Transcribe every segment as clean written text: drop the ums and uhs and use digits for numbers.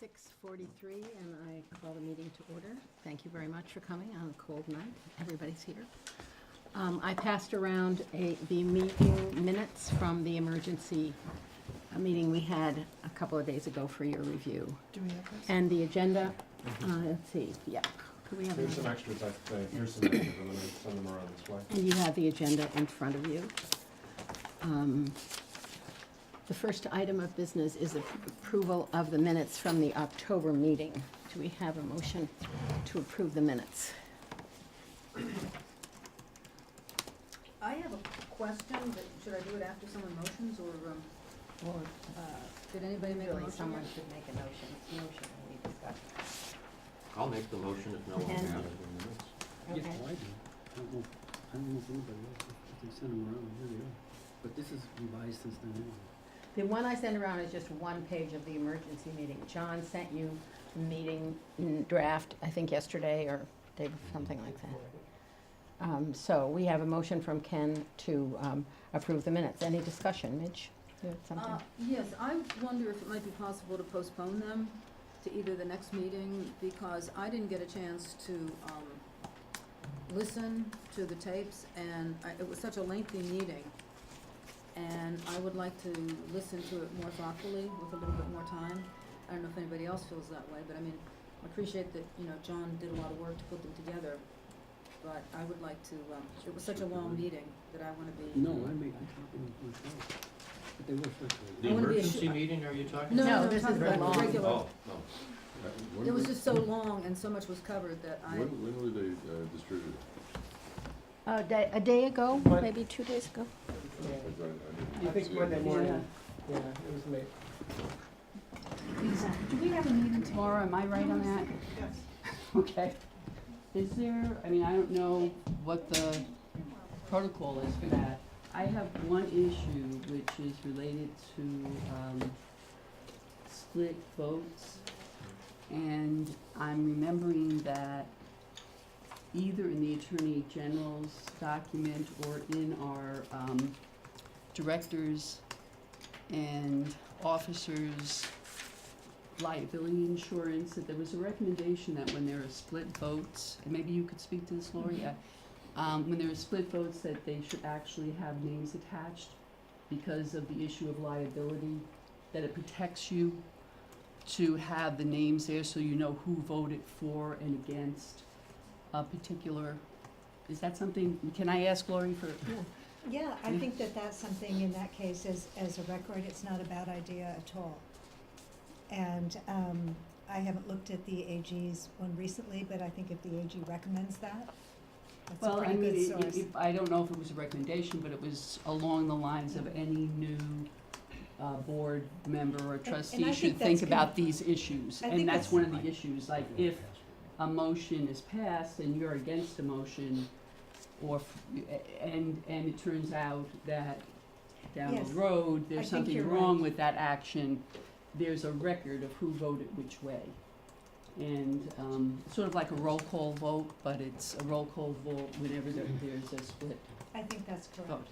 6:43, and I call the meeting to order. Thank you very much for coming on a cold night. Everybody's here. I passed around the meeting minutes from the emergency meeting we had a couple of days ago for your review. Do we have this? And the agenda, let's see, yeah. Could we have Here's some another? extras, I think. Here's some extras. I'm gonna send them around this way. And you have the agenda in front of you. The first item of business is approval of the minutes from the October meeting. Do we have a motion to approve the minutes? I have a question, but should I do it after someone motions, or, Or did anybody make a really, motion? someone should make a motion and we discuss. I'll make the motion if no one Ken? has it. Okay. Yes, well, I do. I don't know if anybody else, if they send them around, here they are. But this is revised since then anyway. The one I sent around is just one page of the emergency meeting. John sent you the meeting draft, I think yesterday or day, something like that. So we have a motion from Ken to approve the minutes. Any discussion? Mitch, you had something? Yes, I wonder if it might be possible to postpone them to either the next meeting, because I didn't get a chance to listen to the tapes, and it was such a lengthy meeting. And I would like to listen to it more thoughtfully with a little bit more time. I don't know if anybody else feels that way, but I mean, I appreciate that, John did a lot of work to put them together. But I would like to, it was such a long meeting that I wanna be. No, I copied them myself, but they were circulated. The I wanna be emergency meeting, are you talking? No, No, no, this I'm is talking the about long- regular. Oh, no. It was just so long and so much was covered that I, When were they distributed? A day ago, maybe 2 days ago. I think Monday morning, yeah, it was late. Lisa, do we have a meeting tomorrow, am I right on that? Yes. Okay. Is there, I don't know what the protocol is for that. I have one issue which is related to split votes. And I'm remembering that either in the Attorney General's document or in our directors and officers liability insurance, that there was a recommendation that when there are split votes, and maybe you could speak to this, Lori, when there are split votes, that they should actually have names attached because of the issue of liability, that it protects you to have the names there so you know who voted for and against a particular, is that something, can I ask Lori for? Yeah, I think that that's something in that case, as a record, it's not a bad idea at all. And I haven't looked at the AG's one recently, but I think if the AG recommends that, that's a Well, pretty good source. I don't know if it was a recommendation, but it was along the lines of any new board member or trustee I should think think that's about these issues. I And think that's that's one of the issues, like if a motion is passed and you're against a motion, or, and it turns out that down Yes. the road, I there's think something you're wrong right. with that action, there's a record of who voted which way. And sort of like a roll call vote, but it's a roll call vote whenever there's a split I think that's correct. vote.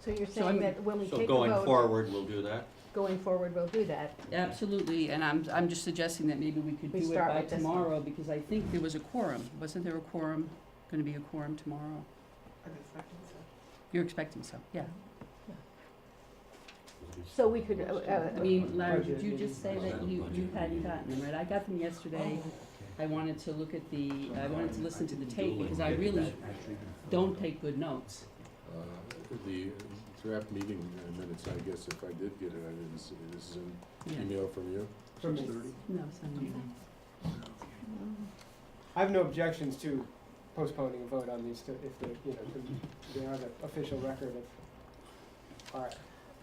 So you're So saying that when we So take a going vote, forward, we'll do that? going forward, we'll do that. Absolutely, and I'm just suggesting that maybe we could We do it start by with this one. tomorrow, because I think there was a quorum. Wasn't there a quorum, gonna be a quorum tomorrow? I'm expecting so. You're expecting so, yeah. So we could, I mean, Larry, did you just say that you hadn't gotten them, right? I got them yesterday. I wanted to look at I wanted to listen to the tape, because I really don't take good notes. The draft meeting minutes, I guess if I did get it, I didn't see it. This is an Yeah. email from you? From me. 6:30? No, it's not anything. I have no objections to postponing a vote on these, if they are the official record of our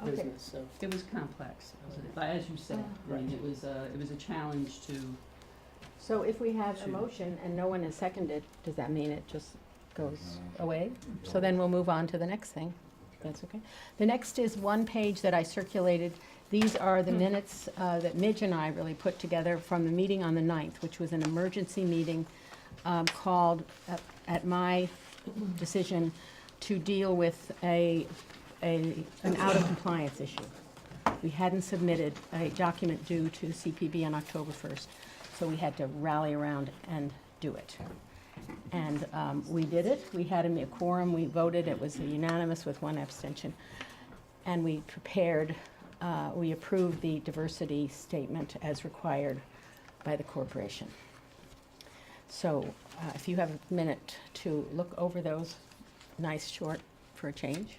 Okay. business, so. It was complex, but as you said, I mean, it was a challenge to, so if we have a Two. motion and no one has seconded, does that mean it just goes away? So then we'll move on to the next thing. That's okay. The next is one page that I circulated. These are the minutes that Midge and I really put together from the meeting on the 9th, which was an emergency meeting called, at my decision, to deal with an out-of-compliance issue. We hadn't submitted a document due to CPB on October 1st, so we had to rally around and do it. And we did it. We had a quorum. We voted. It was unanimous with one abstention. And we prepared, we approved the diversity statement as required by the corporation. So if you have a minute to look over those, nice short for a change.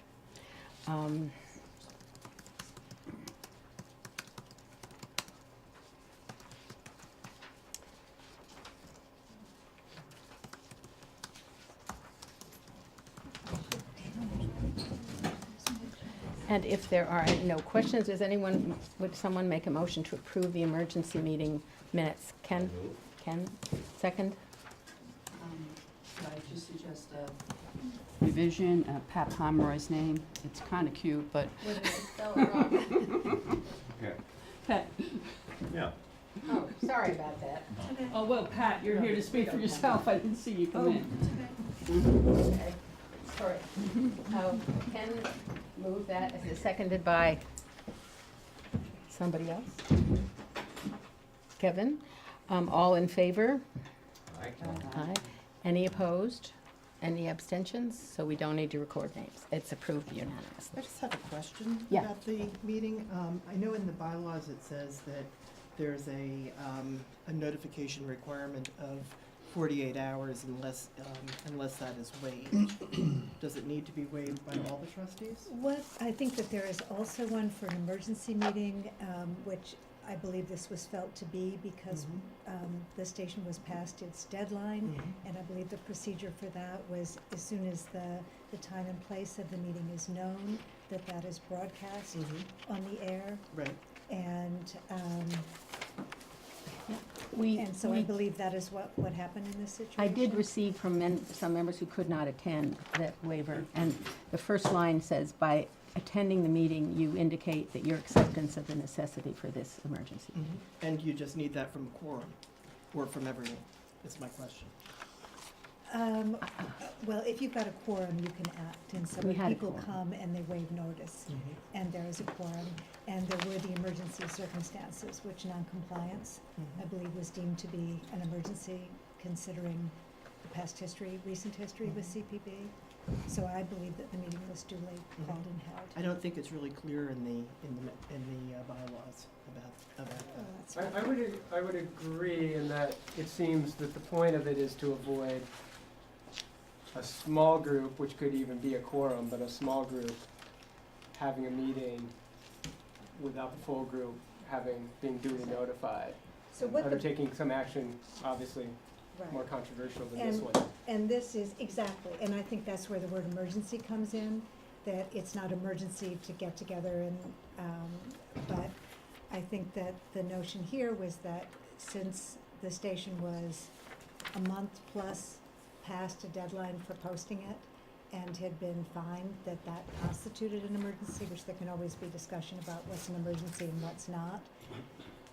And if there are no questions, would someone make a motion to approve the emergency meeting minutes? Ken, second? Could I just suggest a revision, Pat Pomeroy's name? It's kind of cute, but What did I spell it wrong? Pat. Yeah. Oh, sorry about that. Oh, well, Pat, you're here to speak for yourself. I didn't see you come in. Okay, sorry. Ken moved that, is it seconded by somebody else? Kevin? All in favor? Aye. Any opposed? Any abstentions? So we don't need to record names. It's approved I unanimously. just have a question Yeah. about the meeting. I know in the bylaws it says that there's a notification requirement of 48 hours unless that is waived. Does it need to be waived by all the trustees? I think that there is also one for an emergency meeting, which I believe this was felt to be because the station was past its deadline. And I believe the procedure for that was as soon as the time and place of the meeting is known, that is broadcast on the air. Right. And We, so I believe that is what happened in this situation. I did receive from some members who could not attend that waiver, and the first line says, by attending the meeting, you indicate that your acceptance of the necessity for this emergency. And you just need that from a quorum or from everyone, is my question. Well, if you've got a quorum, you can act, and so We when had a people quorum. come and they waive notice, and there is a quorum, and there were the emergency circumstances, which noncompliance, I believe, was deemed to be an emergency, considering the past history, recent history with CPB. So I believe that the meeting was duly called and held. I don't think it's really clear in the bylaws about that. Oh, that's fine. I would agree in that it seems that the point of it is to avoid a small group, which could even be a quorum, but a small group having a meeting without the full group being duly notified. So what the, Undertaking some action, obviously more right, controversial than this one. and this is, exactly, and I think that's where the word emergency comes in, that it's not emergency to get together and, but I think that the notion here was that since the station was a month plus past a deadline for posting it and had been fined, that constituted an emergency, which there can always be discussion about what's an emergency and what's not.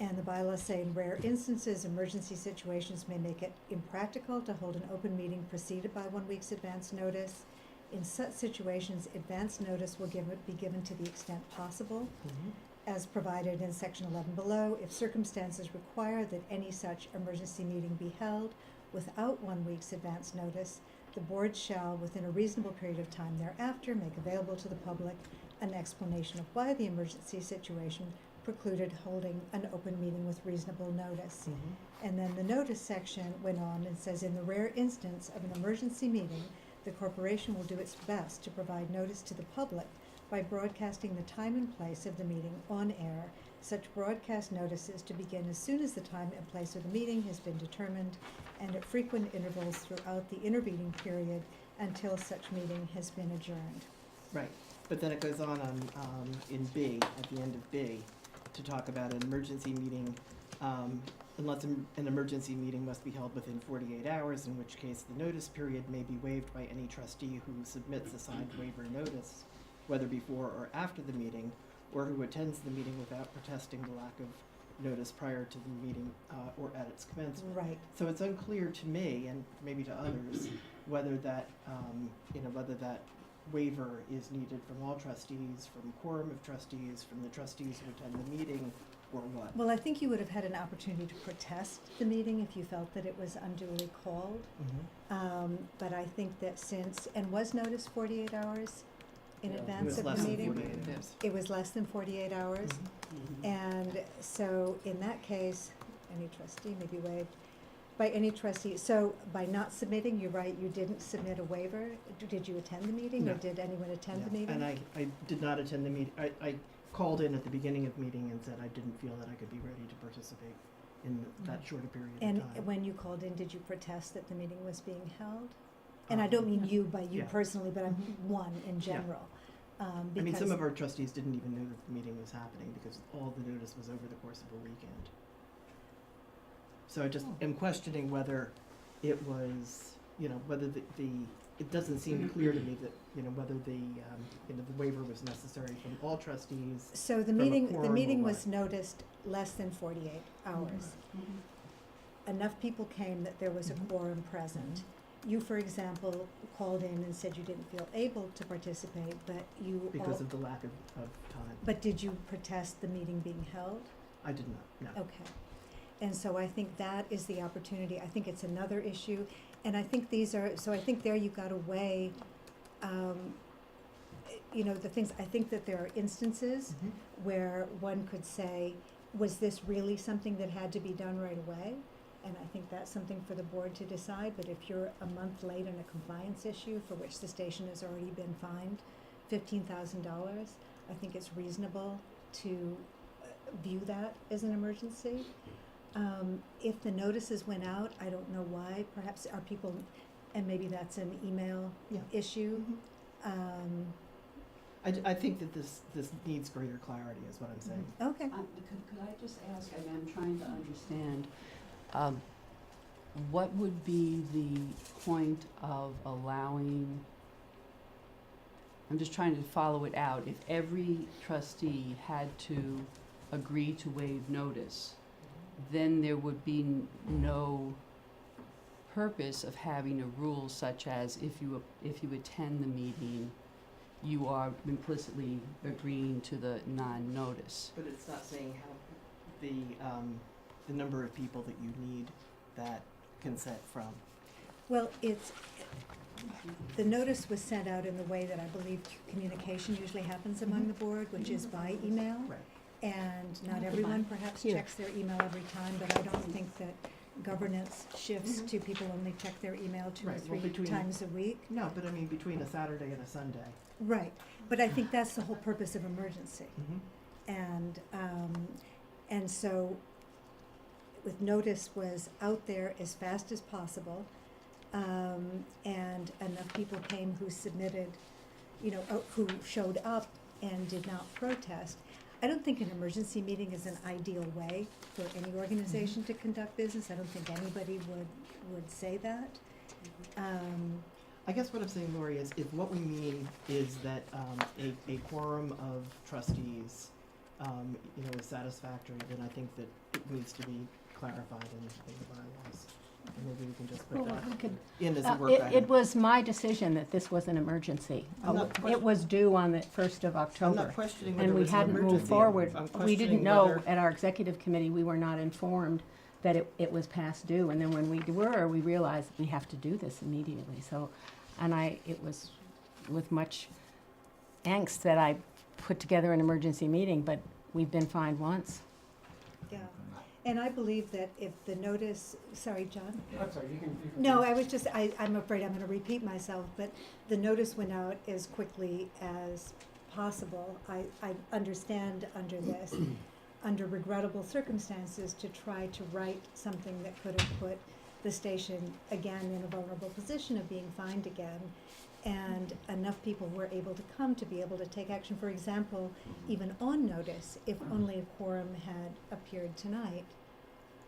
And the bylaws say in rare instances, emergency situations may make it impractical to hold an open meeting preceded by 1 week's advance notice. In such situations, advance notice will be given to the extent possible, as provided in section 11 below. If circumstances require that any such emergency meeting be held without 1 week's advance notice, the board shall, within a reasonable period of time thereafter, make available to the public an explanation of why the emergency situation precluded holding an open meeting with reasonable notice. And then the notice section went on and says, in the rare instance of an emergency meeting, the corporation will do its best to provide notice to the public by broadcasting the time and place of the meeting on air. Such broadcast notices to begin as soon as the time and place of the meeting has been determined, and at frequent intervals throughout the intervening period until such meeting has been adjourned. Right, but then it goes on in B, at the end of B, to talk about an emergency meeting, unless an emergency meeting must be held within 48 hours, in which case the notice period may be waived by any trustee who submits a signed waiver notice, whether before or after the meeting, or who attends the meeting without protesting the lack of notice prior to the meeting or at its commencement. Right. So it's unclear to me, and maybe to others, whether that, waiver is needed from all trustees, from quorum of trustees, from the trustees who attend the meeting, or what? Well, I think you would have had an opportunity to protest the meeting if you felt that it was unduly called. But I think that and was noticed 48 hours in Yeah, it advance was of less the than meeting? 48 hours. It was less than 48 hours? Mm-hmm. And so in that case, any trustee may be waived by any trustee. So by not submitting, you're right, you didn't submit a waiver. Did you attend the meeting or No. did anyone attend the Yeah, meeting? and I did not attend the meeting. I called in at the beginning of the meeting and said I didn't feel that I could be ready to participate in that shorter period of And time. when you called in, did you protest that the meeting was being held? And I don't mean you by you yeah. personally, but I'm one in Yeah. general. I mean, Because some of our trustees didn't even know that the meeting was happening because all the notice was over the course of a weekend. So I just am questioning whether it was, whether it doesn't seem clear to me that, whether the waiver was necessary from all trustees. So the from a meeting quorum or was what. noticed less than 48 hours. Enough people came that there was a Mhm. quorum present. You, for example, called in and said you didn't feel able to participate, but Because of the lack of time. but did you protest the meeting being held? I did not, no. Okay. And so I think that is the opportunity. I think it's another issue. And I think I think there you got away, the things, I think that there are instances where one could say, was this really something that had to be done right away? And I think that's something for the board to decide, but if you're a month late on a compliance issue for which the station has already been fined $15,000, I think it's reasonable to view that as an emergency. If the notices went out, I don't know why, perhaps our people, and maybe that's an email Yeah. issue. I think that this needs greater clarity is what I'm saying. Okay. Could I just ask, and I'm trying to understand, what would be the point of allowing, I'm just trying to follow it out, if every trustee had to agree to waive notice, then there would be no purpose of having a rule such as if you attend the meeting, you are implicitly agreeing to the non-notice. But it's not saying how the number of people that you need that consent from. Well, the notice was sent out in the way that I believe communication usually happens among the board, which is by email. Right. And not everyone perhaps Here. checks their email every time, but I don't think that governance shifts to people only check their email 2 or Right, well, 3 between- times a week. No, but I mean, between a Saturday and a Sunday. Right, but I think that's the whole purpose of emergency. And so with notice was out there as fast as possible, and enough people came who submitted, who showed up and did not protest. I don't think an emergency meeting is an ideal way for any organization to conduct business. I don't think anybody would say that. I guess what I'm saying, Lori, is if what we mean is that a quorum of trustees, is satisfactory, then I think that it needs to be clarified in the bylaws. And maybe we can just put Well, that we could, in as a work it item. was my decision that this was an emergency. I'm not It was due on the 1st of I'm October. not questioning whether And we it's an hadn't moved emergency. forward. I'm We questioning didn't know, whether- at our executive committee, we were not informed that it was past due. And then when we were, we realized we have to do this immediately. So, it was with much angst that I put together an emergency meeting, but we've been fined once. Yeah, and I believe that if the notice, sorry, John? I'm sorry, you can. No, I was just, I'm afraid I'm gonna repeat myself, but the notice went out as quickly as possible. I understand under this, under regrettable circumstances, to try to write something that could have put the station again in a vulnerable position of being fined again. And enough people were able to come to be able to take action. For example, even on notice, if only a quorum had appeared tonight,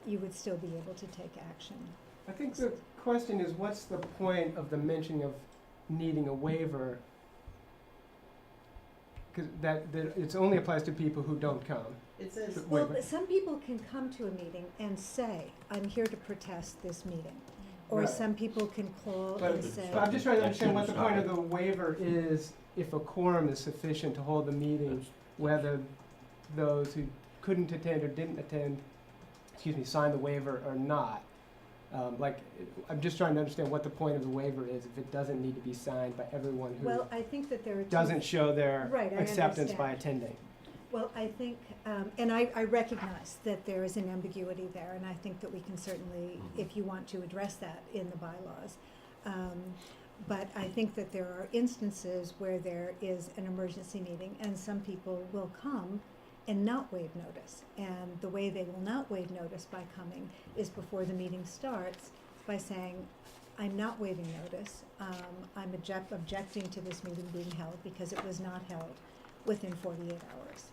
you would still be able to take action. I think the question is, what's the point of the mentioning of needing a waiver? Because that it only applies to people who don't come. It says, Well, but some people can come to a meeting and say, I'm here to protest this meeting. Or Right. some people can call But and say. I'm just trying to That's understand what the point of inside. the waiver is, if a quorum is sufficient to hold the meeting, whether those who couldn't attend or didn't attend, signed the waiver or not. I'm just trying to understand what the point of the waiver is, if it doesn't need to be signed by everyone who Well, I think that there are two. doesn't show their Right, I acceptance by understand. attending. Well, I think, and I recognize that there is an ambiguity there, and I think that we can certainly, if you want to address that in the bylaws. But I think that there are instances where there is an emergency meeting, and some people will come and not waive notice. And the way they will not waive notice by coming is before the meeting starts, by saying, I'm not waiving notice, I'm objecting to this meeting being held because it was not held within 48 hours.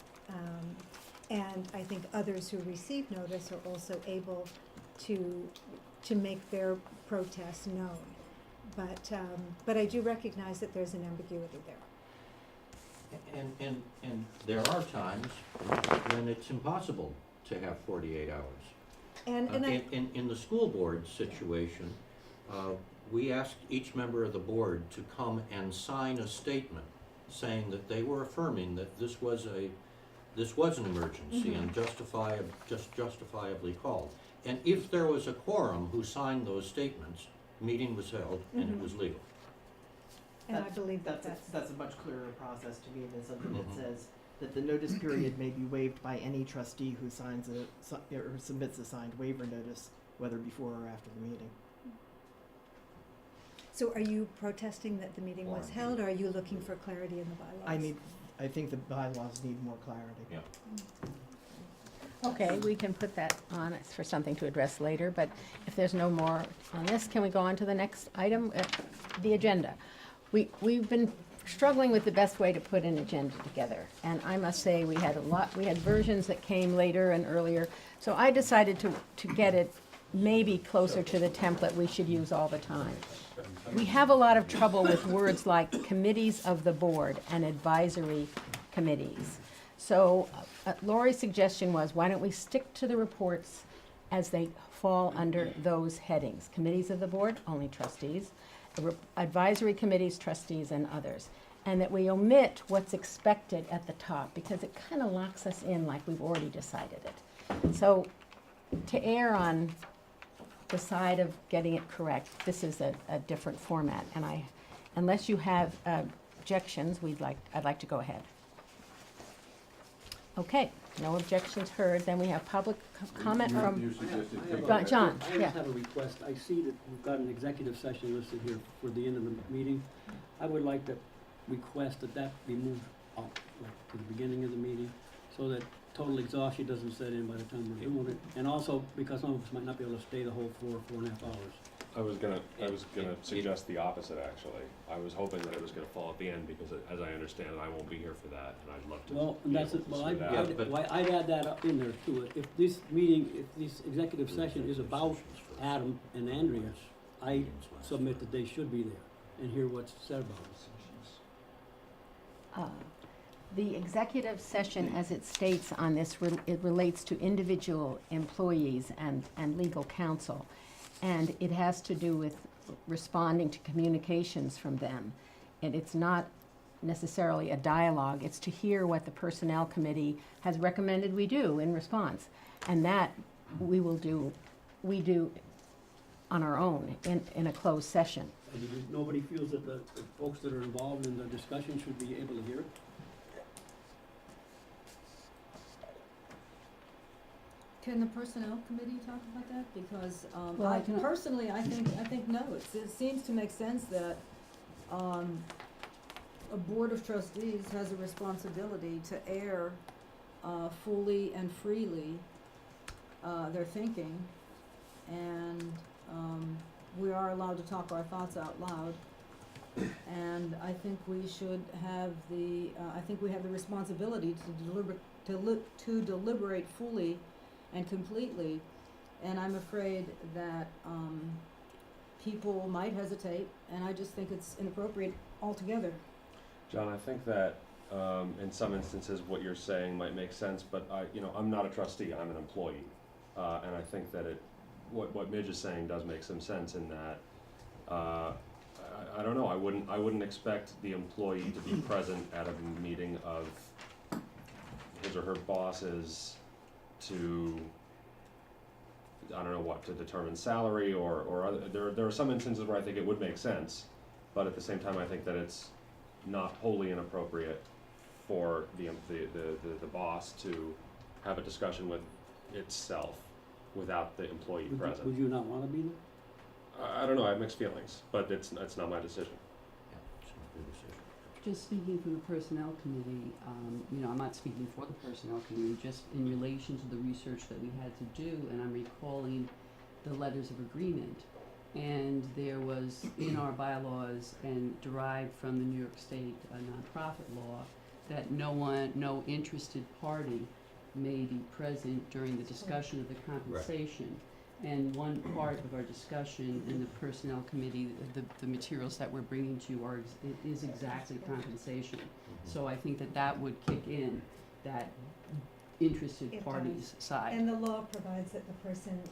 And I think others who receive notice are also able to make their protests known. But I do recognize that there's an ambiguity there. And there are times when it's impossible to have 48 hours. And I, In the school board situation, we asked each member of the board to come and sign a statement saying that they were affirming that this was an emergency and justifiably called. And if there was a quorum who signed those statements, meeting was held and it was legal. and I believe that That's a much clearer process to me than something that Mhm. says that the notice period may be waived by any trustee who signs or submits a signed waiver notice, whether before or after the meeting. So are you protesting that the meeting was Quorum. held, or are you looking for clarity in the bylaws? I think the bylaws need more clarity. Yeah. Okay, we can put that on as for something to address later, but if there's no more on this, can we go on to the next item, the agenda? We've been struggling with the best way to put an agenda together, and I must say, we had versions that came later and earlier, so I decided to get it maybe closer to the template we should use all the time. We have a lot of trouble with words like committees of the board and advisory committees. So Lori's suggestion was, why don't we stick to the reports as they fall under those headings? Committees of the board, only trustees. Advisory committees, trustees, and others. And that we omit what's expected at the top, because it kind of locks us in like we've already decided it. So to err on the side of getting it correct, this is a different format. And unless you have objections, I'd like to go ahead. Okay, no objections heard. Then we have public comment from You suggested I have take a- it. John. I Yeah. just have a request. I see that we've got an executive session listed here for the end of the meeting. I would like to request that be moved up, like, to the beginning of the meeting, so that total exhaustion doesn't set in by the time we're doing it. And also, because some of us might not be able to stay the whole 4.5 hours. I was gonna suggest the opposite, actually. I was hoping that it was gonna fall at the end, because as I understand it, I won't be here for that, and I'd love to Well, be that's able it, to well, see that. Yeah, but- I'd add that up in there too. If this executive session is about Adam and Andrea, I submit that they should be there and hear what's said about it. The executive session, as it states on this, it relates to individual employees and legal counsel. And it has to do with responding to communications from them. And it's not necessarily a dialogue, it's to hear what the Personnel Committee has recommended we do in response. And that we do on our own in a closed session. And nobody feels that the folks that are involved in the discussion should be able to hear it? Can the personnel committee talk about that? Because, Well, I can- personally, I think no, it seems to make sense that, a board of trustees has a responsibility to air, fully and freely, their thinking, and, we are allowed to talk our thoughts out loud. And I think we should have I think we have the responsibility to deliberate fully and completely, and I'm afraid that people might hesitate, and I just think it's inappropriate altogether. John, I think that in some instances what you're saying might make sense, but I'm not a trustee, I'm an employee. And I think that what Midge is saying does make some sense in that, I don't know, I wouldn't expect the employee to be present at a meeting of his or her bosses to, I don't know what, to determine salary or other, there are some instances where I think it would make sense, but at the same time, I think that it's not wholly inappropriate for the boss to have a discussion with itself without the employee present. Would you not wanna be there? I don't know, I have mixed feelings, but it's not my decision. Yeah, it's not their decision. Just speaking from the Personnel Committee, I'm not speaking for the Personnel Committee, just in relation to the research that we had to do, and I'm recalling the letters of agreement. And there was in our bylaws and derived from the New York State nonprofit law that no interested party may be present during the discussion of the compensation. And one part of our discussion in the Personnel Committee, the materials that we're bringing to you is exactly compensation. So I think that would kick in that interested It parties side. And the law provides that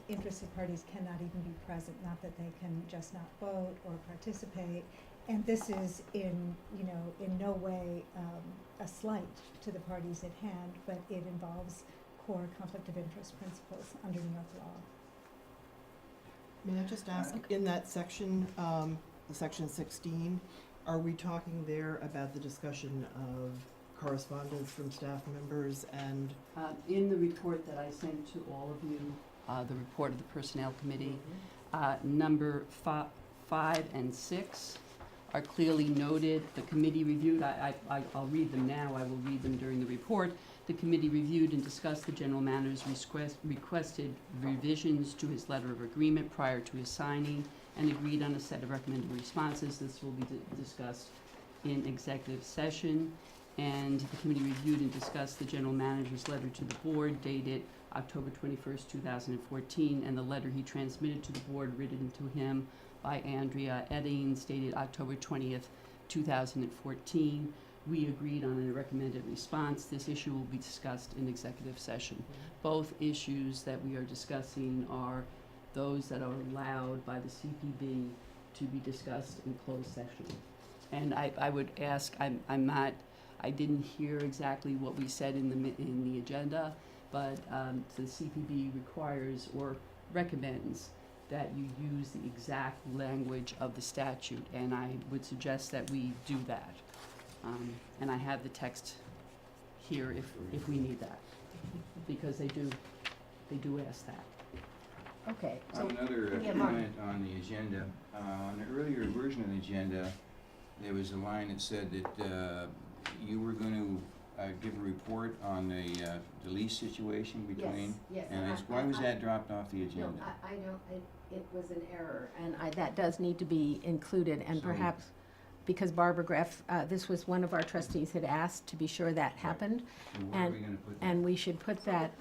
interested parties cannot even be present, not that they can just not vote or participate. And this is in no way a slight to the parties at hand, but it involves core conflict of interest principles under New York law. May I just ask, in that section, section 16, are we talking there about the discussion of correspondence from staff members and? In the report that I sent to all of you, the report of the Personnel Committee, number 5 and 6 are clearly noted. The committee reviewed, I'll read them now, I will read them during the report. The committee reviewed and discussed the general manager's requested revisions to his letter of agreement prior to his signing and agreed on a set of recommended responses. This will be discussed in executive session. And the committee reviewed and discussed the general manager's letter to the board dated October 21st, 2014, and the letter he transmitted to the board written to him by Andrea Eddings dated October 20th, 2014. We agreed on a recommended response. This issue will be discussed in executive session. Both issues that we are discussing are those that are allowed by the CPB to be discussed in closed session. And I would ask, I didn't hear exactly what we said in the agenda, but the CPB requires or recommends that you use the exact language of the statute, and I would suggest that we do that. And I have the text here if we need that, because they do ask that. Okay, so, Another yeah, Mark. comment on the agenda. On the earlier version of the agenda, there was a line that said that you were going to give a report on the lease situation between. yes. And why was that dropped off the agenda? No, I don't, it was an error, and that does need to be included, and So- perhaps, because Barbara Greff, this was one of our trustees had asked to be sure that happened, So where are we going to put that? and we should put that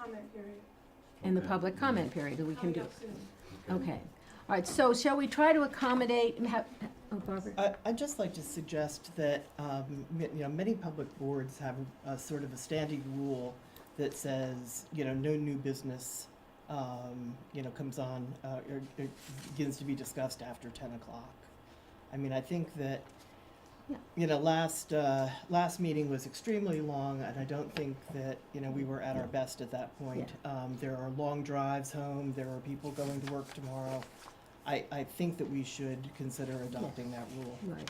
in the Okay. public comment period, we can do. Okay. Okay, all right, so shall we try to accommodate, Barbara? I'd just like to suggest that, many public boards have a sort of a standing rule that says, no new business, comes on, or begins to be discussed after 10 o'clock. I mean, I think that, last meeting was extremely long, and I don't think that, we were at our best at that point. There are long drives home, there are people going to work tomorrow. I think that we should consider adopting that rule. Right.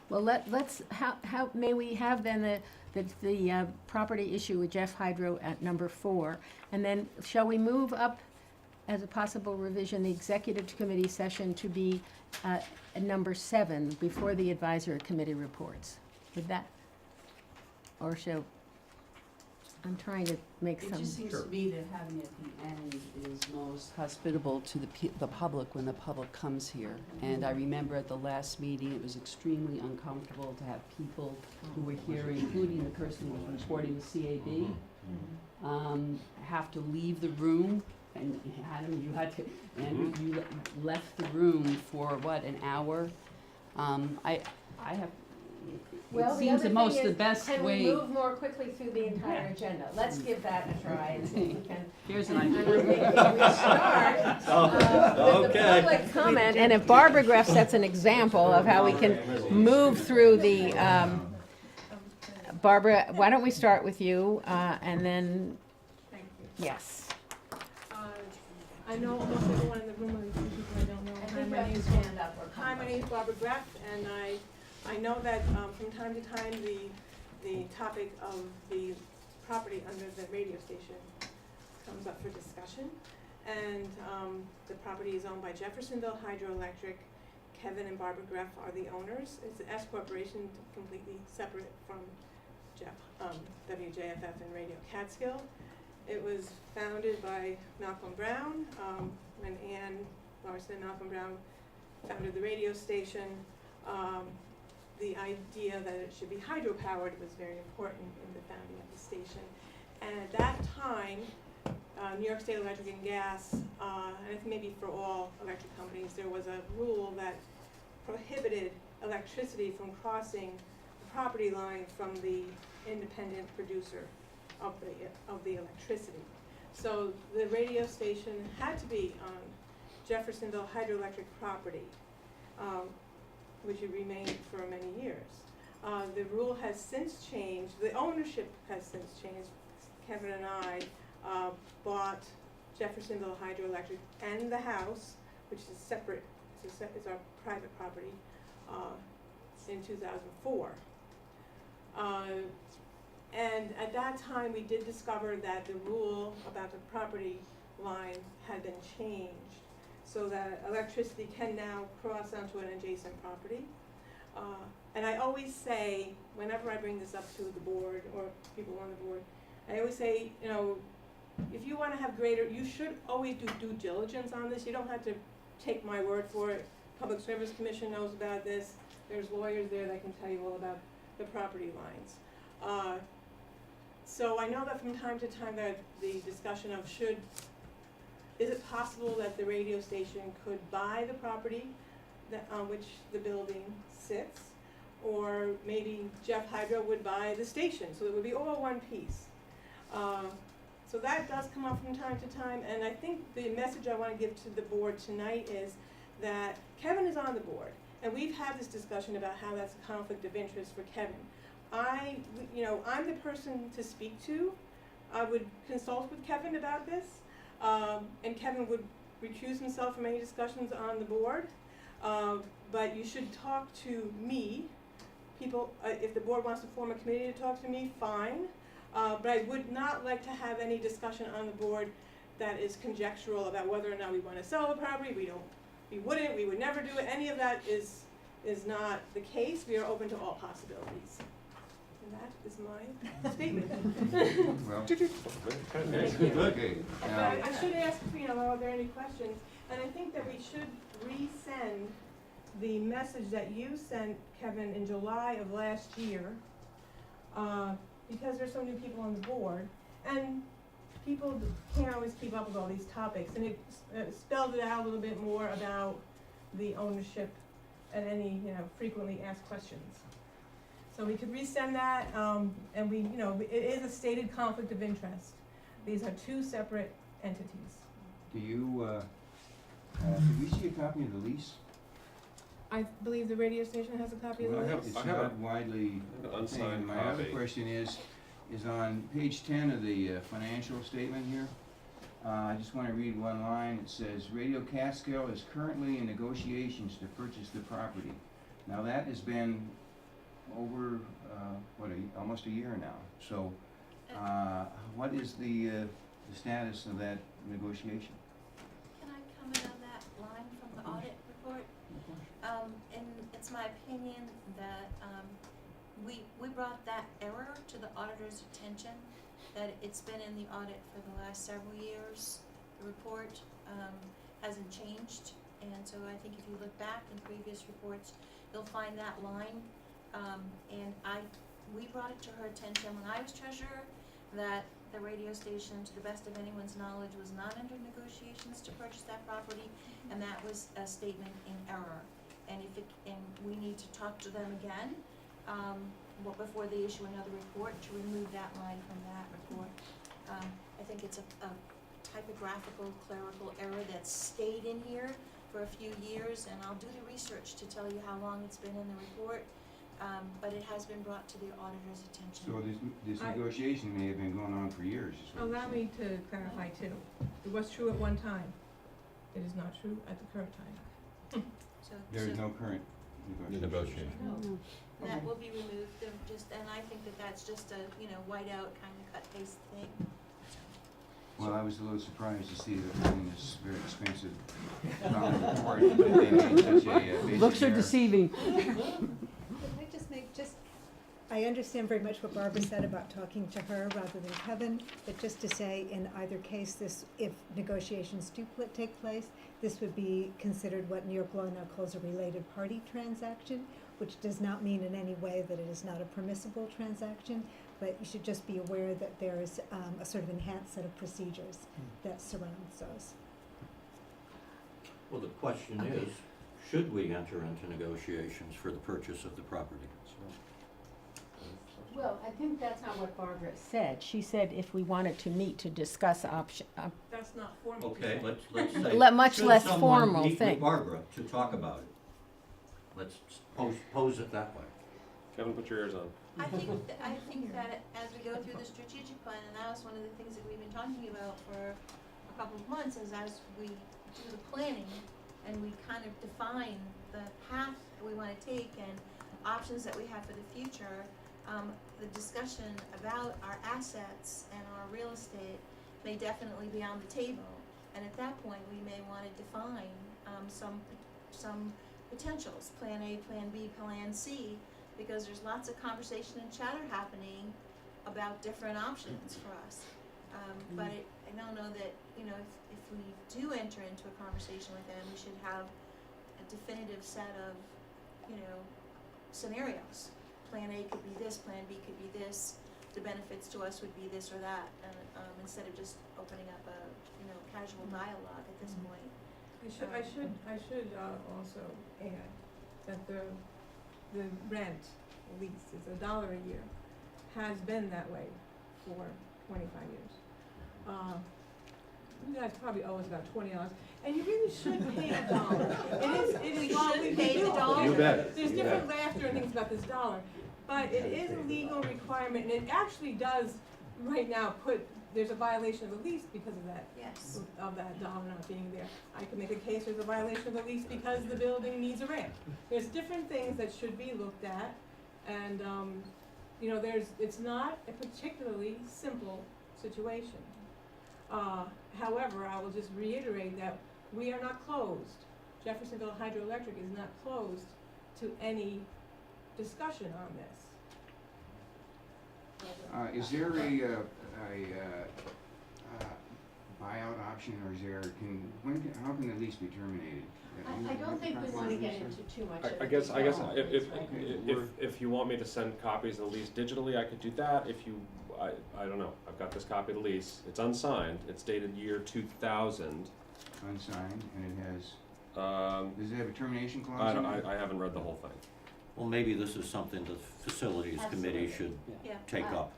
Well, let's, how, may we have then the property issue with Jeff Hydro at number 4, and then shall we move up as a possible revision, the executive committee session to be at number 7 before the advisory committee reports? Would that, or shall, I'm trying to make It some. just seems to me that having it at the end is most hospitable to the public when the public comes here. And I remember at the last meeting, it was extremely uncomfortable to have people who were here, including the person who was reporting the CAB, have to leave the room. And Adam, you left the room for what, an hour? I have Well, it seems the other most, thing the is, best can way. we move more quickly through the entire agenda? Let's give that a try and see if we can. Here's an And I idea. think if we start with the public comment, and if Barbara Greff sets an example of how we can move through the, Barbara, why don't we start with you, and then, Thank you. yes. I know almost everyone in the room, or a few people I don't know. Hi, my name's Hi, my name's Barbara Greff, and I know that from time to time the topic of the property under the radio station comes up for discussion. And the property is owned by Jeffersonville Hydroelectric. Kevin and Barbara Greff are the owners. It's an S corporation, completely separate from WJFF and Radio Catskill. It was founded by Malcolm Brown, when Ann Larson and Malcolm Brown founded the radio station. The idea that it should be hydropowered was very important in the founding of the station. And at that time, New York State Electric and Gas, and I think maybe for all electric companies, there was a rule that prohibited electricity from crossing the property line from the independent producer of the electricity. So the radio station had to be on Jeffersonville Hydroelectric property, which it remained for many years. The rule has since changed. The ownership has since changed. Kevin and I bought Jeffersonville Hydroelectric and the house, which is separate, it's our private property, in 2004. And at that time, we did discover that the rule about the property line had been changed so that electricity can now cross onto an adjacent property. And I always say, whenever I bring this up to the board or people on the board, I always say, you know, if you want to have greater, you should always do due diligence on this. You don't have to take my word for it. Public Service Commission knows about this. There's lawyers there that can tell you all about the property lines. So I know that from time to time that the discussion of is it possible that the radio station could buy the property that, on which the building sits, or maybe Jeff Hydro would buy the station, so it would be all one piece. So that does come up from time to time, and I think the message I want to give to the board tonight is that Kevin is on the board, and we've had this discussion about how that's a conflict of interest for Kevin. I'm the person to speak to. I would consult with Kevin about this, and Kevin would recuse himself from any discussions on the board. But you should talk to me. People, if the board wants to form a committee to talk to me, fine. But I would not like to have any discussion on the board that is conjectural about whether or not we want to sell the property. We would never do it. Any of that is not the case. We are open to all possibilities. And that is my statement. Well, Thank you. okay. Now, I should ask, are there any questions? And I think that we should resend the message that you sent, Kevin, in July of last year, because there's so many people on the board, and people can't always keep up with all these topics, and it spelled it out a little bit more about the ownership and any, frequently asked questions. So we could resend that, and it is a stated conflict of interest. These are two separate entities. do we see a copy of the lease? I believe the radio station has a copy of the Well, lease. It's I have not widely. An unsigned My other copy. question is on page 10 of the financial statement here. I just want to read one line. It says, Radio Catskill is currently in negotiations to purchase the property. Now that has been over, almost a year now. So, what is the status of that negotiation? Can I comment on that line from the audit report? And it's my opinion that, we brought that error to the auditor's attention, that it's been in the audit for the last several years. The report, hasn't changed, and so I think if you look back in previous reports, you'll find that line. And we brought it to her attention when I was treasurer, that the radio station, to the best of anyone's knowledge, was not under negotiations to purchase that property, and that was a statement in error. And we need to talk to them again, before they issue another report, to remove that line from that report. I think it's a typographical clerical error that's stayed in here for a few years, and I'll do the research to tell you how long it's been in the report, but it has been brought to the auditor's attention. So this negotiation may have been going on for years, is what you're Allow saying. me to clarify too. It was true at one time. It is not true at the current time. So, There is so no current negotiation. Negotiation. no, that will be removed, and I think that that's just a, white out kind of cut paste thing. Well, I was a little surprised to see that in this very expensive report, that they made such a basic Looks are error. deceiving. Can I just I understand very much what Barbara said about talking to her rather than Kevin, but just to say, in either case, if negotiations do take place, this would be considered what New York law now calls a related party transaction, which does not mean in any way that it is not a permissible transaction, but you should just be aware that there is a sort of enhanced set of procedures that surrounds those. Well, the question is, should we enter into negotiations for the purchase of the property? Well, I think that's not what Barbara said. She said if we wanted to meet to discuss option, That's not formal. Okay, let's say. Much should less someone formal meet with thing. Barbara to talk about it? Let's pose it that way. Kevin, put your ears on. I think that as we go through the strategic plan, and that was one of the things that we've been talking about for a couple of months, is as we do the planning and we kind of define the path that we wanna take and options that we have for the future, the discussion about our assets and our real estate may definitely be on the table. And at that point, we may wanna define, some potentials, plan A, plan B, plan C, because there's lots of conversation and chatter happening about different options for us. But I don't know that, if we do enter into a conversation with them, we should have a definitive set of, scenarios. Plan A could be this, plan B could be this, the benefits to us would be this or that, and, instead of just opening up a, casual dialogue at this point. I should also add that the rent lease is $1 a year, has been that way for 25 years. You guys probably owe us about $20, and you really should pay $1. It is wrong. should pay the dollar. You bet. There's different laughter and things about this dollar, but it is a legal requirement, and it actually does right now there's a violation of the lease because of that. Yes. Of that dollar not being there. I can make a case there's a violation of the lease because the building needs a ramp. There's different things that should be looked at, and, it's not a particularly simple situation. However, I will just reiterate that we are not closed. Jeffersonville Hydroelectric is not closed to any discussion on this. Is there a buyout option, or is there, how can the lease be terminated? I don't think we want to get into too much of I it. guess No. if you want me to send copies of the lease digitally, I could do that. If you, I don't know, I've got this copy of the lease, it's unsigned, it's dated year 2000. Unsigned, and it has, Um, does it have a termination clause in it? I haven't read the whole thing. Well, maybe this is something the facilities committee should Yeah. take up.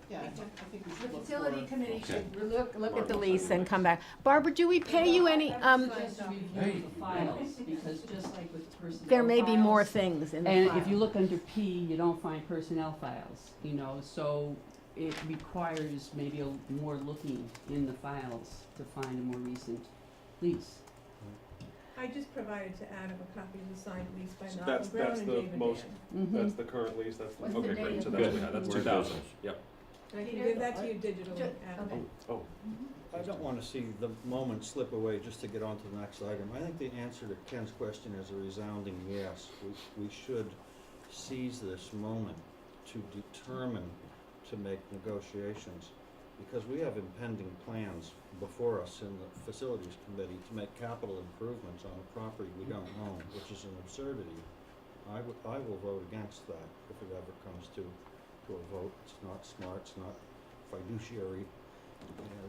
Yeah, I think we The should look facility for. committee Okay. should look at the lease and come back. Barbara, do we pay you any, Just to review the files, because just like with personnel there may be more files, things in the and file. if you look under P, you don't find personnel files, so it requires maybe more looking in the files to find a more recent lease. I just provided to Adam a copy of the signed lease by So Malcolm Brown that's and the David most- Mann. That's the current lease, that's, What's the okay, date great, of so the that's what we lease? had, that's We're 2000, business. yep. And I can give that to you digitally, Adam. Okay. Oh, I don't want to see the moment slip away just to get on to the next item. I think the answer to Ken's question is a resounding yes. We should seize this moment to determine to make negotiations, because we have impending plans before us in the facilities committee to make capital improvements on a property we don't own, which is an absurdity. I will vote against that if it ever comes to a vote. It's not smart, it's not fiduciary,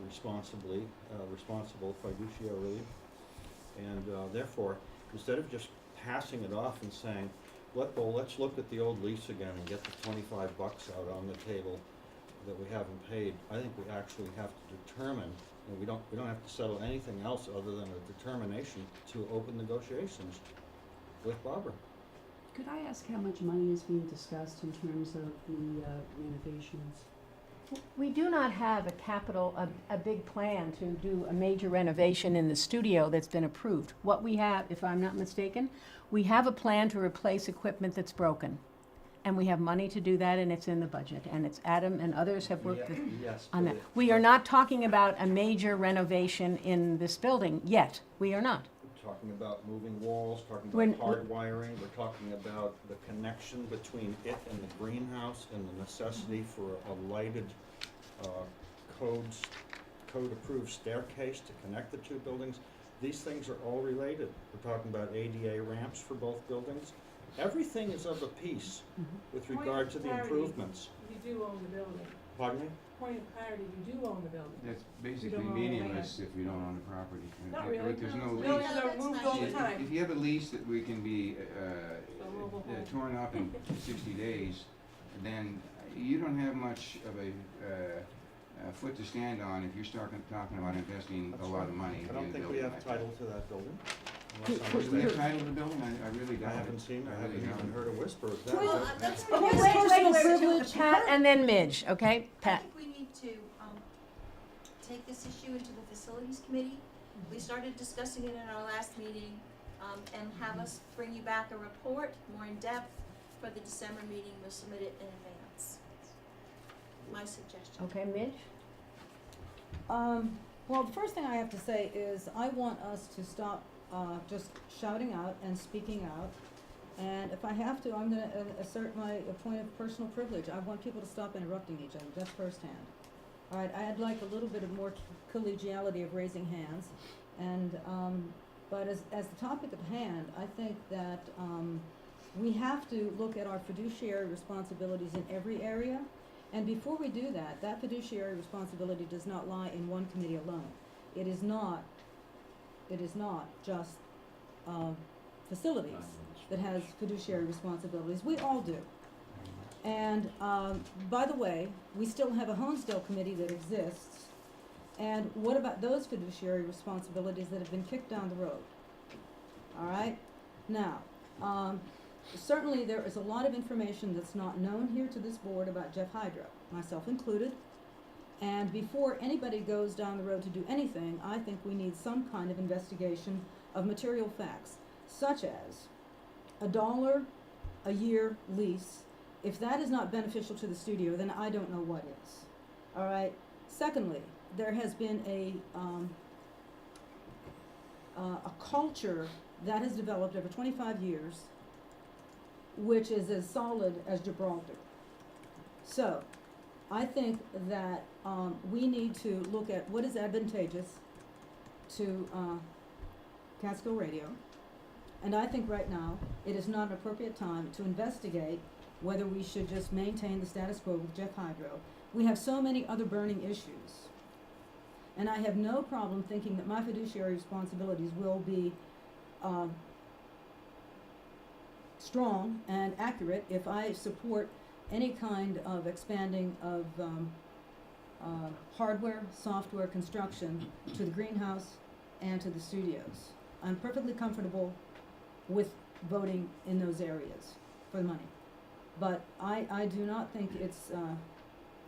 responsible fiduciarily. And therefore, instead of just passing it off and saying, let's look at the old lease again and get the $25 out on the table that we haven't paid. I think we actually have to determine, and we don't have to settle anything else other than a determination to open negotiations with Barbara. Could I ask how much money is being discussed in terms of the renovations? We do not have a big plan to do a major renovation in the studio that's been approved. What we have, if I'm not mistaken, we have a plan to replace equipment that's broken. And we have money to do that, and it's in the budget. And it's Adam and others have worked Yes, on but that. We are not talking about a major renovation in this building yet. We are not. We're talking about moving walls, talking When- about hard wiring, we're talking about the connection between it and the greenhouse and the necessity for a lighted, code-approved staircase to connect the two buildings. These things are all related. We're talking about ADA ramps for both buildings. Everything is of a piece with Point regard of to the clarity. improvements. You do own the building. Pardon me? Point of clarity, you do own the building. That's You basically don't own the meaningless if you don't own the property. Not If really. there's no Buildings lease. No, are that's moved not all the true. time. If you have a lease that we can be mobile home. torn up in 60 days, then you don't have much of a foot to stand on if you're talking about investing a lot of money in I don't a think building we have like that. title to that building. Do we have title to the building? I really I don't. haven't seen, I haven't really even don't. heard a whisper of that. Well, that's Okay, Wait, wait, personal wait, Pat and then Midge, okay? I Pat. think we need to, take this issue into the facilities committee. We started discussing it in our last meeting, and have us bring you back a report, more in depth, for the December meeting. We'll submit it in advance. My suggestion. Okay, Midge? Well, the first thing I have to say is I want us to stop just shouting out and speaking out. And if I have to, I'm gonna assert my point of personal privilege. I want people to stop interrupting each other, that's firsthand. All right, I'd like a little bit of more collegiality of raising hands. And, but as the topic at hand, I think that we have to look at our fiduciary responsibilities in every area. And before we do that, that fiduciary responsibility does not lie in one committee alone. It is not just facilities that has fiduciary responsibilities. We all do. And by the way, we still have a Honesdale committee that exists. And what about those fiduciary responsibilities that have been kicked down the road? All right? Now, certainly there is a lot of information that's not known here to this board about Jeff Hydro, myself included. And before anybody goes down the road to do anything, I think we need some kind of investigation of material facts, such as $1 a year lease. If that is not beneficial to the studio, then I don't know what is. All right? Secondly, there has been a culture that has developed over 25 years, which is as solid as Gibraltar. So, I think that we need to look at what is advantageous to Catskill Radio. And I think right now, it is not an appropriate time to investigate whether we should just maintain the status quo with Jeff Hydro. We have so many other burning issues. And I have no problem thinking that my fiduciary responsibilities will be strong and accurate if I support any kind of expanding of hardware, software, construction to the greenhouse and to the studios. I'm perfectly comfortable with voting in those areas for the money. But I do not think it's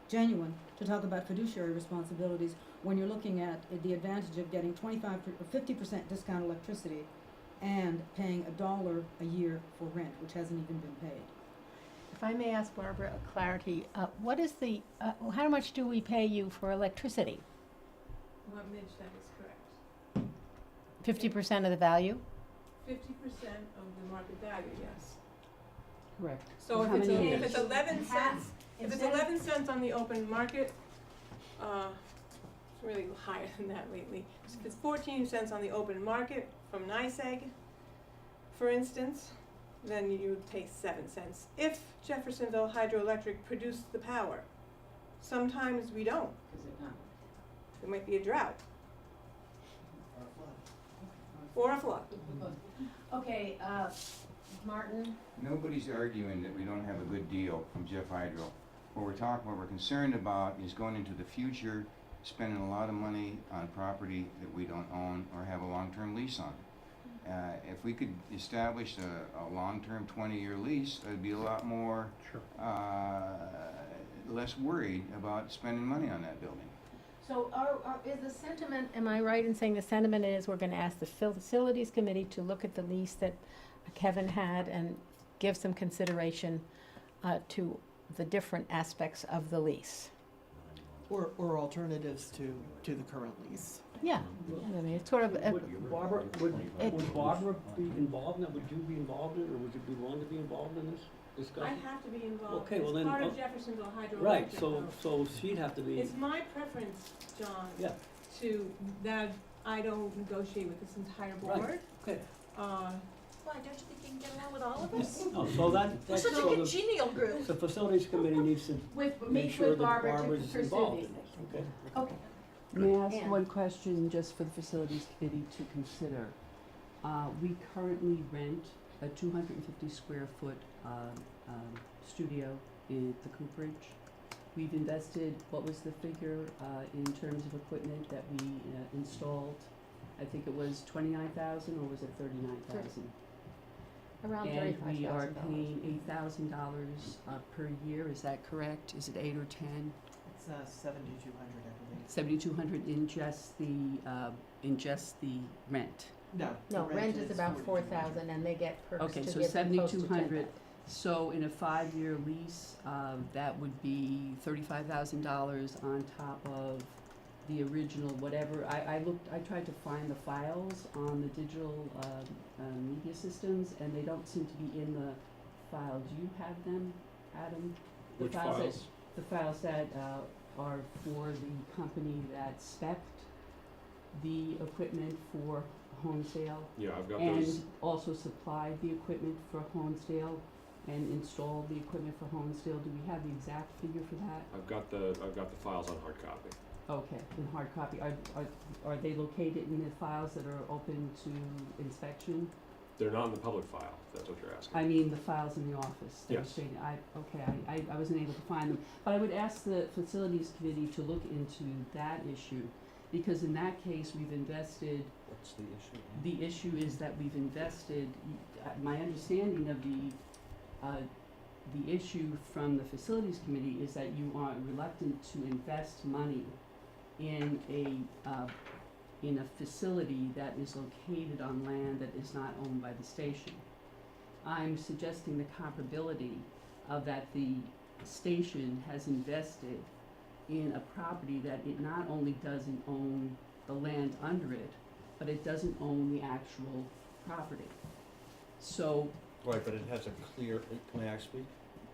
genuine to talk about fiduciary responsibilities when you're looking at the advantage of getting 25 or 50% discount electricity and paying $1 a year for rent, which hasn't even been paid. If I may ask Barbara a clarity, what is the, how much do we pay you for electricity? What Midge said is correct. 50% of the value? 50% of the market value, yes. Correct. So How if it's, many if years? it's 11 cents, if it's 11 cents on the open market, it's really higher than that lately. If it's 14 cents on the open market from NYSEG, for instance, then you would pay 7 cents. If Jeffersonville Hydroelectric produced the power, sometimes we don't. There might be a drought. Or a flood. Okay, Martin? Nobody's arguing that we don't have a good deal from Jeff Hydro. What we're concerned about is going into the future, spending a lot of money on property that we don't own or have a long-term lease on. If we could establish a long-term 20-year lease, I'd be a lot more, less worried about spending money on that building. So is the sentiment, am I right in saying the sentiment is we're gonna ask the facilities committee to look at the lease that Kevin had and give some consideration to the different aspects of the lease? Or alternatives to the current lease. Yeah, I mean, it's sort of, Would Barbara be involved in that? Would you be involved in it, or would you be willing to be involved in this I discussion? have to be involved. Okay, well then, It's part oh, of Jeffersonville Hydroelectric. Right, though. so she'd have to be, It's my preference, John, yeah, that I don't negotiate with this entire Right. board. okay. Why, don't you think you can get along with all of us? Oh, so We're that's such a so congenial group. the facilities committee needs to make meet sure with that Barbara to Barbara's pursue involved these in things. this, okay? Okay. May I ask Ann. one question just for the facilities committee to consider? We currently rent a 250 square foot studio in the Cooperage. We've invested, what was the figure in terms of equipment that we installed? I think it was 29,000 or was it 39,000? Around And $35,000. we are paying $8,000 per year, is that correct? Is it 8 or 10? It's 7,200, I believe. 7,200 in just the rent. No. No, the rent is about 4,200. 4,000 and they get perks Okay, to so give them close to 7,200. 10,000. So in a 5-year lease, that would be $35,000 on top of the original whatever. I tried to find the files on the digital media systems, and they don't seem to be in the file. Do you have them, Adam? The Which files? files? The files that are for the company that spec'd the equipment for Honesdale Yeah, I've got and those. also supplied the equipment for Honesdale and installed the equipment for Honesdale. Do we have the exact figure for that? I've got the files on hard copy. Okay, in hard copy. Are they located in the files that are open to inspection? They're not in the public file, if that's what you're asking. I mean, the files in the office. They're Yes. saying, I wasn't able to find them. But I would ask the facilities committee to look into that issue, because in that case, we've invested. What's the issue? The issue is that we've invested, my understanding of the issue from the facilities committee is that you are reluctant to invest money in a facility that is located on land that is not owned by the station. I'm suggesting the comparability of that the station has invested in a property that it not only doesn't own the land under it, but it doesn't own the actual property. So, Right, but it has a clear, may I speak?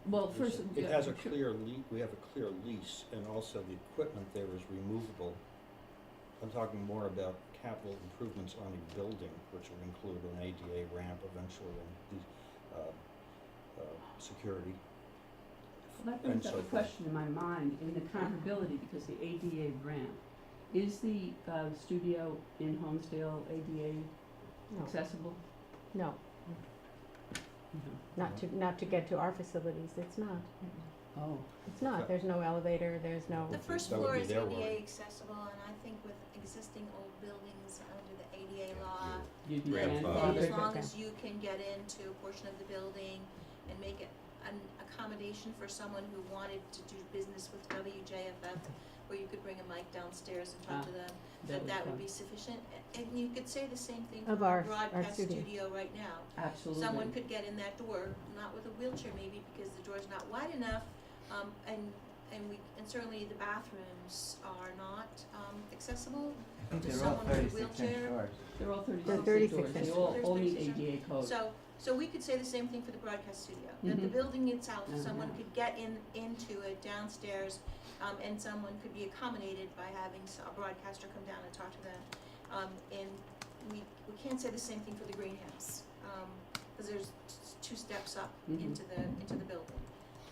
well, first. It has a clear we have a clear lease, and also the equipment there is removable. I'm talking more about capital improvements on a building, which would include an ADA ramp eventually and security. That brings and up so a forth. question in my mind, in the comparability, because the ADA ramp, is the studio in Honesdale ADA No. accessible? No, not to get to our facilities, it's not. Oh, It's not, there's no elevator, there's no, The first That would floor be is their ADA worry. accessible, and I think with existing old buildings under the ADA law, you'd be Grandfathered. as Okay. long as you can get into a portion of the building and make it an accommodation for someone who wanted to do business with WJFF, where you could bring a mic downstairs and talk to them, that would be sufficient. And you could say the same thing Of for our our broadcast studio. studio right now. Absolutely. Someone could get in that door, not with a wheelchair maybe, because the door's not wide enough, and certainly the bathrooms are not accessible to someone with a wheelchair. They're all 36 They're inch 36 doors, they inch. all There's need 36 ADA code. So we could say the same thing for the broadcast studio, that the Mhm. building itself, someone Mhm. could get into it downstairs, and someone could be accommodated by having a broadcaster come down and talk to them. And we can't say the same thing for the greenhouse, cause there's 2 steps up Mhm. into the building.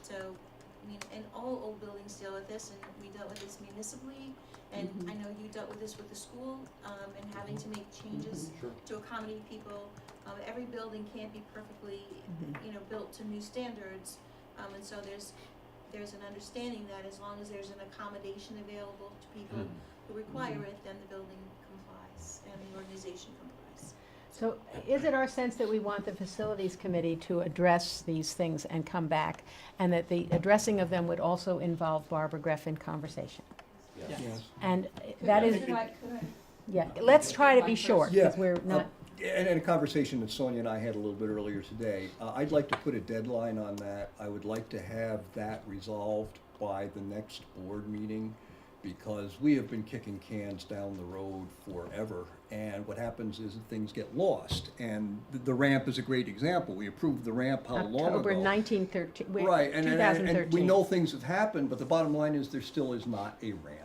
So, I mean, and all old buildings deal with this, and we dealt with this municipally, and Mhm. I know you dealt with this with the school, and having to make changes Sure. to accommodate people Every building can't be perfectly, you know, built to new standards, and so there's an understanding that as long as there's an accommodation available to people who require it, then the building complies and the organization complies. So is it our sense that we want the facilities committee to address these things and come back, and that the addressing of them would also involve Barbara Greff in conversation? Yes. And that is, Could I yeah, let's try to be short, because Yeah. we're not, And in a conversation that Sonia and I had a little bit earlier today, I'd like to put a deadline on that. I would like to have that resolved by the next board meeting, because we have been kicking cans down the road forever. And what happens is that things get lost. And the ramp is a great example. We approved the ramp how long ago? October 1913, Right, and 2013. we know things have happened, but the bottom line is there still is not a ramp.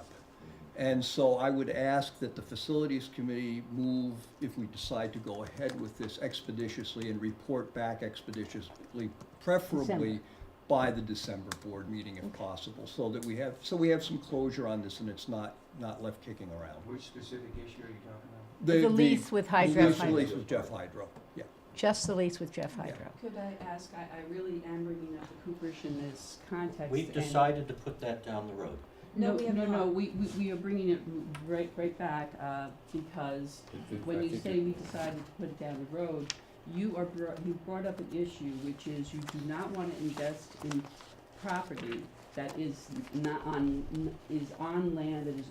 And so I would ask that the facilities committee move, if we decide to go ahead with this expeditiously, and report back expeditiously, preferably December. by the December board meeting if possible, so that we have some closure on this and it's not left kicking around. Which specific issue are you talking about? The lease with Hydro. The lease with Jeff Hydro, yeah. just the lease with Jeff Hydro. Could I ask, I really am bringing up the Cooperish in this context. We've and- decided to put that down the road. No, we have No, not. we are bringing it right back, because when you say we decided to put it down the road, you brought up an issue, which is you do not wanna invest in property that is not on, is on land that is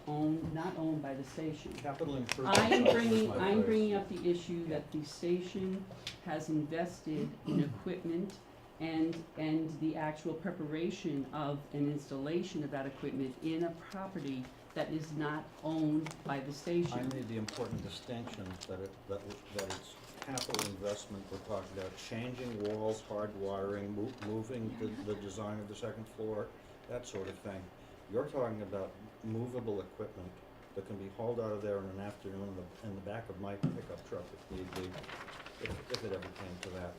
not owned by the station. Capital improvement. I'm bringing up the issue that the station has invested in equipment and the actual preparation of an installation of that equipment in a property that is not owned by the I station. made the important distinction that it's capital investment. We're talking about changing walls, hardwiring, moving the design of the second floor, that sort of thing. You're talking about movable equipment that can be hauled out of there in an afternoon in the back of my pickup truck if need be, if it ever came to that.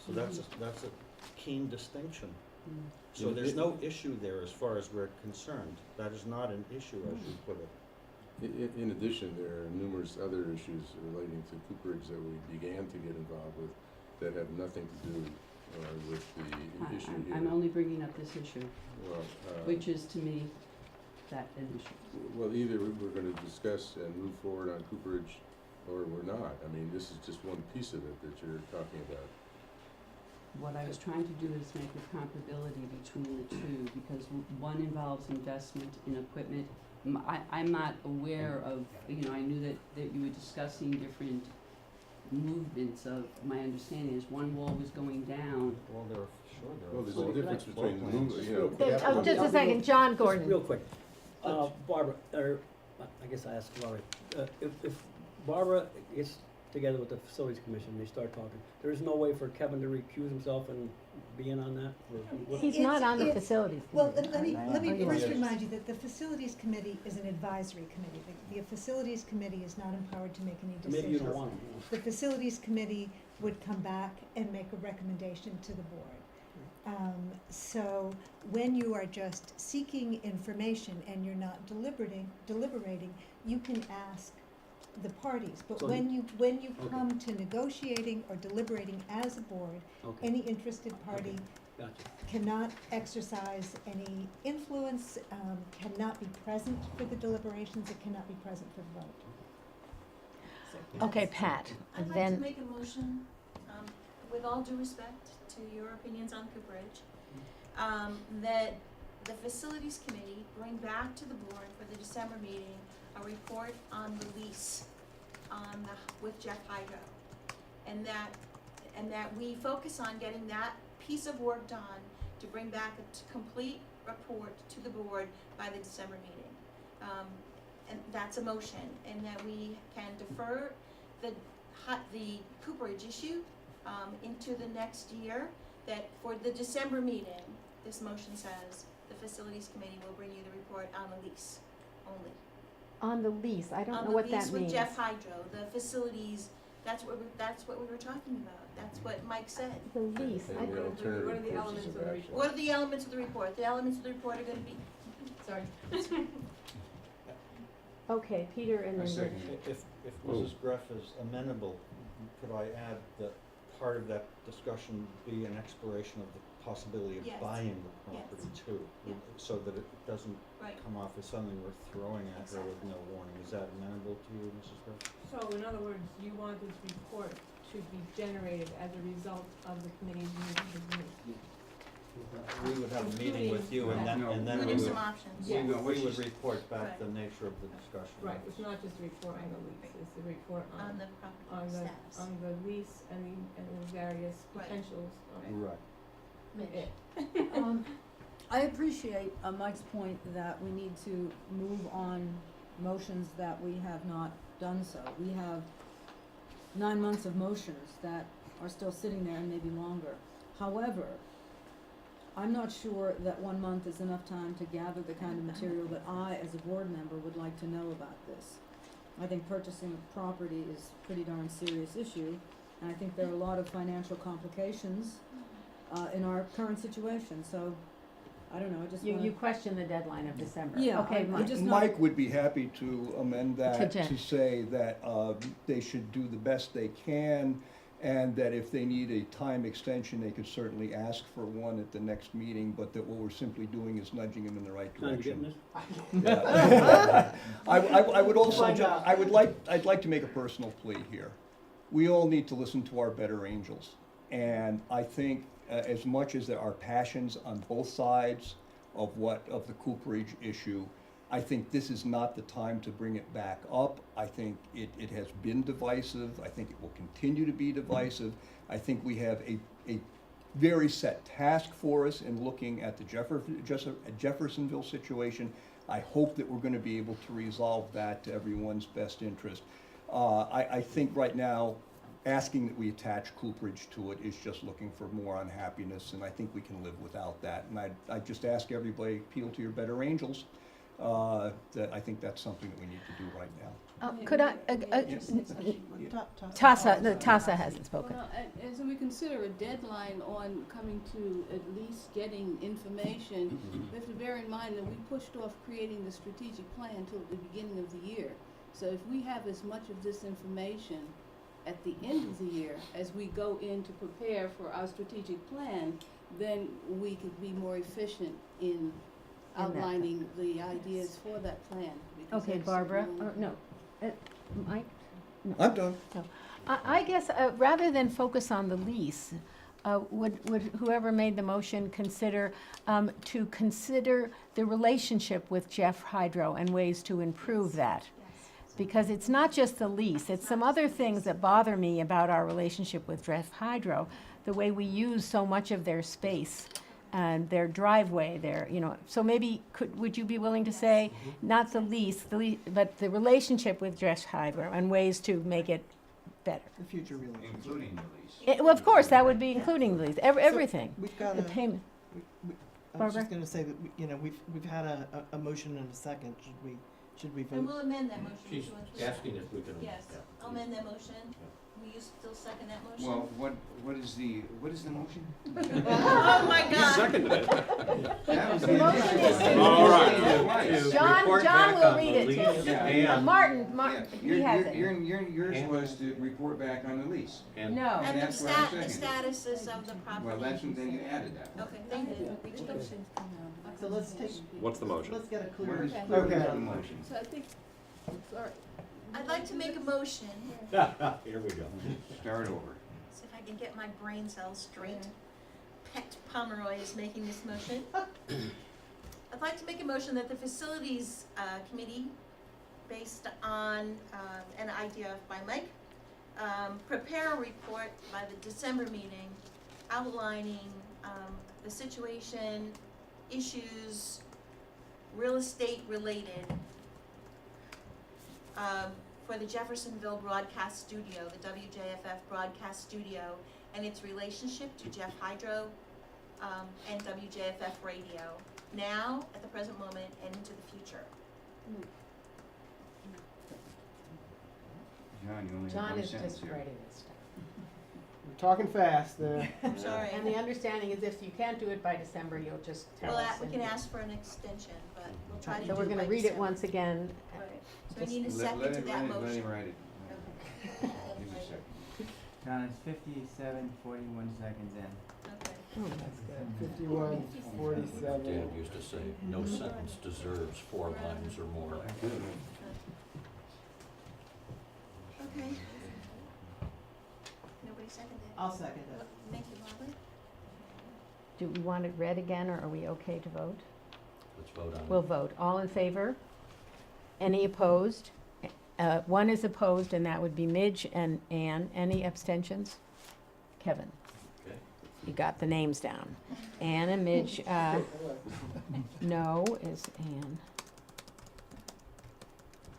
So that's a keen distinction. Mm. So there's no issue there as far as we're concerned. That is not an issue, as you put it. In addition, there are numerous other issues relating to cooperage that we began to get involved with that have nothing to do with the issue here. I'm only bringing up this issue, Well, which is to me that an issue. well, either we're gonna discuss and move forward on cooperage, or we're not. I mean, this is just one piece of it that you're talking about. What I was trying to do is make a comparability between the two, because one involves investment in equipment. I'm not aware of, I knew that you were discussing different movements of, my understanding is one wall was going down. Well, there are Well, there's a floor difference between plans. moving, you know. Just a second, John Just Gordon. real quick, Barbara, or, I guess I asked Laurie, if Barbara gets together with the facilities commission, and they start talking, there is no way for Kevin to recuse himself and be in on that? Or what- He's not on the It's- facilities Well, committee. let me Are you first on? remind you that the facilities committee is an advisory committee. The facilities committee is not empowered to make any decisions. Maybe you don't want them. The facilities committee would come back and make a recommendation to the board. So when you are just seeking information and you're not deliberating, you can ask the parties. But So when you okay. come to negotiating or deliberating as a board, Okay, any interested party gotcha. cannot exercise any influence, cannot be present for the deliberations, it cannot be present for the vote. Okay, Pat, I'd and like to then, make a motion, with all due respect to your opinions on cooperage, that the facilities committee bring back to the board for the December meeting a report on the lease with Jeff Hydro. And that we focus on getting that piece of work done to bring back a complete report to the board by the December meeting. And that's a motion, and that we can defer the cooperage issue into the next year, that for the December meeting, this motion says the facilities committee will bring you the report on the lease only. on the lease, I don't know what that On the lease with means. Jeff Hydro, the facilities, that's what we were talking about, that's what Mike said. The lease, And I, the What are the alternative elements courses of of the action. What are the elements of the report? The elements of the report are gonna be, Sorry. okay, Peter and then I Rick. second. If Mrs. Greff is amenable, could I add that part of that discussion be an exploration of the possibility of Yes. buying the property too? Yeah. So that it doesn't Right. come off as something we're throwing at her with no warning. Is that amenable to you, Mrs. Gross? So in other words, you want this report to be generated as a result of the committee's meeting? We would have a meeting with you and then, No. and then we Including would, some options. we Yes. would, we would report back Right. the nature of the discussion. Right, it's not just a report on the lease, it's a report On on, the property status. on the lease and the various Right. potentials of Right. it. I appreciate Mike's point that we need to move on motions that we have not done so. We have 9 months of motions that are still sitting there and maybe longer. However, I'm not sure that 1 month is enough time to gather the kind of material that I, as a board member, would like to know about this. I think purchasing a property is a pretty darn serious issue, and I think there are a lot of financial complications in our current situation, so, I don't know, I just You wanna. question the deadline of December. Yeah, Okay, I'm Mike. just not. Mike would be happy to amend that Jen. to say that they should do the best they can, and that if they need a time extension, they could certainly ask for one at the next meeting, but that what we're simply doing is nudging them in the right Trying to get direction. this? Yeah. I would also, Find out. I'd like to make a personal plea here. We all need to listen to our better angels. And I think as much as there are passions on both sides of the cooperage issue, I think this is not the time to bring it back up. I think it has been divisive. I think it will continue to be divisive. I think we have a very set task for us in looking at the Jeffersonville situation. I hope that we're going to be able to resolve that to everyone's best interest. I think right now, asking that we attach cooperage to it is just looking for more unhappiness, and I think we can live without that. And I just ask everybody, appeal to your better angels, that I think that's something that we need to do right now. Could I, Tassa. Tassa hasn't spoken. Well, and so we consider a deadline on coming to at least getting information. We have to bear in mind that we pushed off creating the strategic plan until the beginning of the year. So if we have as much of this information at the end of the year as we go in to prepare for our strategic plan, then we could be more efficient in that outlining the ideas for that plan. because Okay, that's Barbara, something we'll- no, Mike? No. I'm done. I guess, rather than focus on the lease, would whoever made the motion consider the relationship with Jeff Hydro and ways to improve that? Because it's not just the lease, it's some other things that bother me about our relationship with Jeff Hydro, the way we use so much of their space and their driveway, so maybe would you be willing to say, not the lease, but the relationship with Jeff Hydro and ways to make it better? The future relationship. Including the lease. Well, of course, that would be including the lease, everything, We've got the payment. I was Barbara? just gonna say that, we've had a motion and a second. Should we And vote? we'll amend that motion. She's to include- asking if we can. Yes, yeah. I'll amend that motion. Will you still second that motion? Well, what is the motion? Oh, my God. Seconded it. That was The motion is to- All right. To John report back will on read the it to lease you. and- Martin, Yeah, he has it. yours And- was to report back on the lease. and- No. And the that's what I'm the saying. statuses of the property. Well, then you added that. Okay, thank you. So let's take, What's the motion? let's get a What clear. is Okay. the motion? So I think, sorry, I'd like to make a motion, Here we go. Start over. see if I can get my brain cells straight. Pat Pomeroy is making this motion. I'd like to make a motion that the facilities committee, based on an idea by Mike, prepare a report by the December meeting outlining the situation, issues, real estate related, for the Jeffersonville Broadcast Studio, the WJFF Broadcast Studio, and its relationship to Jeff Hydro and WJFF Radio, now, at the present moment, and into the future. John, you only have John one is sentence just here. writing this stuff. We're talking fast. I'm sorry. And the understanding is if you can't do it by December, you'll just tell Well, us. we and- can ask for an extension, but we'll try to do So it we're gonna by read it December. once again. Right. So I need a Let second to that him motion. write it. Okay. Give me a second. John, it's 57:41 seconds in. Okay. Oh, that's good. 51:47. Dad used to say, no sentence deserves 4 lines or more. Okay. Nobody seconded it? I'll second it. Thank you, Margaret. Do we want it read again, or are we okay to vote? Let's vote on it. We'll vote. All in favor? Any opposed? One is opposed, and that would be Midge and Ann. Any abstentions? Kevin? Okay. You got the names down. Ann and Midge, no is Ann.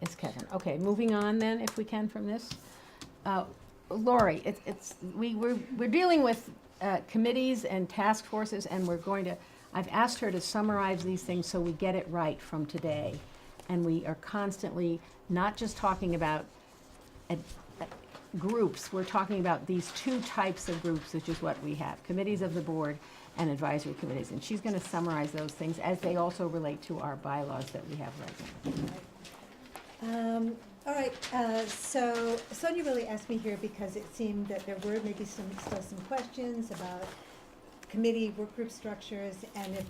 Is Kevin. Okay, moving on then, if we can, from this. Lori, we're dealing with committees and task forces, and I've asked her to summarize these things so we get it right from today. And we are constantly not just talking about groups, we're talking about these 2 types of groups, which is what we have, committees of the board and advisory committees. And she's going to summarize those things as they also relate to our bylaws that we have right now. All right, so Sonia really asked me here because it seemed that there were maybe still some questions about committee work group structures, and if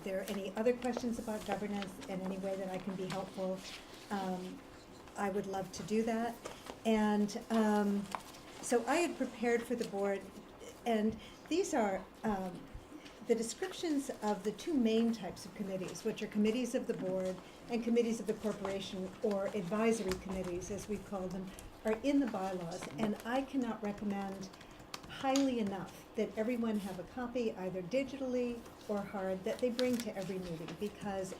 there are any other questions about governance in any way that I can be helpful, I would love to do that. And so I had prepared for the board, and these are the descriptions of the 2 main types of committees, which are committees of the board and committees of the corporation, or advisory committees, as we call them, are in the bylaws. And I cannot recommend highly enough that everyone have a copy, either digitally or hard, that they bring to every meeting, because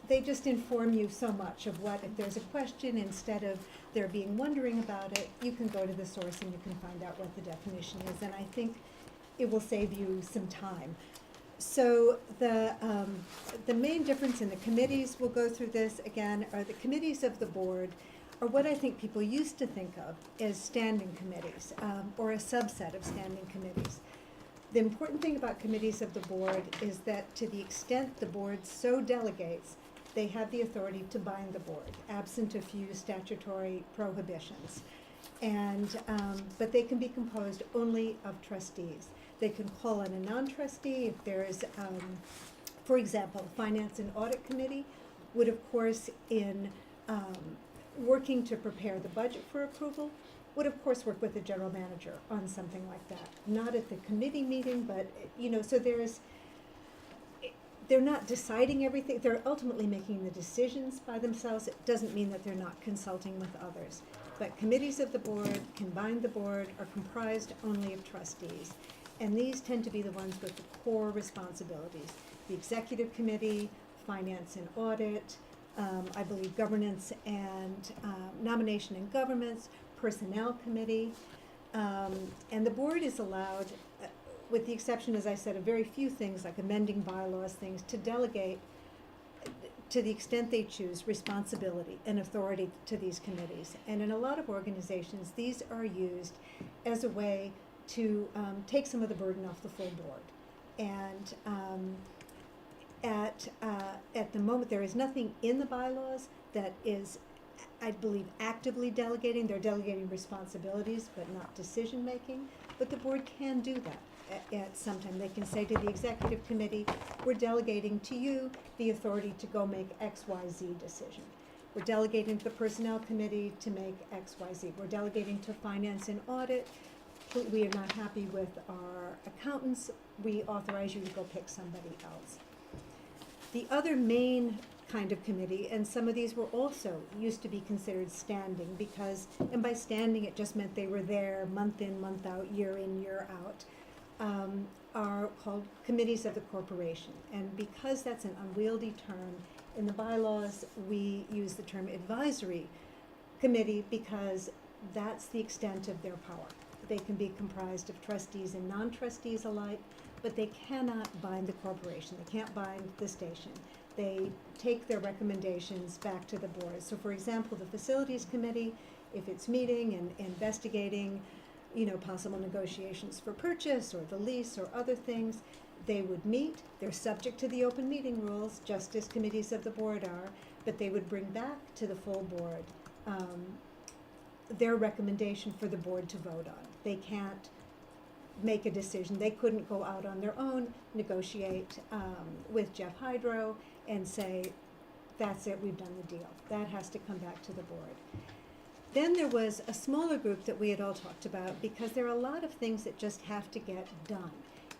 they just inform you so much of what, if there's a question, instead of there being wondering about it, you can go to the source and you can find out what the definition is. And I think it will save you some time. So the main difference in the committees, we'll go through this again, are the committees of the board, or what I think people used to think of as standing committees, or a subset of standing committees. The important thing about committees of the board is that to the extent the board so delegates, they have the authority to bind the board, absent a few statutory prohibitions. And, but they can be composed only of trustees. They can call on a non-trustee if there is, for example, Finance and Audit Committee would, of course, in working to prepare the budget for approval, would of course work with the general manager on something like that. Not at the committee meeting, but, so they're not deciding everything, they're ultimately making the decisions by themselves. It doesn't mean that they're not consulting with others. But committees of the board, can bind the board, are comprised only of trustees. And these tend to be the ones with the core responsibilities. The executive committee, finance and audit, I believe governance and nomination and governments, personnel committee. And the board is allowed, with the exception, as I said, of very few things like amending bylaws, things, to delegate, to the extent they choose, responsibility and authority to these committees. And in a lot of organizations, these are used as a way to take some of the burden off the full board. And at the moment, there is nothing in the bylaws that is, I believe, actively delegating. They're delegating responsibilities, but not decision-making. But the board can do that at some time. They can say to the executive committee, we're delegating to you the authority to go make X, Y, Z decision. We're delegating to the personnel committee to make X, Y, Z. We're delegating to finance and audit. We are not happy with our accountants. We authorize you to go pick somebody else. The other main kind of committee, and some of these were also used to be considered standing because, and by standing it just meant they were there month in, month out, year in, year out, are called committees of the corporation. And because that's an unwieldy term, in the bylaws we use the term advisory committee because that's the extent of their power. They can be comprised of trustees and non-trustees alike, but they cannot bind the corporation. They can't bind the station. They take their recommendations back to the board. So for example, the facilities committee, if it's meeting and investigating, possible negotiations for purchase or the lease or other things, they would meet. They're subject to the open meeting rules, just as committees of the board are, but they would bring back to the full board their recommendation for the board to vote on. They can't make a decision. They couldn't go out on their own, negotiate with Jeff Hydro and say, that's it, we've done the deal. That has to come back to the board. Then there was a smaller group that we had all talked about, because there are a lot of things that just have to get done.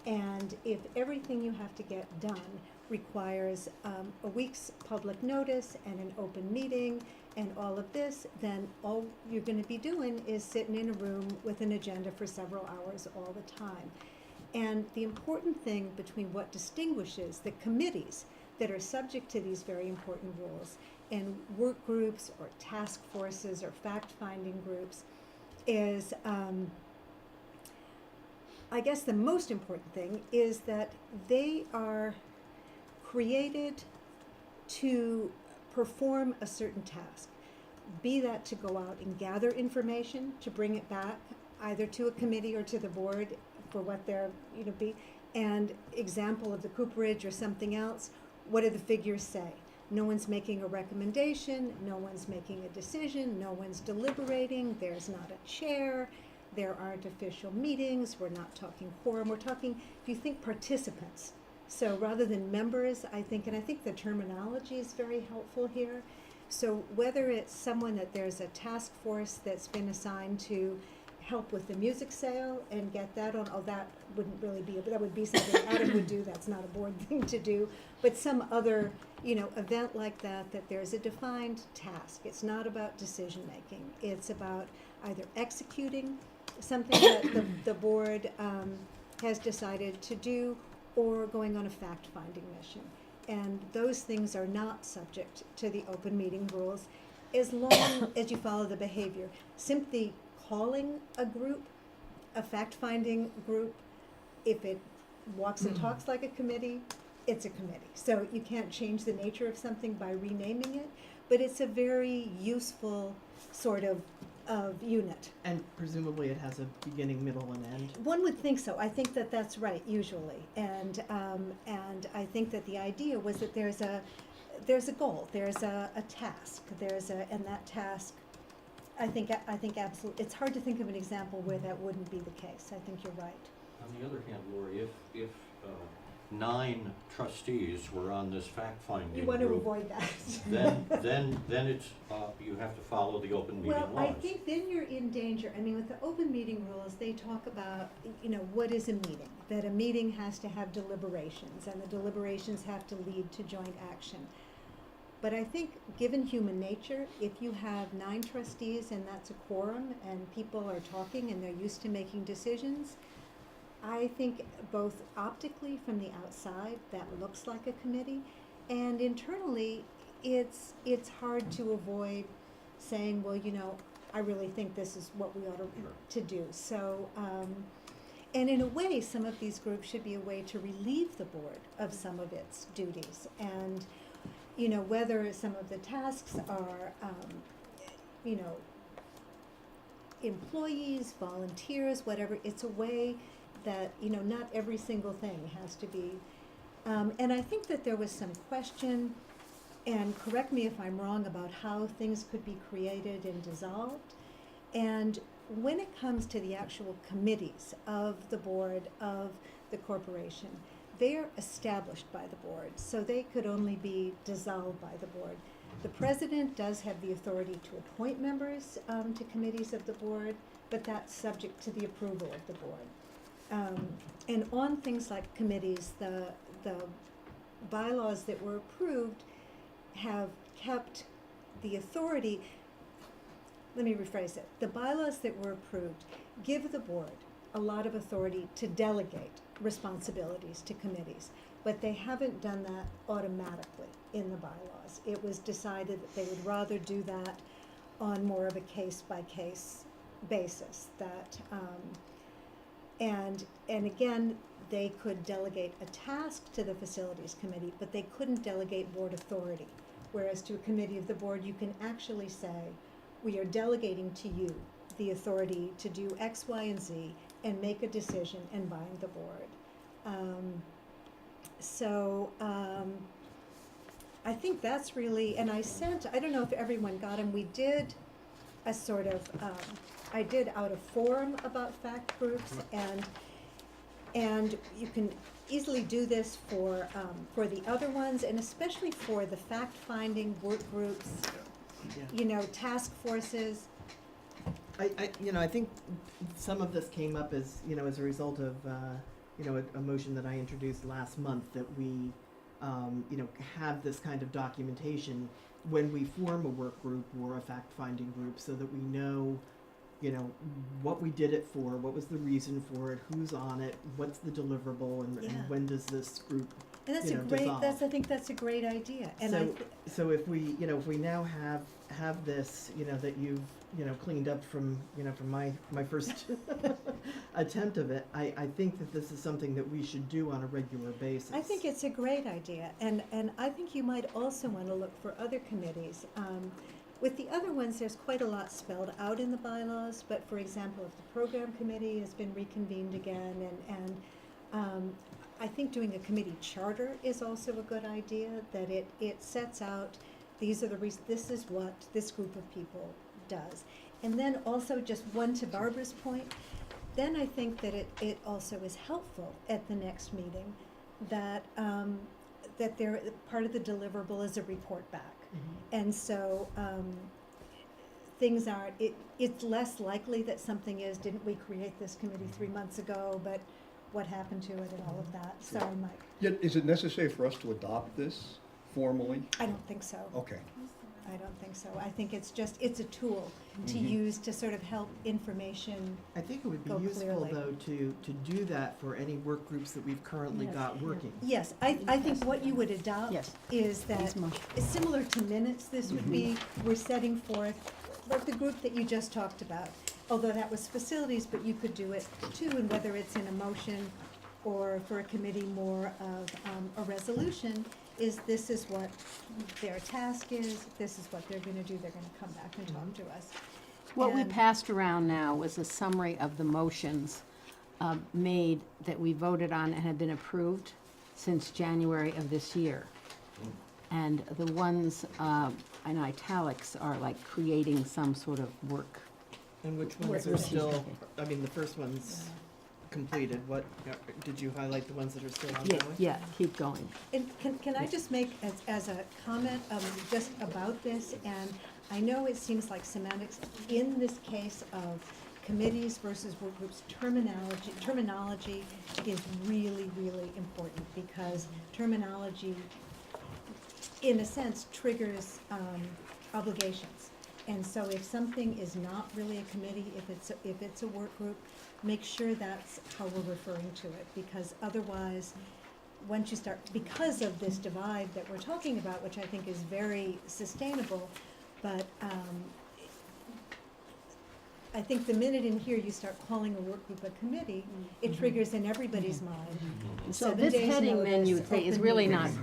And if everything you have to get done requires a week's public notice and an open meeting and all of this, then all you're going to be doing is sitting in a room with an agenda for several hours all the time. And the important thing between what distinguishes the committees that are subject to these very important rules and work groups or task forces or fact-finding groups is, I guess the most important thing is that they are created to perform a certain task, be that to go out and gather information, to bring it back either to a committee or to the board for what they're, be, and example of the cooperage or something else, what do the figures say? No one's making a recommendation, no one's making a decision, no one's deliberating, there's not a chair, there aren't official meetings, we're not talking quorum, we're talking, if you think participants. So rather than members, I think the terminology is very helpful here. So whether it's someone that there's a task force that's been assigned to help with the music sale and get that on, that wouldn't really be, that would be something Adam would do, that's not a board thing to do, but some other, event like that, that there's a defined task. It's not about decision making. It's about either executing something that the board has decided to do, or going on a fact-finding mission. And those things are not subject to the open meeting rules as long as you follow the behavior. Simply calling a group a fact-finding group, if it walks and talks like a committee, it's a committee. So you can't change the nature of something by renaming it, but it's a very useful sort of unit. And presumably it has a beginning, middle, and end. One would think so. I think that that's right, usually. And I think that the idea was that there's a goal, there's a task, and that task, I think absolutely, it's hard to think of an example where that wouldn't be the case. I think you're right. On the other hand, Lori, if 9 trustees were on this fact-finding group. You want to avoid that. then it's, you have to follow the open meeting laws. Well, I think then you're in danger. I mean, with the open meeting rules, they talk about, what is a meeting? That a meeting has to have deliberations, and the deliberations have to lead to joint action. But I think, given human nature, if you have 9 trustees and that's a quorum, and people are talking and they're used to making decisions, I think both optically from the outside, that looks like a committee, and internally, it's hard to avoid saying, well, I really think this is what we ought to do. So, and in a way, some of these groups should be a way to relieve the board of some of its duties. And, whether some of the tasks are, employees, volunteers, whatever, it's a way that, not every single thing has to be. And I think that there was some question, and correct me if I'm wrong, about how things could be created and dissolved. And when it comes to the actual committees of the board of the corporation, they're established by the board, so they could only be dissolved by the board. The president does have the authority to appoint members to committees of the board, but that's subject to the approval of the board. And on things like committees, the bylaws that were approved have kept the authority. Let me rephrase it. The bylaws that were approved give the board a lot of authority to delegate responsibilities to committees, but they haven't done that automatically in the bylaws. It was decided that they would rather do that on more of a case-by-case basis. That and again, they could delegate a task to the facilities committee, but they couldn't delegate board authority. Whereas to a committee of the board, you can actually say, we are delegating to you the authority to do X, Y, and Z and make a decision and bind the board. I think that's really, and I don't know if everyone got them, we did a sort of, I did out a forum about fact groups, and you can easily do this for the other ones, and especially for the fact-finding work groups, task forces. I think some of this came up as a result of, a motion that I introduced last month, that we, have this kind of documentation when we form a work group or a fact-finding group, so that we know, what we did it for, what was the reason for it, who's on it, what's the deliverable, and when does this group, And that's dissolve. I think that's a great idea, and So if we, if we now have this, that you've, cleaned up from my first attempt of it, I think that this is something that we should do on a regular basis. I think it's a great idea, and I think you might also want to look for other committees. With the other ones, there's quite a lot spelled out in the bylaws, but for example, if the program committee has been reconvened again, and I think doing a committee charter is also a good idea, that it sets out, this is what this group of people does. And then also, just one to Barbara's point, then I think that it also is helpful at the next meeting that part of the deliverable is a report back. And so things aren't, it's less likely that something is, didn't we create this committee 3 months ago, but what happened to it and all of that. Sorry, Mike. Yeah, is it necessary for us to adopt this formally? I don't think so. Okay. I don't think so. I think it's a tool to use to sort of help information. I think it would be go useful, clearly. though, to do that for any work groups that we've currently got working. Yes, I think what you would adopt is that, it's similar to minutes, this would be, we're setting forth, like the group that you just talked about, although that was facilities, but you could do it too, and whether it's in a motion or for a committee more of a resolution, this is what their task is, this is what they're gonna do, they're gonna come back and talk to us. What we And- passed around now was a summary of the motions made that we voted on and had been approved since January of this year. And the ones in italics are like creating some sort of work. And which ones are still, I mean, the first one's completed, did you highlight the ones that are still ongoing? Yeah, keep going. And can I just make as a comment just about this, and I know it seems like semantics, in this case of committees versus work groups, terminology is really, really important, because terminology, in a sense, triggers obligations. And so if something is not really a committee, if it's a work group, make sure that's how we're referring to it, because otherwise, once you start, because of this divide that we're talking about, which I think is very sustainable, but I think the minute in here you start calling a work group a committee, it triggers in everybody's mind. So 7 this days heading, then, notice, you would say, is open really meetings. not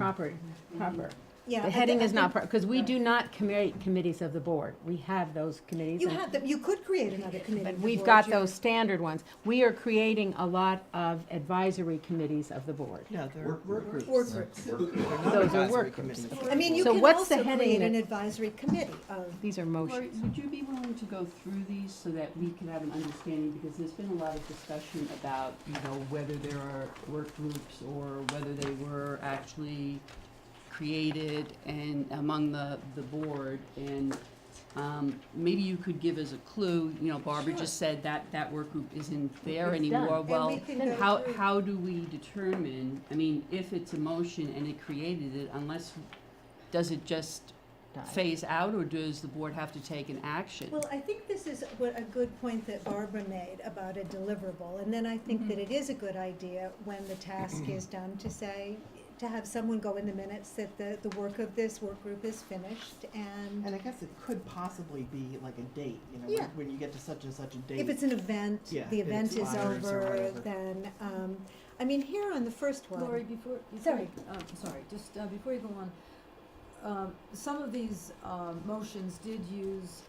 proper. Yeah, The I heading thi- I is not think- proper, because we do not create committees of the board. We have those committees. You and- have them, you could create another committee. But of the we've board. got You- those standard ones. We are creating a lot of advisory committees of the board. Yeah, they're work groups. Work groups. They're not Those are advisory work committees. groups. I mean, you So can what's the also heading create an that- advisory committee of, These are Lori, motions. would you be willing to go through these so that we could have an understanding, because there's been a lot of discussion about, whether there are work groups or whether they were actually created and among the board, and maybe you could give us a clue. Barbara just said that work group isn't there It's anymore. done. Well, And we can go through- how do we determine, if it's a motion and it created it, does it just phase out, or does the board have to take an action? well, I think this is a good point that Barbara made about a deliverable. And then I think that it is a good idea when the task is done to have someone go in the minutes that the work of this work group is finished, and And I guess it could possibly be like a date, Yeah. when you get to such and such a date. if it's an event, Yeah, the it event is expires or over, whatever. then, here on the first one. Lori, Sorry. before you go on, some of these motions did use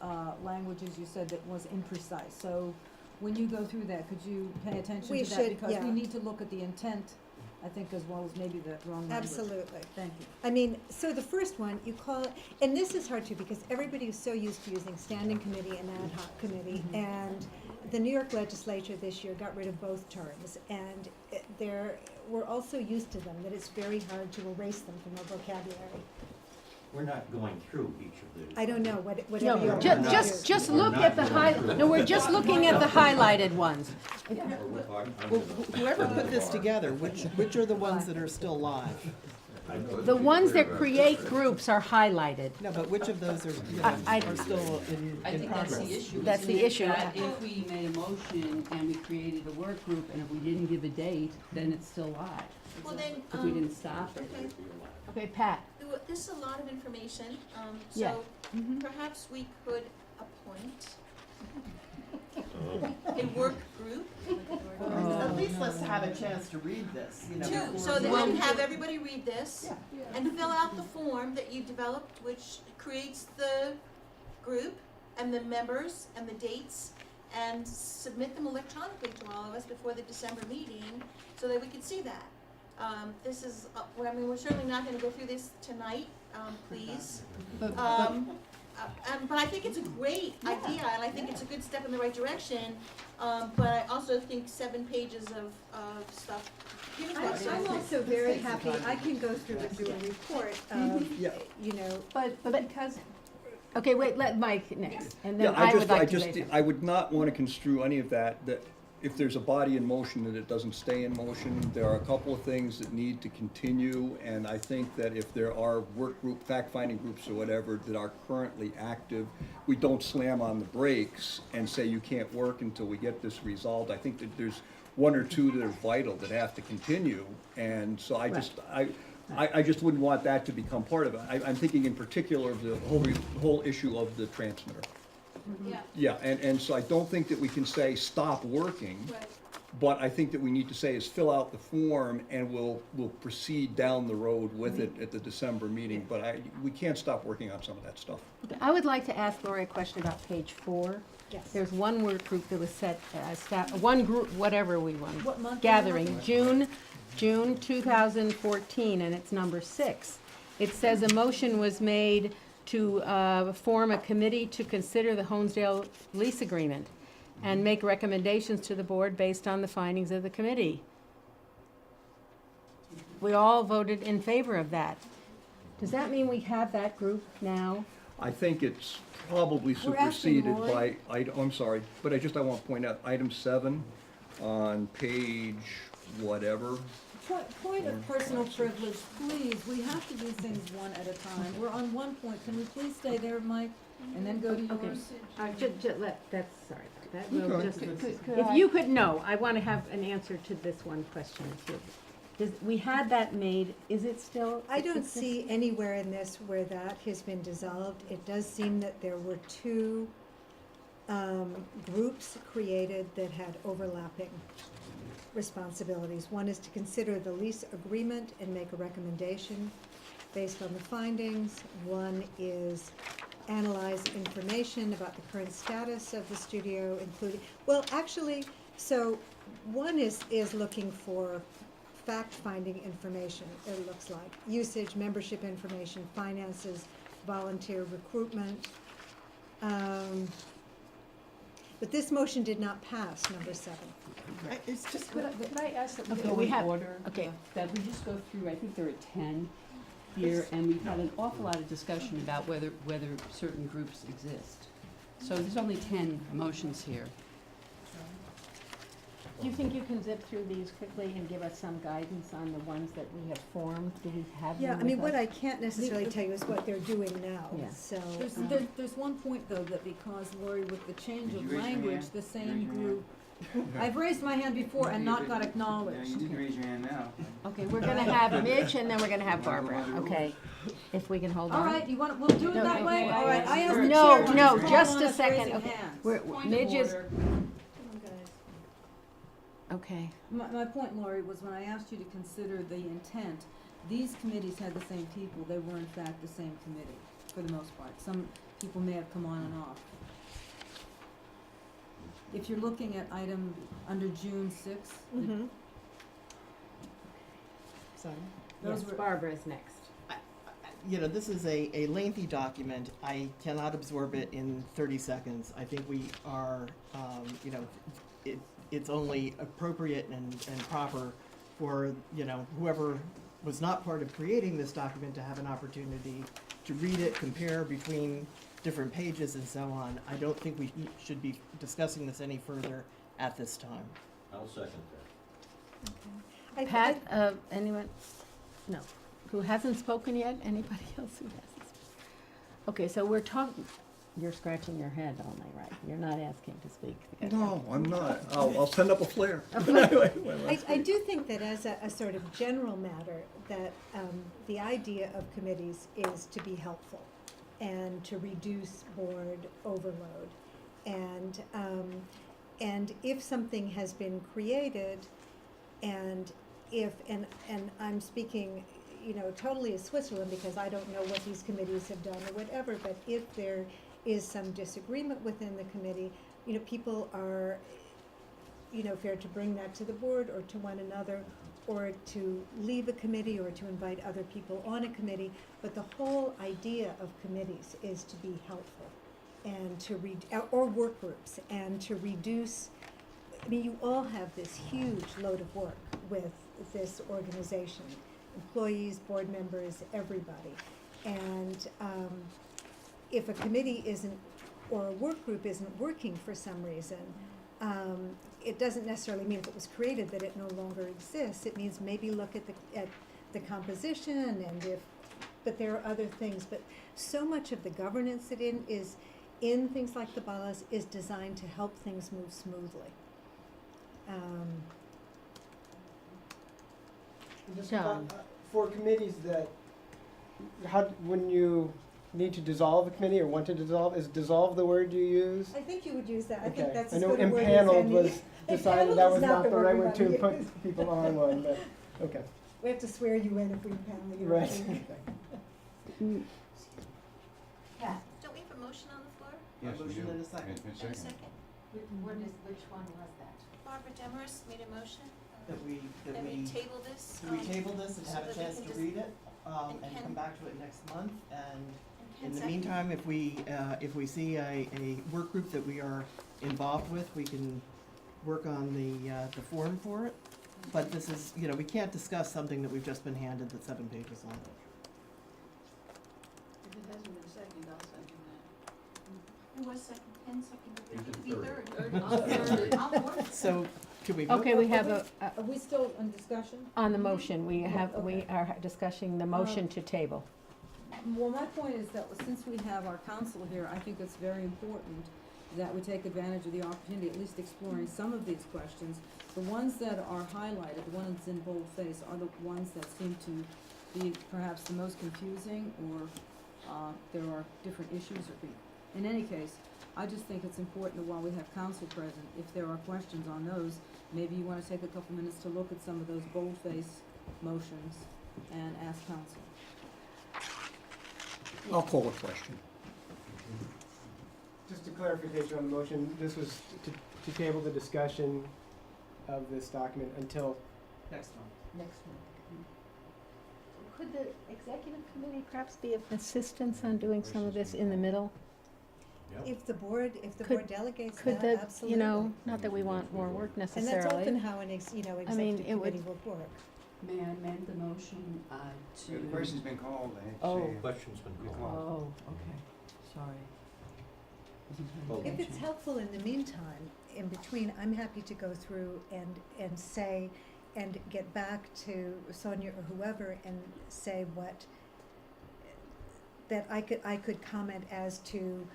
language, as you said, that was imprecise. So when you go through that, could you pay attention We to that? should, Because yeah. we need to look at the intent I think, as well as maybe the wrong language. Absolutely. Thank you. I mean, so the first one, you call it, and this is hard too, because everybody is so used to using standing committee and ad hoc committee, and the New York legislature this year got rid of both terms, and we're also used to them, that it's very hard to erase them from our vocabulary. We're not going through each of these. I don't know, whatever you No, want ju- to do. just look at the no, we're just looking at the highlighted ones. Whoever put this together, which are the ones that are still live? The ones that create groups are highlighted. No, but which of those are, I- are still in I think that's progress? the issue. That's isn't the it, issue. that if we made a motion and we created a work group, and if we didn't give a date, then it's still live. Well, then, If we didn't stop it. okay. Okay, Pat. This is a lot of information, Yeah. so perhaps we could appoint a work group. At least let's have a chance to read this, you know. Two, before so we- that we can have everybody read this Yeah. and fill out the form that you developed, which creates the group and the members and the dates, and submit them electronically to all of us before the December meeting, so that we can see that. This is, well, I mean, we're certainly not gonna go through this tonight, please. But, But I think it's a great idea, and I think it's a good step in the right direction, but I also think 7 pages of stuff. I'm also very happy, I can go through and do a report of, you know, But because, okay, wait, let Mike next, and Yeah, then I would like I to just, say something. I would not want to construe any of that if there's a body in motion, that it doesn't stay in motion. There are a couple of things that need to continue, and I think that if there are work group, fact-finding groups or whatever that are currently active, we don't slam on the brakes and say you can't work until we get this resolved. I think that there's one or two that are vital that have to continue, and so I just, I just wouldn't want that to become part of it. I'm thinking in particular of the whole issue of the transmitter. Yeah. Yeah, and so I don't think that we can say, stop working. Right. But I think that we need to say is fill out the form and we'll proceed down the road with it at the December meeting. But we can't stop working on some of that stuff. I would like to ask Lori a question about page 4. yes. There's one work group that was set, one group, whatever we want. What month are you Gathering, looking June 2014, and it's number 6. It says a motion was made to form a committee to consider the Honesdale lease agreement and make recommendations to the board based on the findings of the committee. We all voted in favor of that. Does that mean we have that group now? I think it's probably We're asking superseded by, Lori. I'm sorry, but I want to point out, item 7 on page whatever. Point of personal privilege, please, we have to do things one at a time. We're on one point, can we please stay there, Mike, and then go to Okay. yours? That's, sorry about that. We'll Okay. just- Could If I- you could, no, I want to have an answer to this one question too. We had that made, is it still? I don't see anywhere in this where that has been dissolved. It does seem that there were 2 groups created that had overlapping responsibilities. One is to consider the lease agreement and make a recommendation based on the findings. One is analyze information about the current status of the studio, including, well, actually, so one is looking for fact-finding information, it looks like. Usage, membership information, finances, volunteer recruitment. But this motion did not pass, number 7. It's just, Could I ask that we Okay, go we in have- order? okay. That we just go through, I think there are 10 here, and we've had an awful lot of discussion about whether certain groups exist. So there's only 10 motions here. Do you think you can zip through these quickly and give us some guidance on the ones that we have formed? Do we have them Yeah, I with mean, what us? I can't necessarily tell you is what they're doing now, Yeah. so. There's one point, though, that because, Lori, with the change Did of you raise your language, hand? the Did you same raise your hand? group, I've raised my hand before and not got Yeah, acknowledged. you didn't raise your hand now. Okay, we're gonna have Mitch and then we're gonna have Barbara, okay? If we can hold on. All right, we'll do it No, that no, way? no, All right, I asked the no, chair to no, call just on a us second, raising okay. hands. Midge is, okay. My point, Lori, was when I asked you to consider the intent, these committees had the same people, they were in fact the same committee, for the most part. Some people may have come on and off. If you're looking at item under June 6th, Mhm. Sorry. Those Yes, were- Barbara is next. You know, this is a lengthy document. I cannot absorb it in 30 seconds. I think we are, you know, it's only appropriate and proper for, you know, whoever was not part of creating this document to have an opportunity to read it, compare between different pages and so on. I don't think we should be discussing this any further at this time. I'll second that. Pat, anyone? No. Who hasn't spoken yet? Anybody else who hasn't spoken? Okay, so we're talking, you're scratching your head only, right? You're not asking to speak. No, I'm not. I'll send up a flare. I do think that as a sort of general matter, that the idea of committees is to be helpful and to reduce board overload. And if something has been created, and I'm speaking, you know, totally as Switzerland, because I don't know what these committees have done or whatever, but if there is some disagreement within the committee, you know, people are, you know, fair to bring that to the board or to one another, or to leave a committee or to invite other people on a committee. But the whole idea of committees is to be helpful and to or work groups, and to reduce, I mean, you all have this huge load of work with this organization, employees, board members, everybody. And if a committee isn't, or a work group isn't working for some reason, it doesn't necessarily mean if it was created that it no longer exists. It means maybe look at the composition, and but there are other things. But so much of the governance that is in things like the bylaws is designed to help things move smoothly. Just John. for committees that, when you need to dissolve a committee or want to dissolve, is dissolve the word you use? I think you would use that. I Okay. think that's I as know good a word as impaneled any. was decided that was not the right word to we put wanna use. people on one, but, okay, We have to swear you in if we impanel you. right. Pat. Don't we have a motion on the floor? Yes, we Motion do. and a second. And And a second. Which one was that? Barbara Demarest made a motion That we table this. we table this and so have a that we chance can to just- read it, and and Ken- come back to it next month. And and Ken in the seconded. meantime, if we see a work group that we are involved with, we can work on the form for it. But this is, you know, we can't discuss something that we've just been handed that's 7 pages long. If it hasn't been seconded, I'll second that. Who was second? Ken seconded. You can Be third. Third, I'll third it. So, can we vote? Okay, we have Are we still in discussion? on the motion, we Okay. are discussing the motion to table. Well, my point is that since we have our counsel here, I think it's very important that we take advantage of the opportunity, at least exploring some of these questions. The ones that are highlighted, the ones in boldface, are the ones that seem to be perhaps the most confusing, or there are different issues. In any case, I just think it's important that while we have counsel present, if there are questions on those, maybe you wanna take a couple minutes to look at some of those boldface motions and ask counsel. I'll call a question. Just a clarification on the motion, this was to table the discussion of this document until, Next month. Next one. Could the executive committee perhaps be of assistance on doing some of this in the middle? If the board Could- delegates Could that, the, absolutely. you know, not that we want more work And necessarily. that's often how an mean, executive it would- committee will work. May I amend the motion to? The question's been called, I have to Oh. say. Question's been Good called. call. Oh, okay, sorry. If it's helpful in the meantime, in between, I'm happy to go through and say, and get back to Sonia or whoever and say what, that I could comment as to,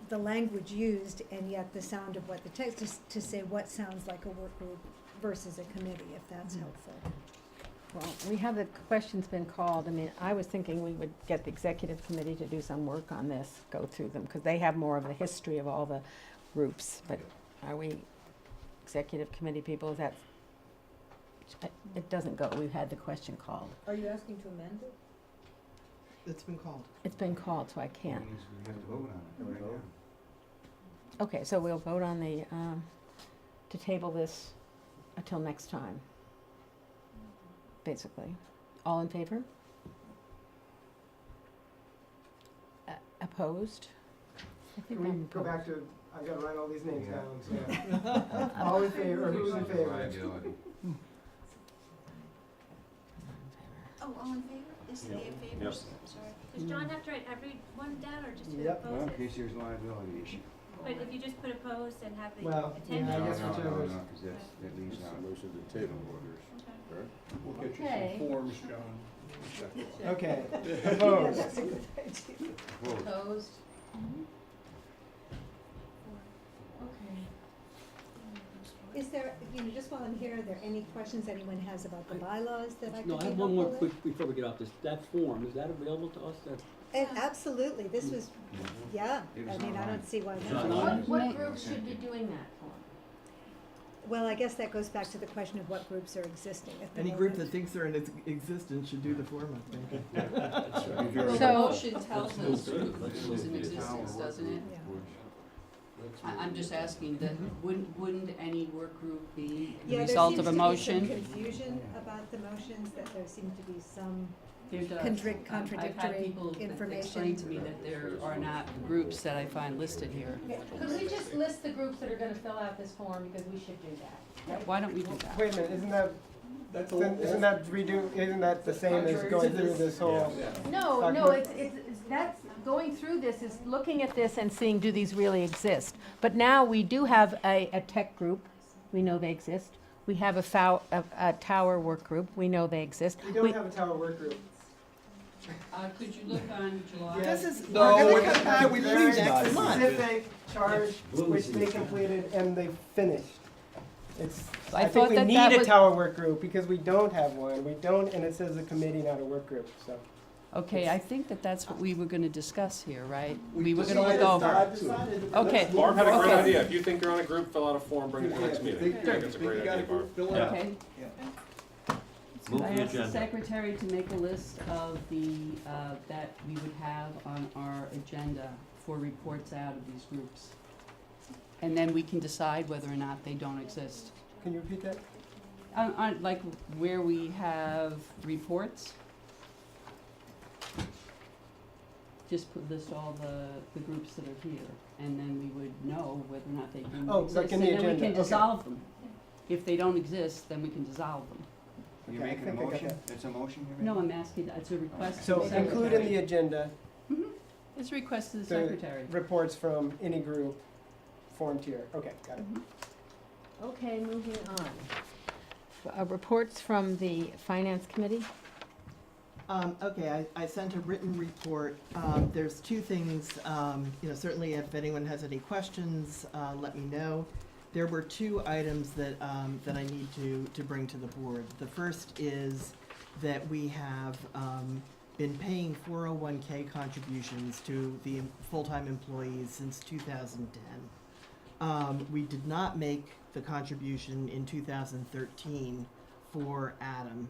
the language used and yet the sound of what the text is, to say what sounds like a work group versus a committee, if that's helpful. Well, we have the questions been called. I mean, I was thinking we would get the executive committee to do some work on this, go through them, because they have more of the history of all the groups. But are we executive committee people? Is that, it doesn't go. We've had the question called. Are you asking to amend it? It's been called. It's been called, so I can't. Means we have to vote on it right now. Okay, so we'll vote on the, to table this until next time. basically. All in favor? Opposed? I think Can we I'm go opposed. back to, I gotta write all these names Yeah. down, so. All in favor, who's in favor? Liability. Oh, all in favor? Is the in favor? Yep. Sorry. Does John have to write every one down or just who Yep. Well, in opposes? case there's liability issue. But if you just put opposed and have the Well, yeah, attendance. I guess No, whichever is- because that leaves It's out. a motion to table orders, Okay. correct? We'll get you Okay. some forms, John. Okay, Yeah, opposed? that's a good idea. Opposed. Opposed? Is there, just while I'm here, are there any questions anyone has about the bylaws that I could be No, I have helpful one more with? quick, before we get off this, that form, is that available to us? And absolutely, this was, yeah, It was I mean, I online. don't see why It was not. online. What group should be doing that for? Well, I guess that goes back to the question of what groups are existing at the Any group that moment. thinks they're in existence should do the form, I think. The So- motion tells us who's in existence, doesn't it? Yeah. I'm just asking that, wouldn't any work group be the Yeah, there result seems of a to be motion? some confusion about the motions, that there seem to be some There does. contradictory I've had people that information. explain to me that there are not groups that I find listed here. Could we just list the groups that are gonna fill out this form, because we should do that? Why don't we do that? Wait a minute, isn't that isn't that the same as Contrary going to through this. this whole? No, document? it's, that's, going through this is looking at this and seeing, do these really exist? But now we do have a tech group, we know they exist. We have a tower work group, we know they exist. We don't have a tower work group. Could you look on July? Yeah. This is, No, we're we- gonna come back can we with please this not? next month. Specific charge, which they completed and they finished. I I think thought we that need that a was- tower work group because we don't have one. We don't, and it says a committee, not a work group, so. Okay, I think that that's what we were gonna discuss here, right? We We were gonna decided look not over. to. Okay. Barb had a great Okay. idea. If you think you're on a group, fill out a form, bring it to the next meeting. I think it's a great idea, Barb. Okay. Move Could I the ask the agenda. secretary to make a list of the, that we would have on our agenda for reports out of these groups? And then we can decide whether or not they don't exist. Can you repeat that? On, like, where we have reports? Just list all the groups that are here, and then we would know whether or not they do Oh, exist. like in the And then we agenda, can okay. dissolve them. If they don't exist, then we can dissolve them. You're Okay, I making a think I got motion? that. That's a motion you're making? No, I'm asking, it's a request to So the secretary. include in the agenda It's a request to the the secretary. reports from any group formed here. Okay, got it. Okay, moving on. Reports from the Finance Committee? Okay, I sent a written report. There's two things, certainly if anyone has any questions, let me know. There were two items that I need to bring to the board. The first is that we have been paying 401k contributions to the full-time employees since 2010. We did not make the contribution in 2013 for Adam.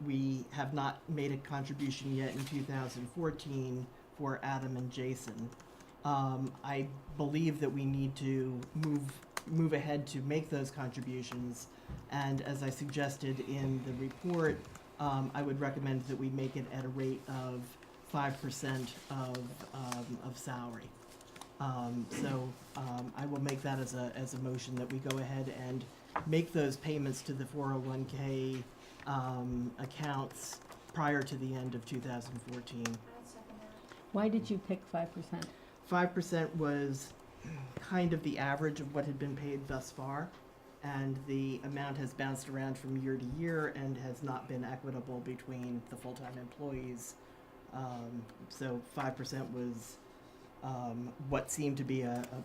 We have not made a contribution yet in 2014 for Adam and Jason. I believe that we need to move ahead to make those contributions, and as I suggested in the report, I would recommend that we make it at a rate of 5% of salary. I will make that as a motion that we go ahead and make those payments to the 401k accounts prior to the end of 2014. I'd second that. Why did you pick 5%? 5% was kind of the average of what had been paid thus far, and the amount has bounced around from year to year and has not been equitable between the full-time employees. So 5% was what seemed to be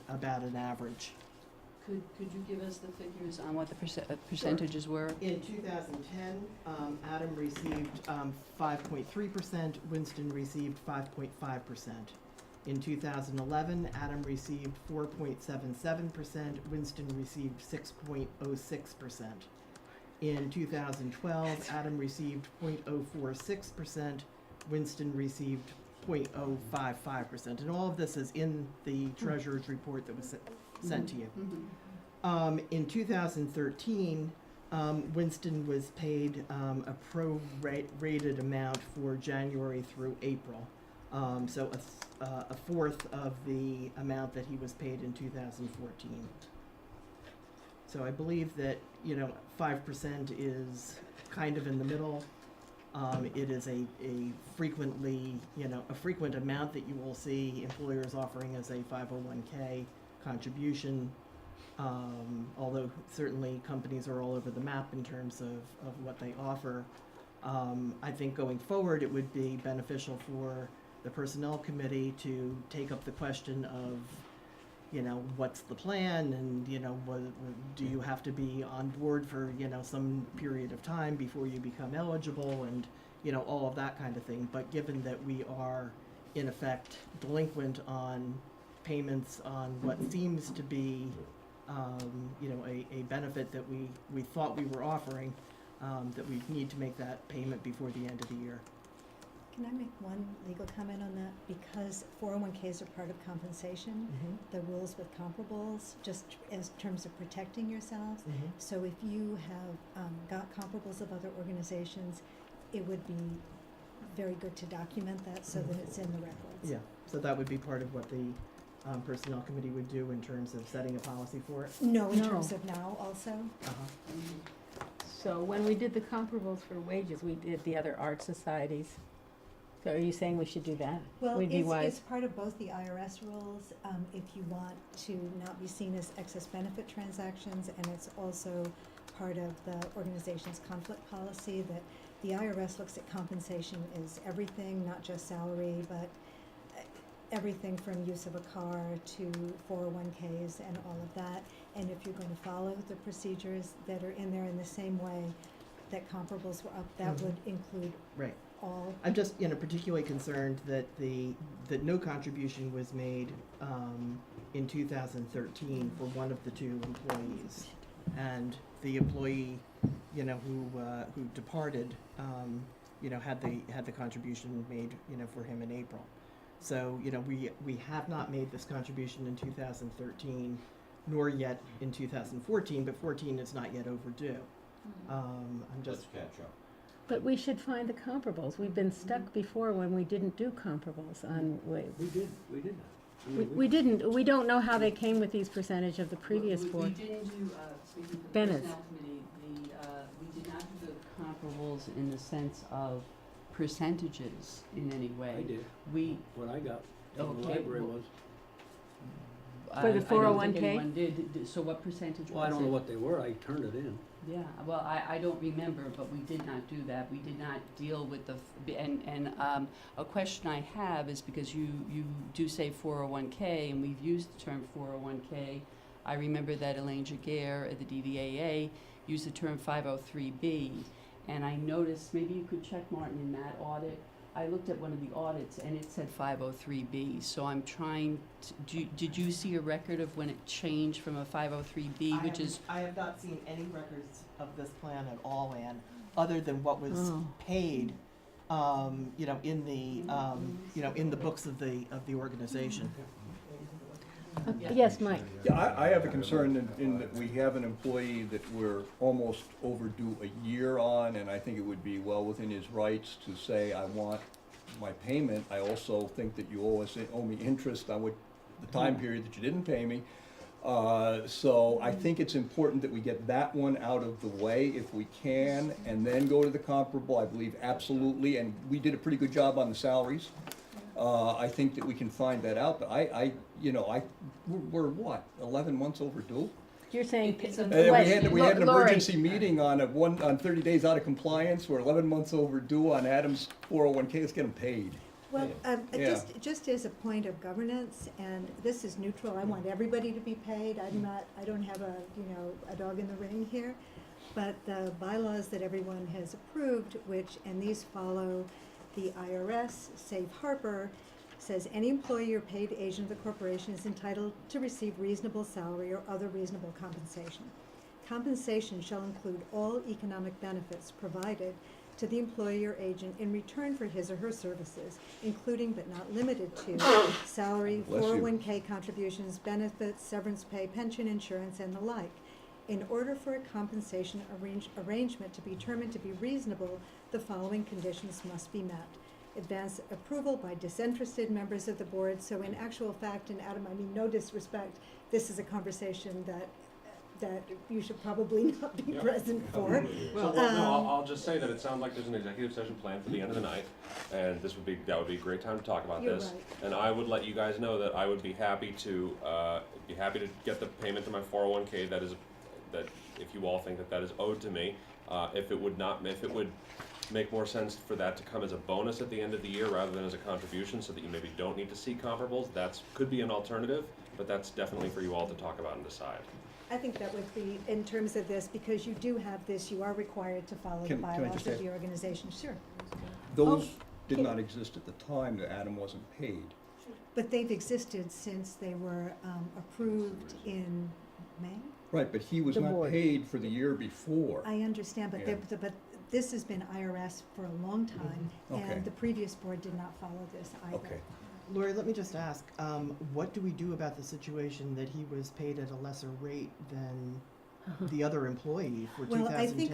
about an average. Could you give us the figures on what the percentages were? In 2010, Adam received 5.3%, Winston received 5.5%. In 2011, Adam received 4.77%, Winston received 6.06%. In 2012, Adam received 0.046%, Winston received 0.055%. And all of this is in the treasurer's report that was sent to you. Mhm. In 2013, Winston was paid a prorated amount for January through April. So a fourth of the amount that he was paid in 2014. So I believe that, 5% is kind of in the middle. It is a frequently, a frequent amount that you will see employers offering as a 501k contribution. Although certainly companies are all over the map in terms of what they offer. I think going forward, it would be beneficial for the Personnel Committee to take up the question of, what's the plan, and, do you have to be on board for, some period of time before you become eligible, and, all of that kind of thing. But given that we are, in effect, delinquent on payments on what seems to be, a benefit that we thought we were offering, that we need to make that payment before the end of the year. Can I make one legal comment on that? Because 401ks are part of compensation, the rules with comparables, just as terms of protecting yourselves. So if you have got comparables of other organizations, it would be very good to document that so that it's in the records. Yeah, so that would be part of what the Personnel Committee would do in terms of setting a policy for it? No, in No. terms of now also. So when we did the comparables for wages, we did the other art societies. So are you saying we should do that? Well, We'd be wise. it's part of both the IRS rules, if you want to not be seen as excess benefit transactions, and it's also part of the organization's conflict policy that the IRS looks at compensation as everything, not just salary, but everything from use of a car to 401ks and all of that. And if you're going to follow the procedures that are in there in the same way that comparables were up, that would include Right. all. I'm just, particularly concerned that that no contribution was made in 2013 for one of the two employees, and the employee, who departed, had the contribution made, for him in April. So, we have not made this contribution in 2013, nor yet in 2014, but 14 is not yet overdue. I'm just. Let's catch up. But we should find the comparables. We've been stuck before when we didn't do comparables on wages. We did that. I mean, We didn't, we don't know how they came with these percentage of the previous We board. didn't do, speaking for the Bennett. Personnel Committee, we did not do the comparables in the sense of percentages in any way. I did. We, What I got from the Okay, library well- was, For the I don't think 401K? anyone did. So what percentage was it? well, I don't know what they were, I turned it in. Yeah, well, I don't remember, but we did not do that. We did not deal with and a question I have is because you do say 401K, and we've used the term 401K. I remember that Elaine Jaguar at the DVAA used the term 503B, and I noticed, maybe you could check, Martin, in that audit. I looked at one of the audits and it said 503B, so I'm trying to, did you see a record of when it changed from a 503B, which is I have not seen any records of this plan at all, Ann, other than what was paid, in the books of the organization. Yes, Mike. Yeah, I have a concern in that we have an employee that we're almost overdue a year on, and I think it would be well within his rights to say, I want my payment. I also think that you owe me interest on the time period that you didn't pay me. So I think it's important that we get that one out of the way if we can, and then go to the comparable. I believe absolutely, and we did a pretty good job on the salaries. I think that we can find that out, but we're what, 11 months overdue? You're saying, It's a- We had an Lori. emergency meeting on 30 days out of compliance. We're 11 months overdue on Adam's 401k. Let's get him paid. Well, Yeah. just as a point of governance, and this is neutral, I want everybody to be paid. I don't have a dog in the ring here. But the bylaws that everyone has approved, and these follow the IRS, Safe Harbor, says any employee or paid agent of the corporation is entitled to receive reasonable salary or other reasonable compensation. Compensation shall include all economic benefits provided to the employee or agent in return for his or her services, including but not limited to salary, Bless you. 401k contributions, benefits, severance pay, pension insurance, and the like. In order for a compensation arrangement to be determined to be reasonable, the following conditions must be met. Advance approval by disinterested members of the board. So in actual fact, and Adam, I mean no disrespect, this is a conversation that you should probably not be Yeah. present for. Well, no, I'll just say that it sounds like there's an executive session planned for the end of the night, and that would be a great time to talk about You're this. right. And I would let you guys know that I would be happy to get the payment to my 401k that if you all think that is owed to me. If it would make more sense for that to come as a bonus at the end of the year rather than as a contribution, so that you maybe don't need to see comparables, could be an alternative, but that's definitely for you all to talk about and decide. I think that would be, in terms of this, because you do have this, you are required to follow the Can I bylaws just of add- the organization, sure. Those Oh, did can- not exist at the time that Adam wasn't paid. But they've existed since they were approved in May? Right, but he was The not board. paid for the year before. I understand, but Yeah. but this has been IRS for a long time, Okay. and the previous board did not follow this either. Okay. Lori, let me just ask, what do we do about the situation that he was paid at a lesser rate than the other employee for 2010 Well,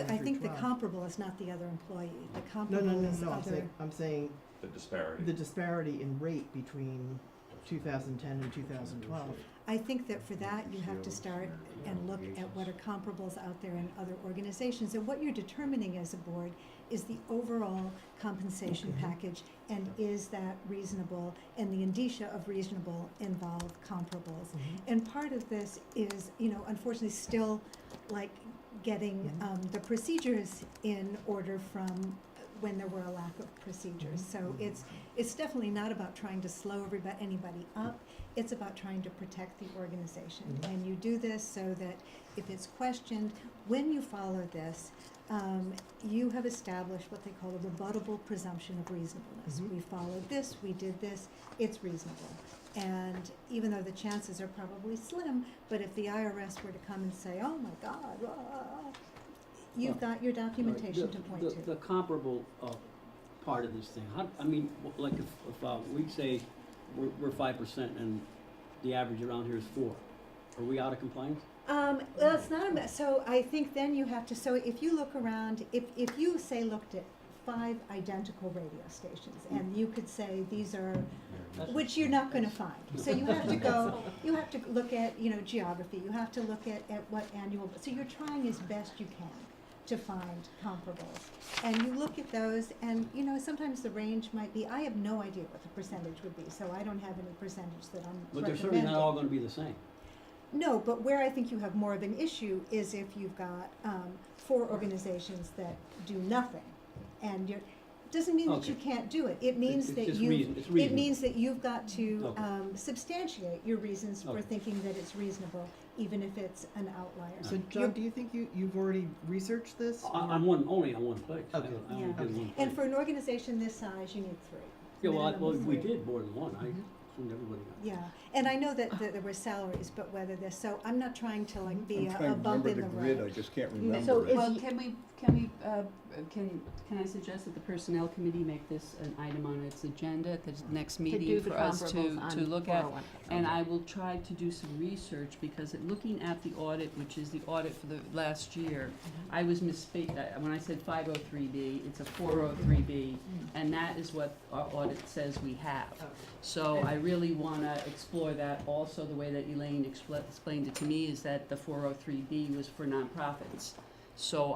through I think the 12? comparable is not the other employee. The No, comparable no, no, is no, other. I'm saying The disparity. the disparity in rate between 2010 and 2012. I think that for that, you have to start and look at what are comparables out there in other organizations. And what you're determining as a board is the overall compensation package, and is that reasonable? And the indicia of reasonable involve comparables. And part of this is, unfortunately, still like getting the procedures in order from when there were a lack of procedures. So it's definitely not about trying to slow anybody up. It's about trying to protect the organization. And you do this so that if it's questioned, when you follow this, you have established what they call a rebuttable presumption of reasonableness. We followed this, we did this, it's reasonable. And even though the chances are probably slim, but if the IRS were to come and say, oh my God, you've got your documentation to point to. The comparable part of this thing, like if we say we're 5% and the average around here is 4, are we out of compliance? Well, it's not a mess. So I think then you have to, so if you look around, if you say looked at 5 identical radio stations, and you could say these are, which you're not gonna find. So you have to go, you have to look at, geography, you have to look at what annual, so you're trying as best you can to find comparables. And you look at those, and, sometimes the range might be, I have no idea what the percentage would be, so I don't have any percentage that I'm But they're recommending. certainly not all gonna be the same. No, but where I think you have more of an issue is if you've got 4 organizations that do nothing, and doesn't mean that you Okay. can't do it. It means It's that just you. it's It reasonable. means that you've got to Okay. substantiate your reasons for Okay. thinking that it's reasonable, even if it's an outlier. So John, do you think you've already researched this? I'm only on one place. I Okay. only Yeah. did one And place. for an organization this size, you need 3. Yeah, well, minimum of we 3. did more than one, I assumed everybody got. Yeah, and I know that there were salaries, but whether this, so I'm not trying to like be I'm a trying to bump remember in the the grid, I road. just can't So remember it. Well, can I suggest that the personnel committee make this an item on its agenda at the next To do meeting the for us to comparables on look at? 401. And I will try to do some research, because looking at the audit, which is the audit for the last year, I was when I said 503B, it's a 403B, and that is what our audit says we have. So I really wanna explore that. Also, the way that Elaine explained it to me is that the 403B was for nonprofits. So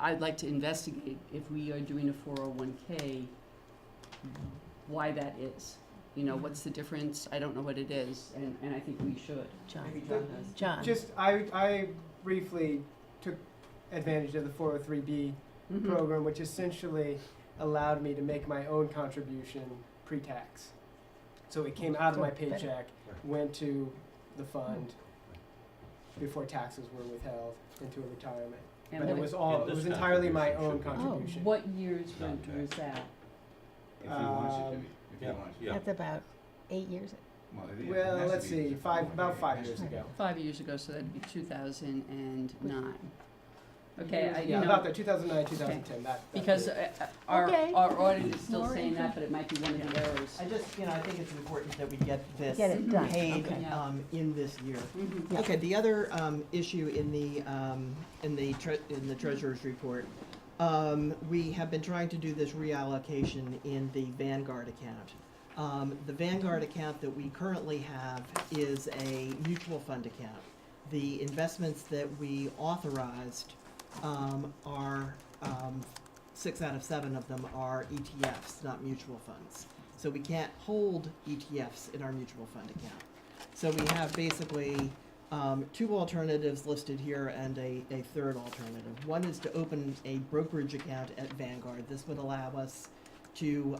I'd like to investigate, if we are doing a 401K, why that is. What's the difference? I don't know what it is, and I think we should. John. Just, I briefly took advantage of the 403B program, which essentially allowed me to make my own contribution pre-tax. So it came out of my paycheck, went to the fund before taxes were withheld into a retirement. And But it what- was entirely my own contribution. What years was that? If you want it to be, if you yeah. want it. Yeah. That's about 8 years. Well, let's see, about 5 years ago. 5 years ago, so that'd be 2009. Okay, I, you Yeah, know, about the 2009, 2010, that because group. our audit is still More saying that, but it might be one of the errors. I just, I think it's important that we get this Get it done. paid, Okay. Yeah. in this year. Mhm. Yeah. Okay, the other, issue in the treasurer's report, we have been trying to do this reallocation in the Vanguard account. The Vanguard account that we currently have is a mutual fund account. The investments that we authorized, are, 6 out of 7 of them are ETFs, not mutual funds. So we can't hold ETFs in our mutual fund account. So we have basically, 2 alternatives listed here and a third alternative. One is to open a brokerage account at Vanguard. This would allow us to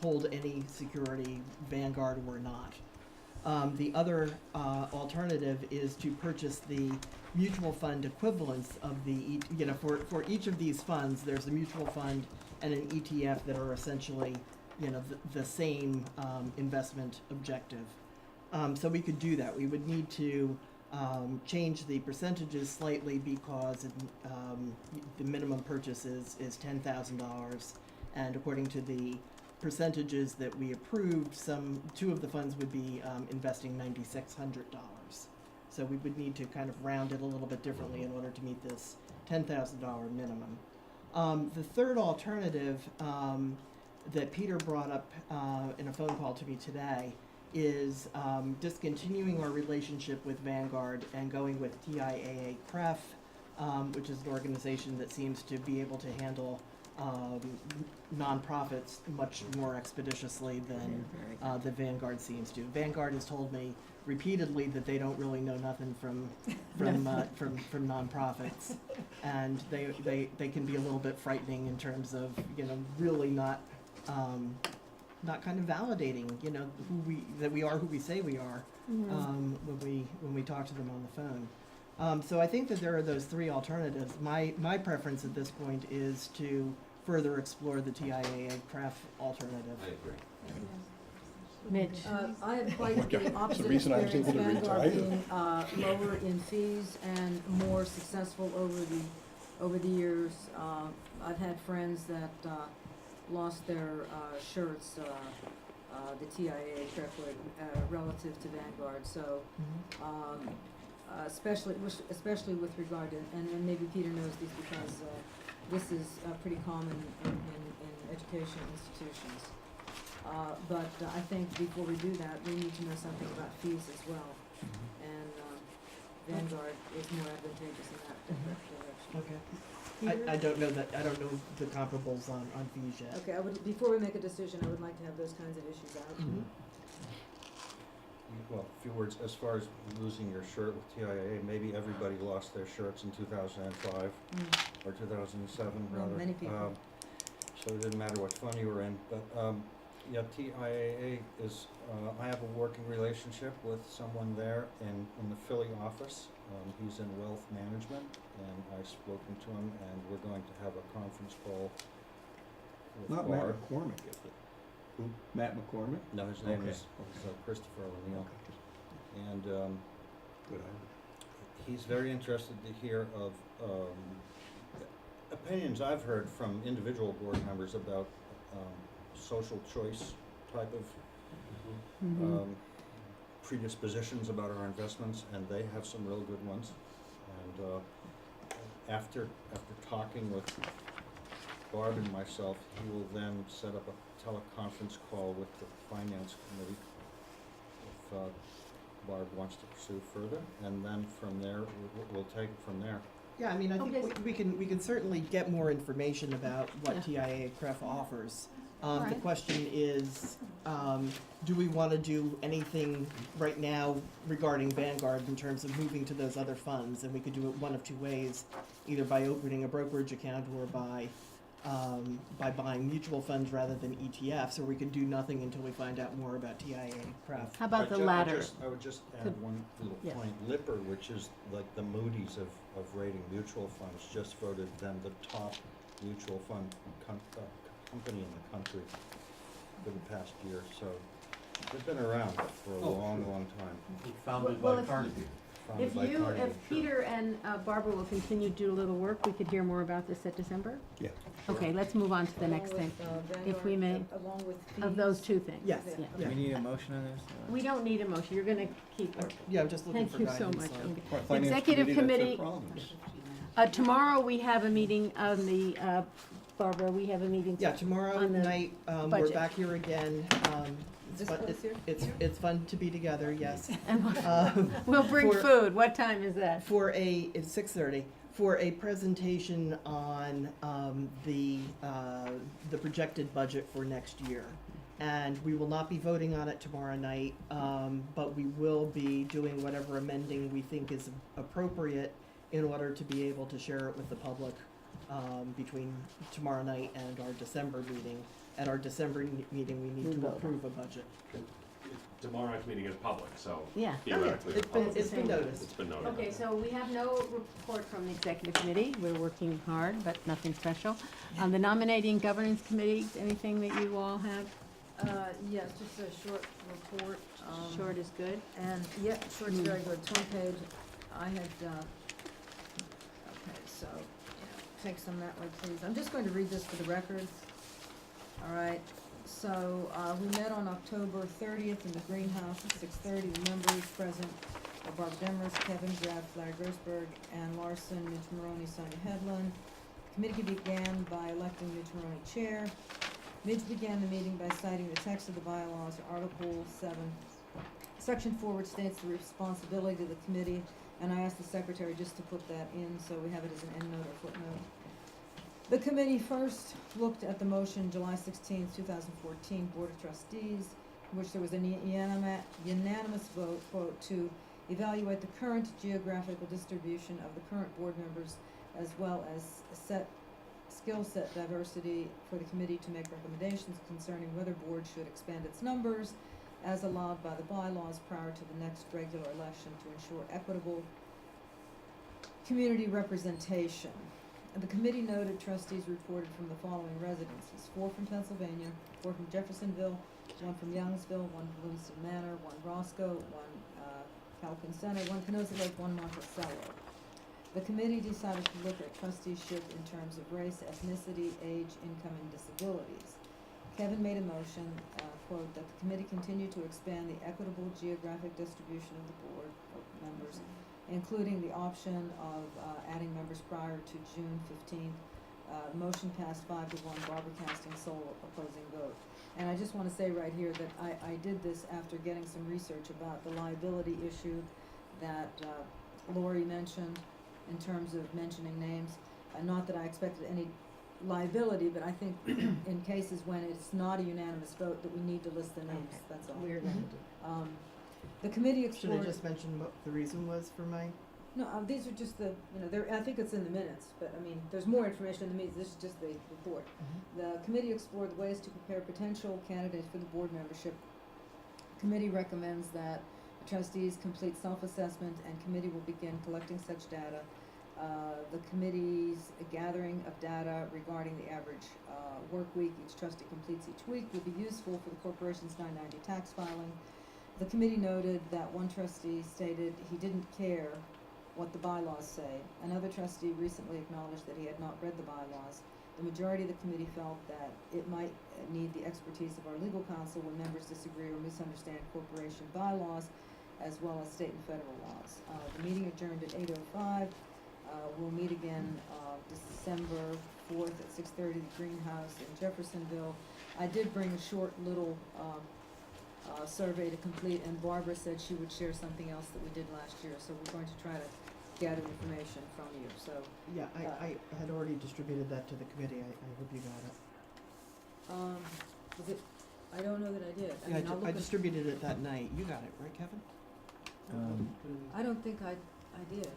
hold any security, Vanguard or not. The other alternative is to purchase the mutual fund equivalents of the, for each of these funds, there's a mutual fund and an ETF that are essentially, the same investment objective. So we could do that. We would need to change the percentages slightly because the minimum purchase is $10,000, and according to the percentages that we approved, 2 of the funds would be investing $9,600. So we would need to kind of round it a little bit differently in order to meet this $10,000 minimum. The third alternative that Peter brought up in a phone call to me today is discontinuing our relationship with Vanguard and going with TIAA-CREF, which is an organization that seems to be able to handle nonprofits much more expeditiously than the Vanguard seems to. Vanguard has told me repeatedly that they don't really know nothing from nonprofits, and they can be a little bit frightening in terms of really not kind of validating that we are who we say we are when we talk to them on the phone. So I think that there are those 3 alternatives. My preference at this point is to further explore the TIAA-CREF alternative. I agree. Mitch? I have quite Okay, the it's the opposite reason I was experience, able to Vanguard retire. being lower in fees and more successful over the years. I've had friends that lost their shirts, the TIAA-CREF relative to Vanguard. So especially with regard to, and maybe Peter knows this because this is pretty common in educational institutions. But I think before we do that, we need to know something about fees as well. And Vanguard is more advantageous in that direction. Okay. I don't know the comparables on fees yet. Okay, before we make a decision, I would like to have those kinds of issues out. Well, a few words, as far as losing your shirt with TIAA, maybe everybody lost their shirts in 2005 or 2007 Well, rather. many people. So it didn't matter what fund you were in, but yeah, TIAA is, I have a working relationship with someone there in the Philly office. He's in wealth management, and I've spoken to him, and we're going to have a conference call with Not Matt Barb. McCormick, is it? Who? Matt McCormick? No, his name Okay. is Christopher O'Neill. And Good. he's very interested to hear of opinions I've heard from individual board members about social choice type of predispositions about our investments, and they have some real good ones. And after talking with Barb and myself, he will then set up a teleconference call with the finance committee if Barb wants to pursue further, and then from there we'll take it from there. Yeah, I mean, I think we can certainly get more information about what Yeah. TIAA-CREF offers. The Right. question is, do we want to do anything right now regarding Vanguard in terms of moving to those other funds? And we could do it one of 2 ways, either by opening a brokerage account or by buying mutual funds rather than ETFs, or we could do nothing until we find out more about TIAA-CREF. How about the latter? I would just add Could- one little yeah. point. Lipper, which is like the Moody's of rating mutual funds, just voted them the top mutual fund company in the country for the past year. So they've been around for a long, long time. Founded Well, by if- Carnegie. founded by Carnegie Insurance. If Peter and Barbara will continue to do a little work, we could hear more about this at December? Yeah. Okay, let's move on to the next thing, if we may, Along with fees. of those two things. Yes, Yeah. yeah. Do we need a motion on this? We don't need a motion, you're gonna keep working. Yeah, I'm just looking Thank for you guidance so much. on- Okay. Our finance Executive that's their committee, problems. tomorrow we have a meeting on the, Barbara, we have a meeting. Yeah, tomorrow on the night, we're budget. back here again. Is this But place here? it's fun to be together, yes. And Um, we'll bring for- food, what time is that? It's 6:30, for a presentation on the projected budget for next year. And we will not be voting on it tomorrow night, but we will be doing whatever amending we think is appropriate in order to be able to share it with the public between tomorrow night and our December meeting. At our December meeting, we need to Vote. approve a budget. Tomorrow night's meeting is public, so Yeah. theoretically It's been, public. it's been noticed. It's been noted. Okay, so we have no report from the executive committee, we're working hard, but nothing special. On the nominating governance committee, anything that you all have? Yes, just a short report. Short is good. And, yeah, short's very good, it's one page. I had, okay, so, take some that way, please. I'm just going to read this for the record. All right, so, we met on October 30th in the greenhouse at 6:30. The members present are Barbara Demers, Kevin Graff, Larry Grossberg, Ann Larson, Mitch Maroney, Sonia Hedlund. Committee began by electing Mitch Maroney chair. Midge began the meeting by citing the text of the bylaws, Article 7, Section 4, which states the responsibility of the committee, and I asked the secretary just to put that in, so we have it as an endnote or footnote. The committee first looked at the motion July 16, 2014, Board of Trustees, in which there was a unanimous vote, quote, to evaluate the current geographical distribution of the current board members, as well as skill set diversity for the committee to make recommendations concerning whether board should expand its numbers as allowed by the bylaws prior to the next regular election to ensure equitable community representation. And the committee noted trustees reported from the following residences: 4 from Pennsylvania, 4 from Jeffersonville, 1 from Youngsville, 1 from Livingston Manor, 1 Roscoe, 1 Pelican Center, 1 Canosa Lake, 1 Monticello. The committee decided to look at trusteeship in terms of race, ethnicity, age, income, and disabilities. Kevin made a motion, quote, that the committee continue to expand the equitable geographic distribution of the board of members, including the option of adding members prior to June 15th. Motion passed 5-1, Barbara casting sole opposing vote. And I just want to say right here that I did this after getting some research about the liability issue that Lori mentioned in terms of mentioning names. Not that I expected any liability, but I think in cases when it's not a unanimous vote that we need to list the names, Okay. that's all. We're going to The committee Should I explored. just mention what the reason was for my? No, these are just the, I think it's in the minutes, but I mean, there's more information in the minutes, this is just the report. The committee explored ways to prepare potential candidates for the board membership. Committee recommends that the trustees complete self-assessment and committee will begin collecting such data. The committee's gathering of data regarding the average work week each trustee completes each week will be useful for the corporation's 990 tax filing. The committee noted that one trustee stated he didn't care what the bylaws say. Another trustee recently acknowledged that he had not read the bylaws. The majority of the committee felt that it might need the expertise of our legal counsel when members disagree or misunderstand corporation bylaws, as well as state and federal laws. The meeting adjourned at 8:05. We'll meet again December 4th at 6:30 at the Greenhouse in Jeffersonville. I did bring a short little survey to complete, and Barbara said she would share something else that we did last year, so we're going to try to gather information from you, so. Yeah, I had already distributed that to the committee, I hope you got it. Was it, I don't know that I did. Yeah, mean, I'll I look at- distributed it that night, you got it, right, Kevin? I don't think I did.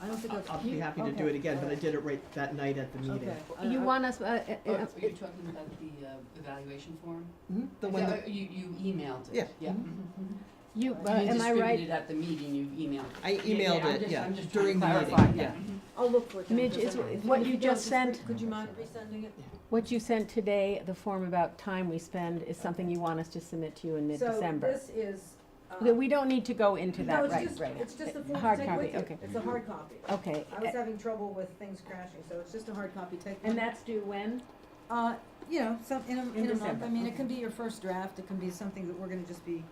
I don't think I'll be happy to do it again, but I did it right that night at the meeting. Okay. You want us, Are you talking about the evaluation form? The one that, You emailed Yeah. it? Yeah. you, You am I distributed right? it at the meeting, you emailed it. I emailed I'm it, just- yeah, I'm just during the trying to meeting, clarify, yeah. I'll look for it. then, Midge, because is if what you you don't, just sent, Could you mind resending it? what you sent today, the form about time we spend, is something you want us to submit to you in mid-December? So this is Okay, we don't need to go into No, that it's right, just, right. it's just a form Hard to take copy, with you. okay. It's a hard copy. Okay, I was having trouble with things crashing, so it's just a hard copy, take one. and that's due when? You know, some, in a month, December, I mean, it okay. can be your first draft, it can be something that we're gonna just be,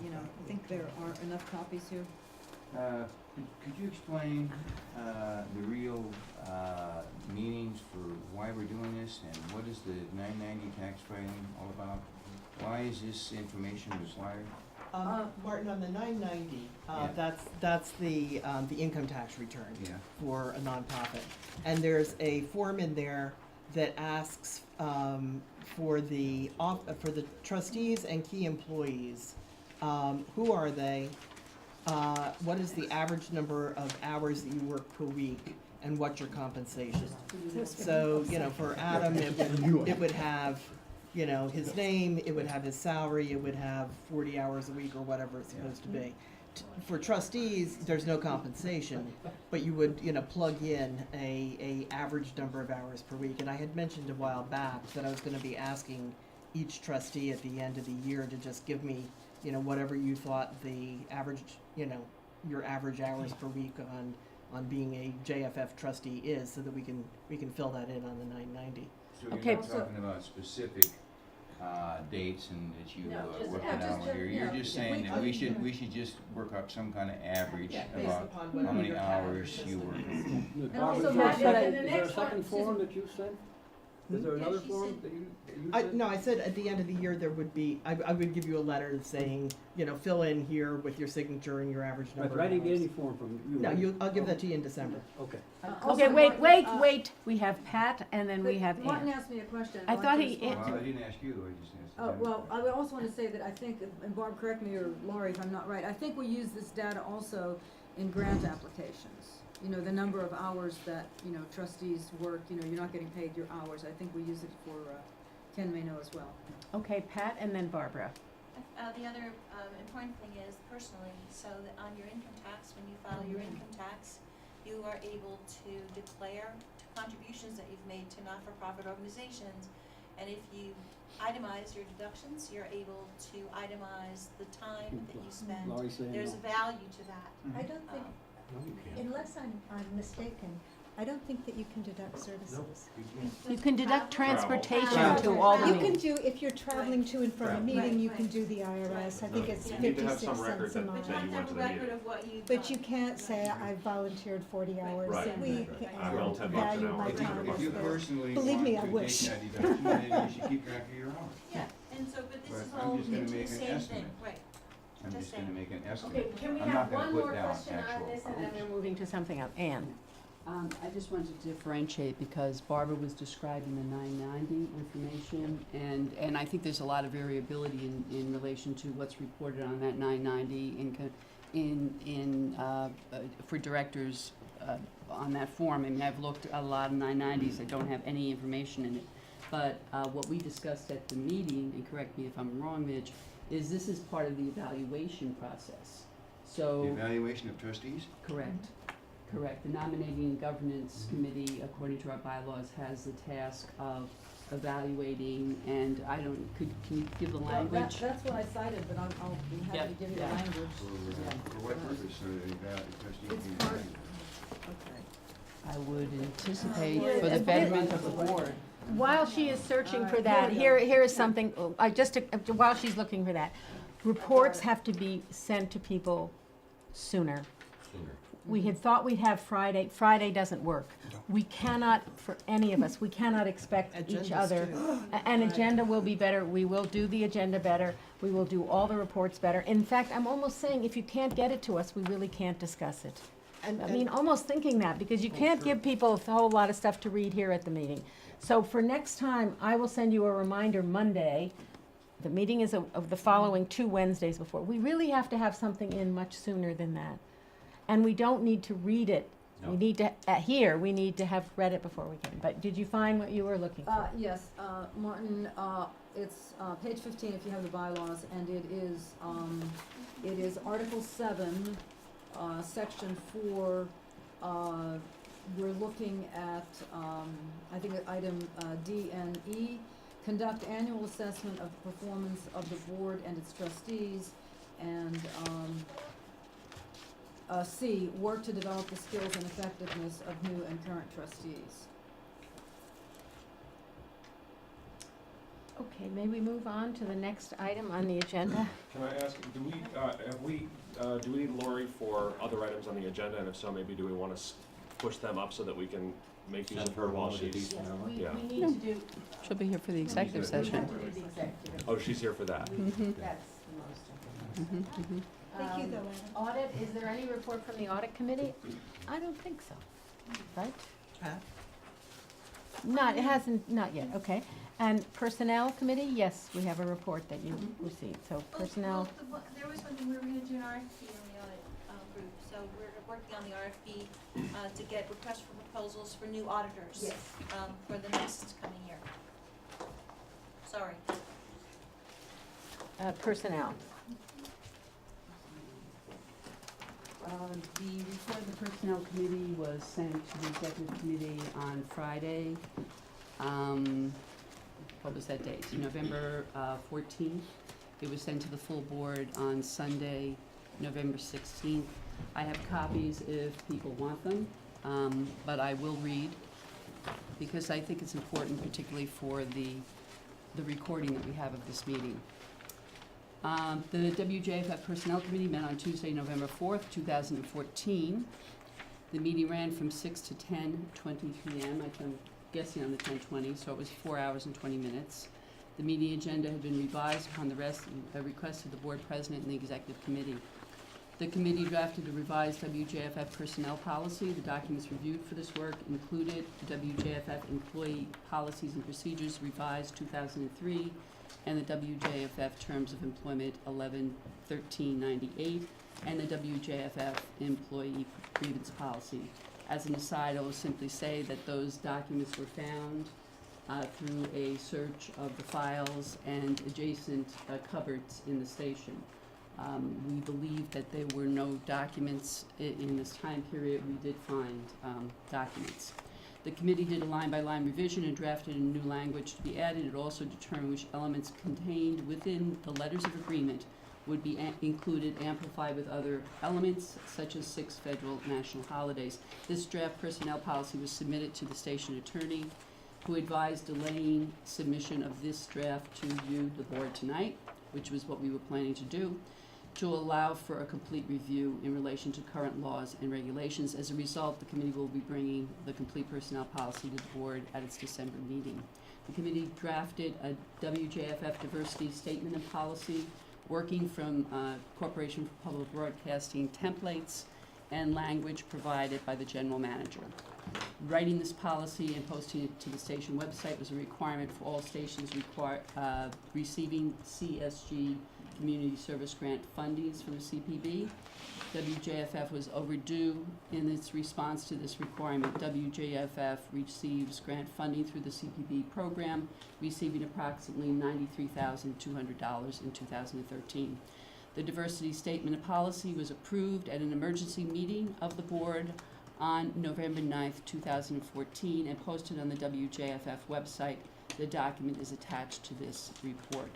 you know, I think there are enough copies here. Could you explain, the real, meanings for why we're doing this and what is the 990 tax filing all about? Why is this information required? Martin, on the 990, Yeah. that's the income tax return Yeah. for a nonprofit. And there's a form in there that asks for the trustees and key employees, who are they? What is the average number of hours that you work per week, and what's your compensation? So, you know, for Adam, it would have, you know, his name, it would have his salary, it would have 40 hours a week or whatever it's supposed to be. For trustees, there's no compensation, but you would, you know, plug in a average number of hours per week. And I had mentioned a while back that I was gonna be asking each trustee at the end of the year to just give me, you know, whatever you thought the average, you know, your average hours per week on being a JFF trustee is, so that we can fill that in on the 990. So Okay. you're not talking about specific, dates and that you, No, just- work yeah, it out just- here, you you're know, just saying that we should just work up some kind of average Based about upon how whatever many your hours calendar you says. work. Barbara, also, is Matt, there a in second- the is there a next one- second form that you sent? Is there another form that you sent? No, I said at the end of the year there would be, I would give you a letter saying, you know, fill in here with your signature and your average Right, number but I of didn't get hours. any form from you. No, right? I'll give that to you in December. Okay. Okay, wait, we have Pat and then we have Martin Ann. asked me a question. I I'd like thought to he- respond Well, to I it. didn't ask you, I just asked. Oh, well, I would also want to say that I think, and Barb, correct me, or Laurie, if I'm not right, I think we use this data also in grant applications. You know, the number of hours that, you know, trustees work, you know, you're not getting paid your hours. I think we use it for, Ken may know as well. Okay, Pat and then Barbara. The other important thing is personally, so that on your income tax, when you file your income tax, you are able to declare contributions that you've made to not-for-profit organizations. And if you itemize your deductions, you're able to itemize the time that you spend. Laurie's saying There's no. a value to that. I don't think, No, you can't. unless I'm mistaken, I don't think that you can deduct services. You can deduct transportation Travel. to all the You can meetings. do, if you're traveling to and from a Travel. meeting, you Right, can right. do the IRS. I think it's You need to have 56 some record cents a that- mile. But you have to went have to a the record meeting. of what you've But you done. can't say, I volunteered 40 hours Right. a week I will and $10 an value hour. my If time If as you this. personally Believe me, I want to wish. take that deduction, then you should keep track of your hours. Yeah, and so, but this But is I'm all just gonna into the make an same thing, estimate. right? I'm Just just gonna saying. make an estimate. Okay, can we I'm have not gonna one put more down question on actual this and then hours. we're moving to something else? Ann? I just wanted to differentiate because Barbara was describing the 990 information, and I think there's a lot of variability in relation to what's reported on that 990 for directors on that form. I mean, I've looked at a lot of 990s that don't have any information in it. But what we discussed at the meeting, and correct me if I'm wrong, Mitch, is this is part of the evaluation process. So. The evaluation of trustees? Correct. Correct. The Nominating and Governance Committee, according to our bylaws, has the task of evaluating, and can you give the language? That's what I cited, but I'll be happy to give you the Yeah. language. For what purpose are the trustees It's being part, evaluated? okay. I would anticipate Yeah, for the it's- betterment of the board. While she is searching for Alright, that, here we go. here is something, while she's looking for that. Reports have to be sent to people sooner. Sooner. We had thought we'd have Friday. Friday doesn't work. We cannot, for any of us, we cannot expect each Agendas, other. too. An agenda will be better. We will do the agenda better. We will do all the reports better. In fact, I'm almost saying if you can't get it to us, we really can't discuss it. I mean, almost thinking that, because you can't give people a whole lot of stuff to read here at the meeting. So for next time, I will send you a reminder Monday. The meeting is of the following 2 Wednesdays before. We really have to have something in much sooner than that. And we don't need to read it. No. We need to, we need to have read it before we can. But did you find what you were looking for? Yes, Martin, it's, page 15 if you have the bylaws, and it is Article 7, Section 4, we're looking at, I think item D and E, conduct annual assessment of the performance of the board and its trustees. And, C, work to develop the skills and effectiveness of new and current trustees. Okay, may we move on to the next item on the agenda? Can I ask, do we need Lori for other items on the agenda, and if so, maybe do we wanna push them up so that we can make use Send of her while one of she's, these. yeah. We need to do. She'll be here for the executive We have session. to do the executive. Oh, she's here for that. Mhm. That's the most important. Thank you, Um, though, Adam. Audit, is there any report from the audit committee? I don't think so, right? Not, it hasn't, not yet, okay. And personnel committee, yes, we have a report that you received, so personnel. Well, there was one thing, we were gonna do an RFP on the audit, group, so we're working on the RFP, to get requests for proposals for new auditors. Yes. For the next coming year. Sorry. Personnel. The report of the Personnel Committee was sent to the Executive Committee on Friday. What was that date? November 14th. It was sent to the full board on Sunday, November 16th. I have copies if people want them, but I will read because I think it's important, particularly for the recording that we have of this meeting. The WJFF Personnel Committee met on Tuesday, November 4th, 2014. The meeting ran from 6 to 10:20 p.m. I'm guessing on the 10:20, so it was 4 hours and 20 minutes. The meeting agenda had been revised upon the request of the board president and the executive committee. The committee drafted a revised WJFF personnel policy. The documents reviewed for this work included the WJFF Employee Policies and Procedures Revised 2003 and the WJFF Terms of Employment 11-1398 and the WJFF Employee Grievance Policy. As an aside, I will simply say that those documents were found through a search of the files and adjacent cupboards in the station. We believe that there were no documents in this time period. We did find documents. The committee did a line-by-line revision and drafted a new language to be added. It also determined which elements contained within the letters of agreement would be included, amplified with other elements, such as 6 federal national holidays. This draft personnel policy was submitted to the station attorney, who advised delaying submission of this draft to you, the board, tonight, which was what we were planning to do, to allow for a complete review in relation to current laws and regulations. As a result, the committee will be bringing the complete personnel policy to the board at its December meeting. The committee drafted a WJFF diversity statement and policy, working from Corporation for Public Broadcasting templates and language provided by the general manager. Writing this policy and posting it to the station website was a requirement for all stations receiving CSG Community Service Grant fundings from the CPB. WJFF was overdue in its response to this requirement. WJFF receives grant funding through the CPB program, receiving approximately $93,200 in 2013. The diversity statement of policy was approved at an emergency meeting of the board on November 9th, 2014, and posted on the WJFF website. The document is attached to this report.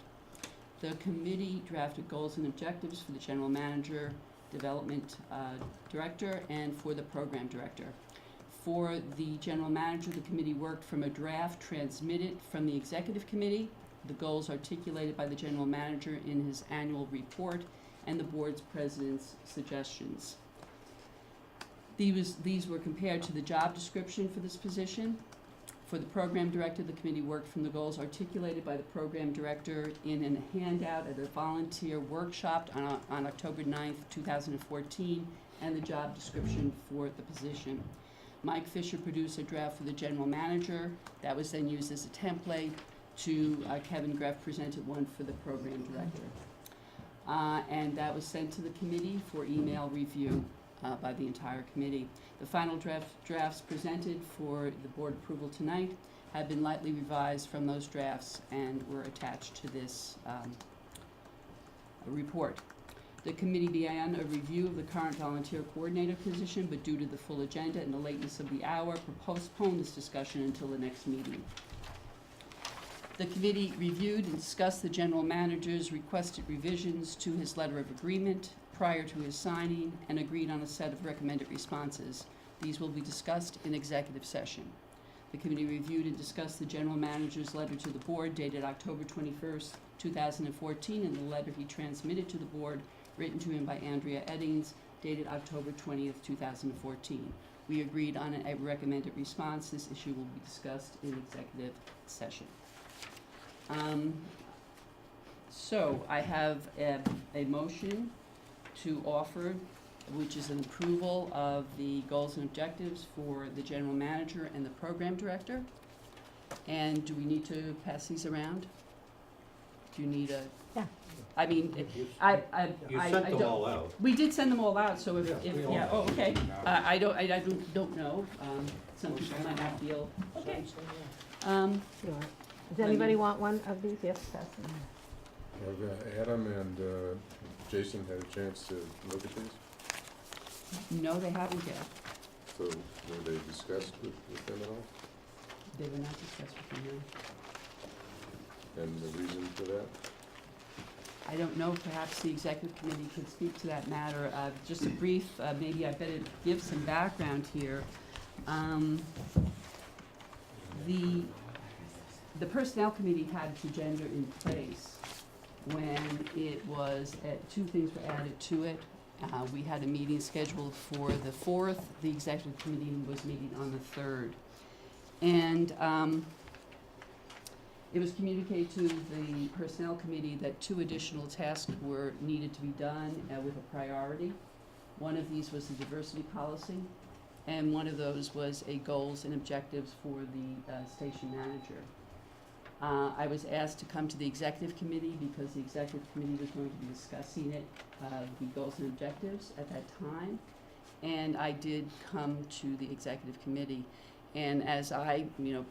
The committee drafted goals and objectives for the general manager, development director, and for the program director. For the general manager, the committee worked from a draft transmitted from the executive committee, the goals articulated by the general manager in his annual report, and the board's president's suggestions. These were compared to the job description for this position. For the program director, the committee worked from the goals articulated by the program director in a handout at a volunteer workshop on October 9th, 2014, and the job description for the position. Mike Fisher produced a draft for the general manager that was then used as a template to Kevin Greff presented one for the program director. And that was sent to the committee for email review by the entire committee. The final drafts presented for the board approval tonight have been lightly revised from those drafts and were attached to this report. The committee began a review of the current volunteer coordinator position, but due to the full agenda and the lateness of the hour, postponed this discussion until the next meeting. The committee reviewed and discussed the general manager's requested revisions to his letter of agreement prior to his signing and agreed on a set of recommended responses. These will be discussed in executive session. The committee reviewed and discussed the general manager's letter to the board dated October 21st, 2014, and the letter he transmitted to the board written to him by Andrea Eddings dated October 20th, 2014. We agreed on a recommended response. This issue will be discussed in executive session. So I have a motion to offer, which is an approval of the goals and objectives for the general manager and the program director. And do we need to pass these around? Do you need a? Yeah. I mean, You I sent them don't. all out. We did send them all out, so if, we all yeah, have. oh, okay. I don't know. Some people might not feel, okay. Sure. Does anybody want one of these? Yes, pass them. Have Adam and Jason had a chance to look at these? No, they haven't yet. So were they discussed with them at all? They were not discussed with me, no. And the reason for that? I don't know, perhaps the executive committee could speak to that matter. Just a brief, maybe I better give some background here. The personnel committee had its agenda in place when it was, two things were added to it. We had a meeting scheduled for the 4th. The executive committee was meeting on the 3rd. And it was communicated to the personnel committee that 2 additional tasks were needed to be done with a priority. One of these was the diversity policy, and one of those was a goals and objectives for the station manager. I was asked to come to the executive committee because the executive committee was going to be discussing it, the goals and objectives at that time. And I did come to the executive committee. And as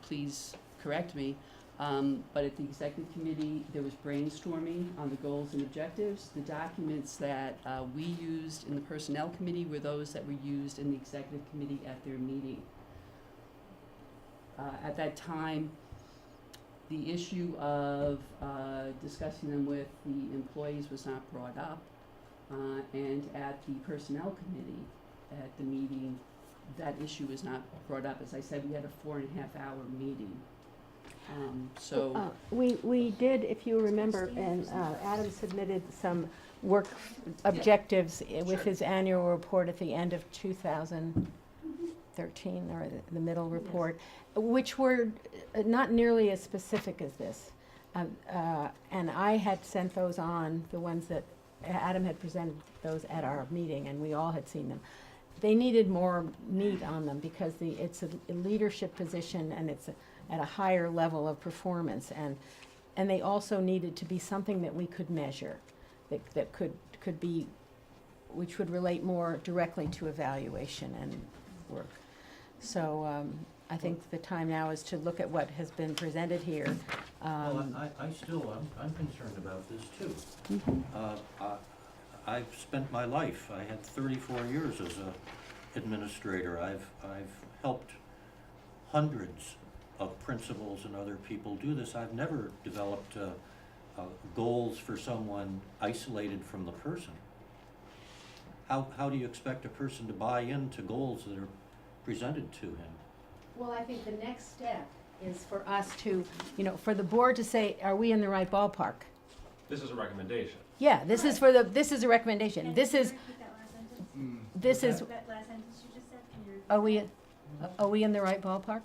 please correct me, but at the executive committee, there was brainstorming on the goals and objectives. The documents that we used in the personnel committee were those that were used in the executive committee at their meeting. At that time, the issue of discussing them with the employees was not brought up. And at the personnel committee, at the meeting, that issue was not brought up. As I said, we had a 4.5-hour meeting. We did, if you remember, and Adam submitted some work objectives with his annual report at the end of 2013, or the middle report, which were not nearly as specific as this. And I had sent those on, the ones that Adam had presented those at our meeting, and we all had seen them. They needed more meat on them because it's a leadership position, and it's at a higher level of performance, and they also needed to be something that we could measure, that could be, which would relate more directly to evaluation and work. So I think the time now is to look at what has been presented here. Well, I'm concerned about this too. I've spent my life, I had 34 years as a administrator. I've helped hundreds of principals and other people do this. I've never developed goals for someone isolated from the person. How do you expect a person to buy into goals that are presented to him? Well, I think the next step is for us to, for the board to say, are we in the right ballpark? This is a recommendation. Yeah, this is a recommendation. This is, Can you repeat that last sentence? this is, That last sentence you just said, can you repeat? are we in the right ballpark?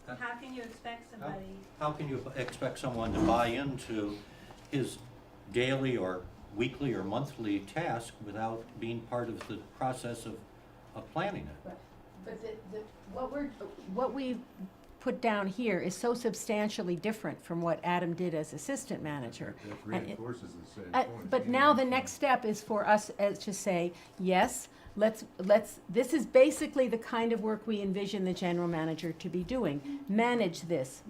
How can you expect somebody? How can you expect someone to buy into his daily or weekly or monthly task without being part of the process of planning it? But what we put down here is so substantially different from what Adam did as assistant manager. That reinforces the same point. But now the next step is for us to say, yes, this is basically the kind of work we envision the general manager to be doing. Manage this,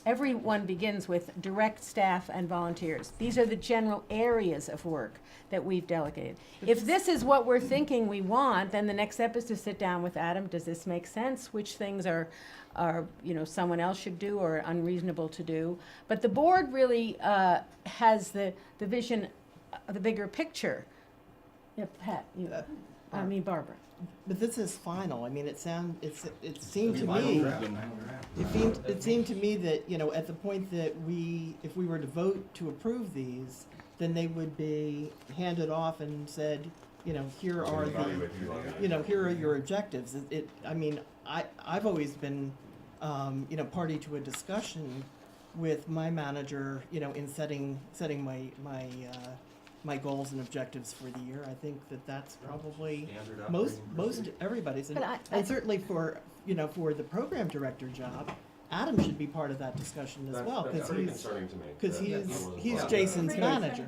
everyone begins with direct staff and volunteers. These are the general areas of work that we've delegated. If this is what we're thinking we want, then the next step is to sit down with Adam. Does this make sense? Which things are someone else should do or unreasonable to do? But the board really has the vision, the bigger picture. Yeah, Pat, Barbara. But this is final. I mean, it seemed to me, it seemed to me that, at the point that if we were to vote to approve these, then they would be handed off and said, here are here are your objectives. I've always been, party to a discussion with my manager, in setting my goals and objectives for the year. I think that's probably most everybody's, and certainly for the program director job, Adam should be part of that discussion as well, That's pretty concerning to me. because he's Jason's manager.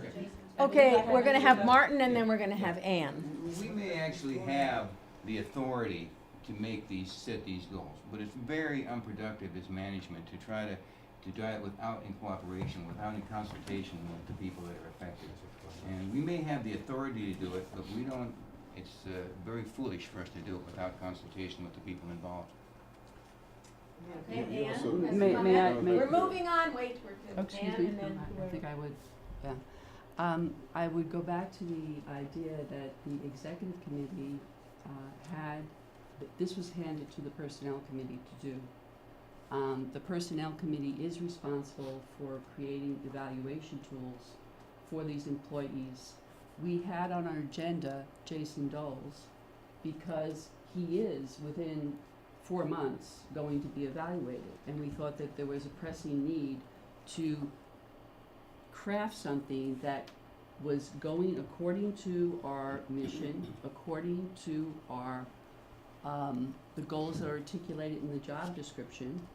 Okay, we're gonna have Martin and then we're gonna have Ann. We may actually have the authority to set these goals, but it's very unproductive as management to try to do it without in cooperation, without in consultation with the people that are affected. And we may have the authority to do it, but we don't, it's very foolish for us to do it without consultation with the people involved. Okay, Yeah, so- Ann, we're moving on, wait, we're to Ann and then I think I would, yeah. I would go back to the idea that the executive committee this was handed to the personnel committee to do. The personnel committee is responsible for creating evaluation tools for these employees. We had on our agenda Jason Doles because he is within 4 months going to be evaluated, and we thought that there was a pressing need to craft something that was going according to our mission, according to our the goals that are articulated in the job description.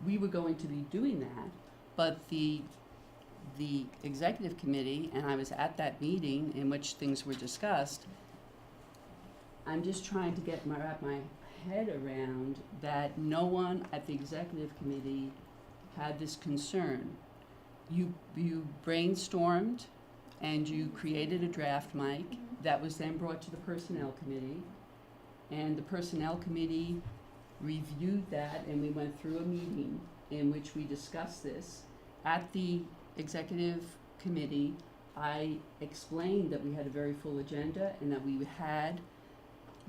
We were going to be doing that, but the executive committee, and I was at that meeting in which things were discussed, I'm just trying to wrap my head around that no one at the executive committee had this concern. You brainstormed and you created a draft, Mike, that was then brought to the personnel committee, and the personnel committee reviewed that, and we went through a meeting in which we discussed this. At the executive committee, I explained that we had a very full agenda and that we had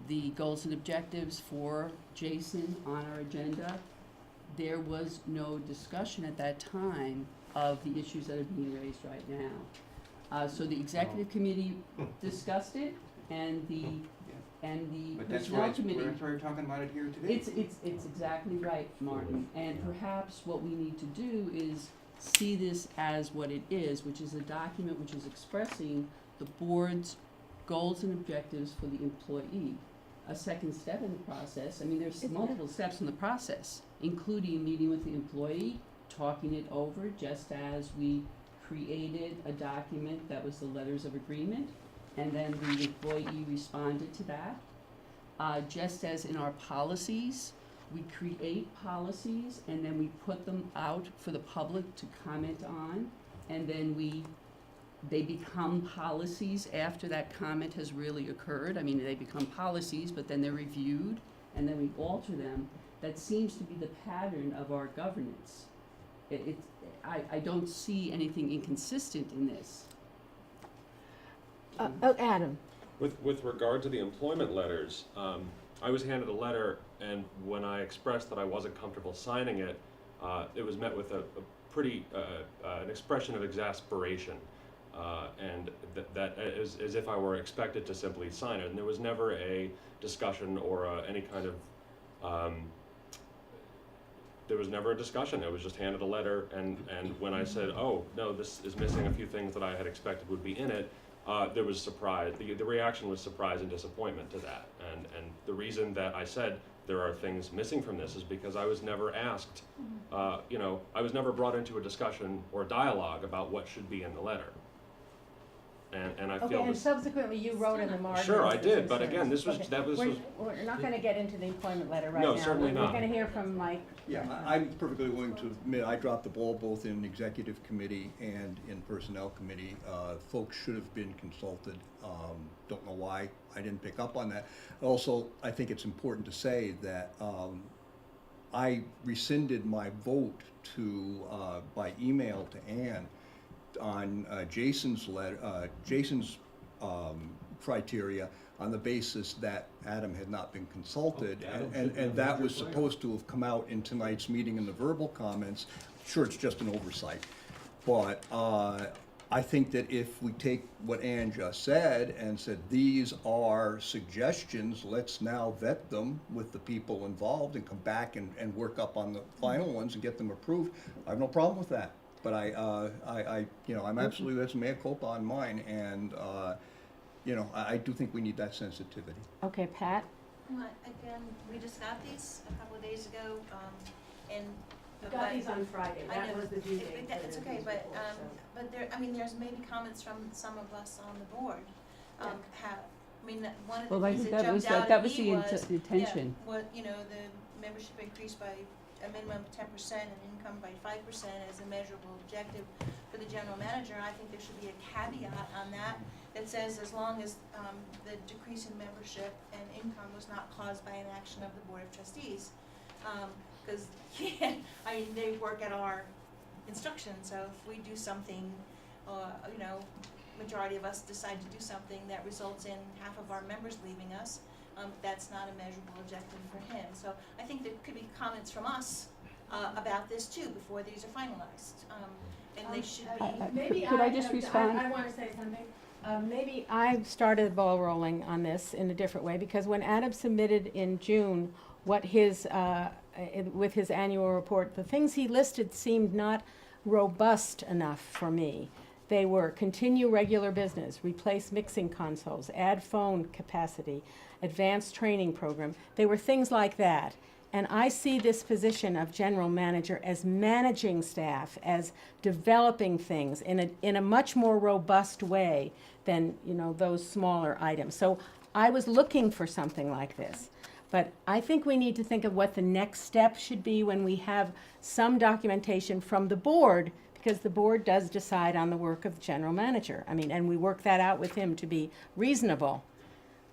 the goals and objectives for Jason on our agenda. There was no discussion at that time of the issues that are being raised right now. So the executive committee discussed it, and the But that's personnel why committee. we're talking about it here today. It's exactly right, Martin. And perhaps what we need to do is see this as what it is, which is a document which is expressing the board's goals and objectives for the employee. A second step in the process, there's multiple steps in the process, including meeting with the employee, talking it over, just as we created a document that was the letters of agreement, and then the employee responded to that. Just as in our policies, we create policies and then we put them out for the public to comment on, and then they become policies after that comment has really occurred. They become policies, but then they're reviewed and then we alter them. That seems to be the pattern of our governance. I don't see anything inconsistent in this. Adam. With regard to the employment letters, I was handed a letter, and when I expressed that I wasn't comfortable signing it, it was met with a pretty an expression of exasperation, and that as if I were expected to simply sign it. And there was never a discussion or any kind of there was never a discussion. It was just handed a letter, and when I said, oh no, this is missing a few things that I had expected would be in it, there was surprise. The reaction was surprise and disappointment to that. And the reason that I said there are things missing from this is because I was never asked, I was never brought into a discussion or dialogue about what should be in the letter. And I Okay, feel and this, subsequently you wrote in the margins. sure, I the did, but concerns. again, this was, Okay. that was. We're not gonna get into the employment letter right now. No, certainly not. We're gonna hear from Mike. Yeah, I'm perfectly willing to admit, I dropped the ball both in executive committee and in personnel committee. Folks should have been consulted. Don't know why I didn't pick up on that. Also, I think it's important to say that I rescinded my vote by email to Ann on Jason's criteria on the basis that Adam had not been consulted. And that was supposed to have come out in tonight's meeting in the verbal comments. Sure, it's just an oversight. But I think that if we take what Ann just said and said, these are suggestions, let's now vet them with the people involved and come back and work up on the final ones and get them approved, I have no problem with that. But I'm absolutely, that's mea culpa on mine, and, I do think we need that sensitivity. Okay, Pat? Well, again, we just got these a couple of days ago, and. We got these on Friday, I that know, was the due date. That's for okay, these but, reports, so. but there, I mean, there's maybe comments from some of us on the board, one of Well, the I things think that that was, jumped out that at was me the was, intention. what, the membership increased by a minimum of 10% and income by 5% as a measurable objective for the general manager. I think there should be a caveat on that that says as long as the decrease in membership and income was not caused by an action of the Board of Trustees. Because, they work at our instruction, so if we do something, majority of us decide to do something that results in half of our members leaving us, that's not a measurable objective for him. So I think there could be comments from us about this too before these are finalized. And they should be. Could I just respond? I want to say something. Maybe I started the ball rolling on this in a different way, because when Adam submitted in June what with his annual report, the things he listed seemed not robust enough for me. They were continue regular business, replace mixing consoles, add phone capacity, advanced training program. They were things like that. And I see this position of general manager as managing staff, as developing things in a much more robust way than, those smaller items. So I was looking for something like this. But I think we need to think of what the next step should be when we have some documentation from the board, because the board does decide on the work of the general manager. And we work that out with him to be reasonable.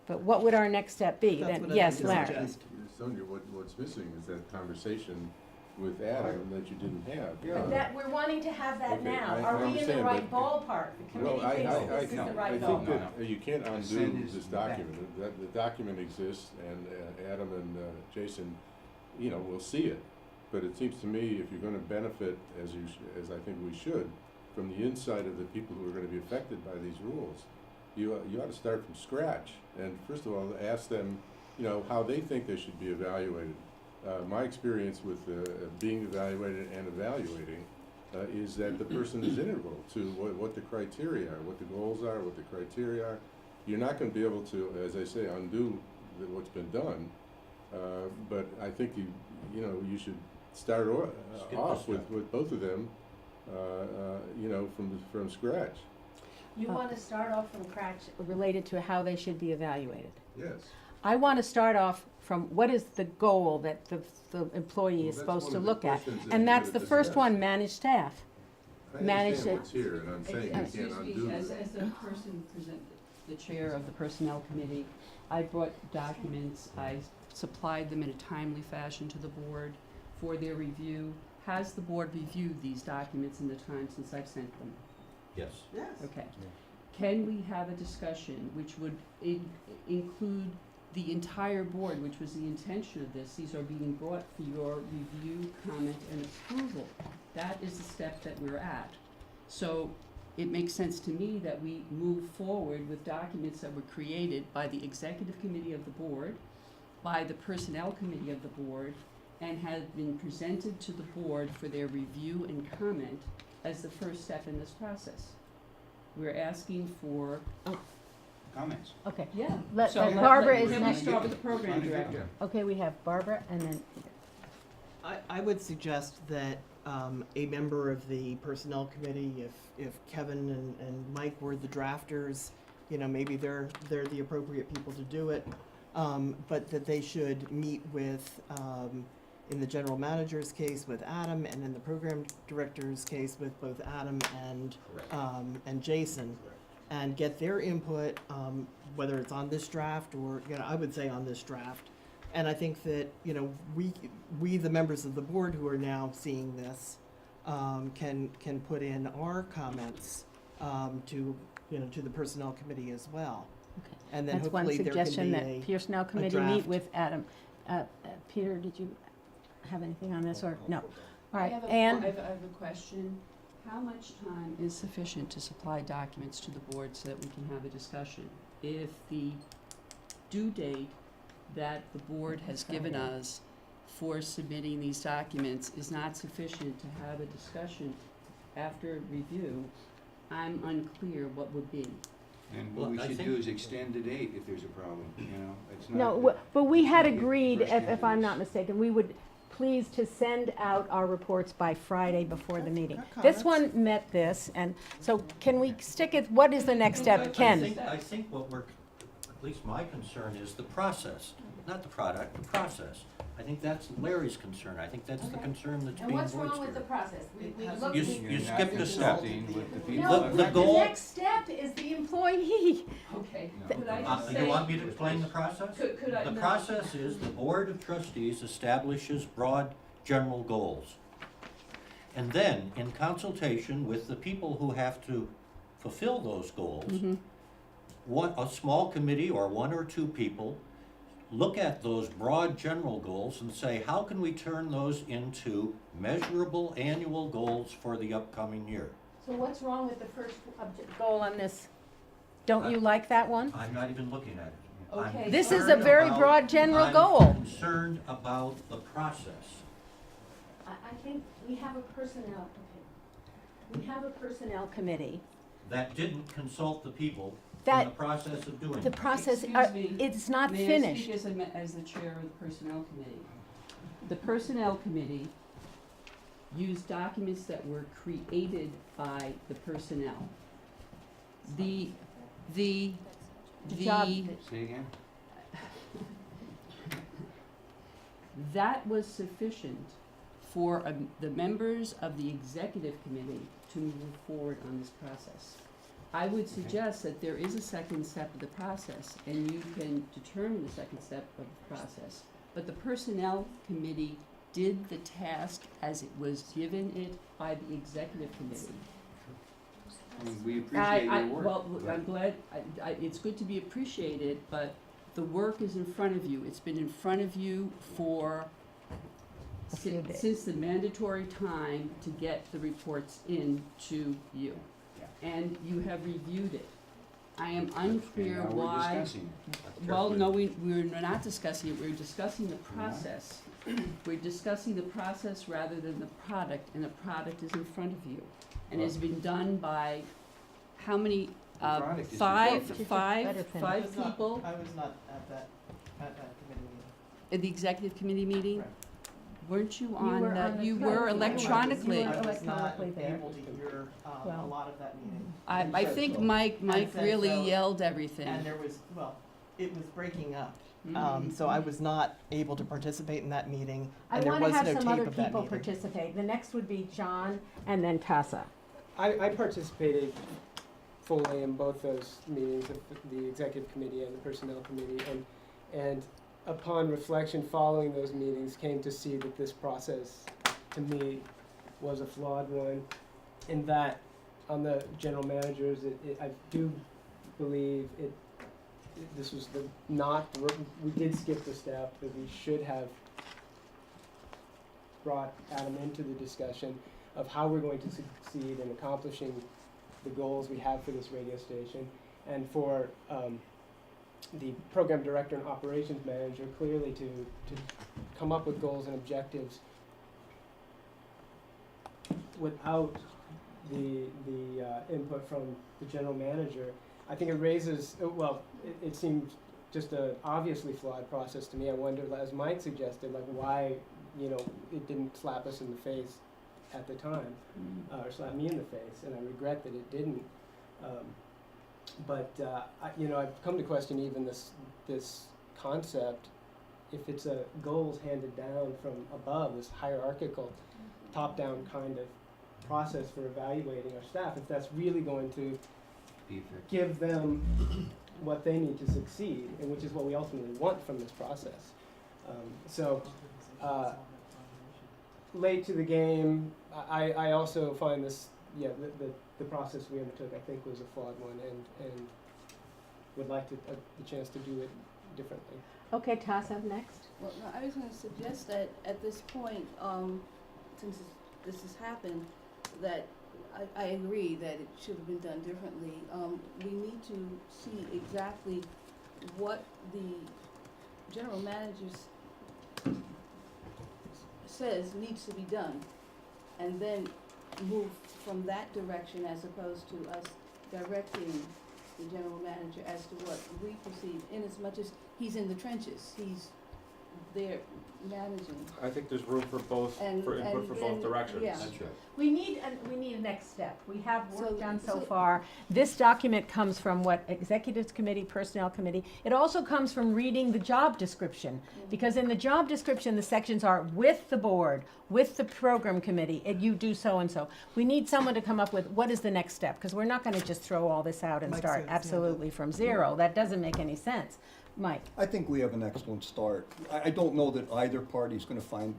But what would our next step be? That's what I'd Yes, like to Larry. suggest. Sonia, what's missing is that conversation with Adam that you didn't have. But we're wanting to have that Okay, now. I Are we in the understand, right but- ballpark? The No, committee thinks that this is the I right think ballpark. that you can't Send undo his this back. document. The document exists, and Adam and Jason, will see it. But it seems to me, if you're gonna benefit, as I think we should, from the insight of the people who are gonna be affected by these rules, you ought to start from scratch. And first of all, ask them, how they think they should be evaluated. My experience with being evaluated and evaluating is that the person is integral to what the criteria are, what the goals are, what the criteria are. You're not going to be able to, as I say, undo what's been done, but I think you should start off with both of them, from scratch. You want to start off from scratch related to how they should be evaluated. Yes. I want to start off from what is the goal that the employee is Well, supposed that's to one of look the at. questions that And you that's gotta the first discuss. one, manage staff. I Manage understand it. what's here, and I'm saying you can't undo As it. a person the chair of the personnel committee, I brought documents, I supplied them in a timely fashion to the board for their review. Has the board reviewed these documents in the time since I've sent them? Yes. Yes. Okay. Can we have a discussion which would include the entire board, which was the intention of this? These are being brought for your review, comment, and approval. That is the step that we're at. So it makes sense to me that we move forward with documents that were created by the executive committee of the board, by the personnel committee of the board, and have been presented to the board for their review and comment as the first step in this process. We're asking for Comments. Okay. Yeah. So Barbara is Can we next. start with the program director? Okay, we have Barbara and then I would suggest that a member of the personnel committee, if Kevin and Mike were the drafters, you know, maybe they're the appropriate people to do it. But that they should meet with, in the general manager's case with Adam, and in the program director's case with both Adam and Jason, and get their input, whether it's on this draft or, you know, I would say on this draft. And I think that, you know, we the members of the board who are now seeing this, can put in our comments, to, you know, to the personnel committee as well. Okay. And then That's one hopefully there can suggestion, be that personnel committee meet draft. with Adam. Peter, did you have anything on this, or no? All right, I have Anne? I have a question. How much time is sufficient to supply documents to the board so that we can have a discussion? If the due date that the board has given us for submitting these documents is not sufficient to have a discussion after review, I'm unclear what would be. And Well, what we I should think- do is extend the date if there's a problem, you know, it's not. No, but we had it's not agreed, first if I'm not candidates. mistaken, we would please to send out our reports by Friday before the meeting. Okay, This that's- one met this, and so can we stick it, what is the next step? Ken? I think what we're, at least my concern is the process, not the product, the process. I think that's Larry's concern. I think that's the Okay. concern that's And being what's voiced wrong with the here. process? We hasn't looked. You we- s- You're you not skipped a step. consulting with the No, people. The the goal- next step is the employee. Okay. No. Could I just You say? want me to explain the process? Could I? The no. process is the Board of Trustees establishes broad general goals. And then, in consultation with the people who have to fulfill those goals, Mhm. a small committee or one or two people look at those broad general goals and say, how can we turn those into measurable annual goals for the upcoming year? So what's wrong with the first goal on this? Don't you like that one? I'm not even looking at it. I'm Okay. This is a concerned very about- broad general goal. I'm concerned about the process. I think we have a personnel, okay. We have a personnel committee. That didn't consult the people in That- the process of doing The it. process, Excuse me. it's not May I finished. speak as the chair of the personnel committee? The personnel committee used documents that were created by the personnel. The The job- Say again? that was sufficient for the members of the executive committee to move forward on this process. I would suggest that there is a second step of the process, and you can determine the second step of the process. But the personnel committee did the task as it was given it by the executive committee. And we appreciate your work. Well, but- I'm glad, it's good to be appreciated, but the work is in front of you. It's been in front of you for A few days. since the mandatory time to get the reports in to you. And you have reviewed it. I am unclear And now we're why. discussing it. Well, no, we're not discussing it, we're discussing the We're not? process. We're discussing the process rather than the product, and the product is in front of you. And has been done by how many, The product is in five front of you. five Better finish. I was not- people I was not at that committee meeting. at the executive committee meeting? Right. Weren't you were on on that? the You committee. were You electronically. were I was not electronically there. able to hear, a Well- lot of that meeting. I think Mike said really so. yelled everything. And there was, well, it was breaking up. Mhm. So I was not able to participate in that meeting, I and there want to was have no some tape other of that people meeting. participate. The next would be John and then Tessa. I participated fully in both those meetings of the executive committee and the personnel committee, and upon reflection following those meetings, came to see that this process, to me, was a flawed one, in that on the general managers, I do believe this was we did skip the step that we should have brought Adam into the discussion of how we're going to succeed in accomplishing the goals we have for this radio station, and for the program director and operations manager clearly to come up with goals and objectives without the input from the general manager. I think it raises, it seems just an obviously flawed process to me. I wonder, as Mike suggested, like why, it didn't slap us in the face at the time, or slapped me in the face, and I regret that it didn't. I've come to question even this concept, if it's a goals handed down from above, this hierarchical, top-down kind of process for evaluating our staff, if that's really going to give them what they need to succeed, and which is what we ultimately want from this process. Late to the game, I also find this, the process we undertook, I think, was a flawed one, and would like the chance to do it differently. Okay, Taz, up next. Well, no, I was gonna suggest that at this point, since this has happened, that I agree that it should have been done differently. We need to see exactly what the general manager says needs to be done, and then move from that direction as opposed to us directing the general manager as to what we perceive, in as much as he's in the trenches, he's there managing. I think there's room for both, And- for input and for then- both directions. yeah. That's right. We need a next step. We have work So- done so so- far. This document comes from what, Executives Committee, Personnel Committee. It also comes from reading the job description, because in the job description, the sections are with the board, with the program committee, and you do so-and-so. We need someone to come up with what is the next step, because we're not gonna just throw all this out and Mike start says, absolutely from zero. That doesn't make any sense. Mike? I think we have an excellent start. I don't know that either party's gonna find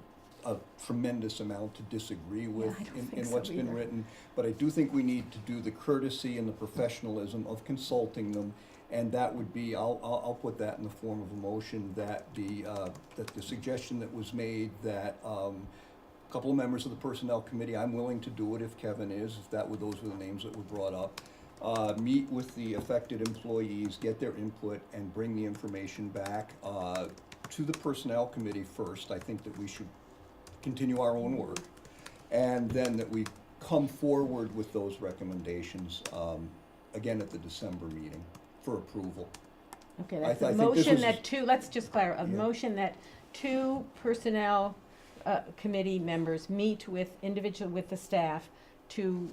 a tremendous amount to disagree with I don't in think so what's been either. written, but I do think we need to do the courtesy and the professionalism of consulting them, and that would be, I'll put that in the form of a motion, that the suggestion that was made that, a couple of members of the Personnel Committee, I'm willing to do it if Kevin is, if those were the names that were brought up, meet with the affected employees, get their input, and bring the information back to the Personnel Committee first. I think that we should continue our own work, and then that we come forward with those recommendations again at the December meeting for approval. Okay, I that's a think this motion was- that two, let's just clarify, a Yeah. motion that two personnel committee members meet with the staff to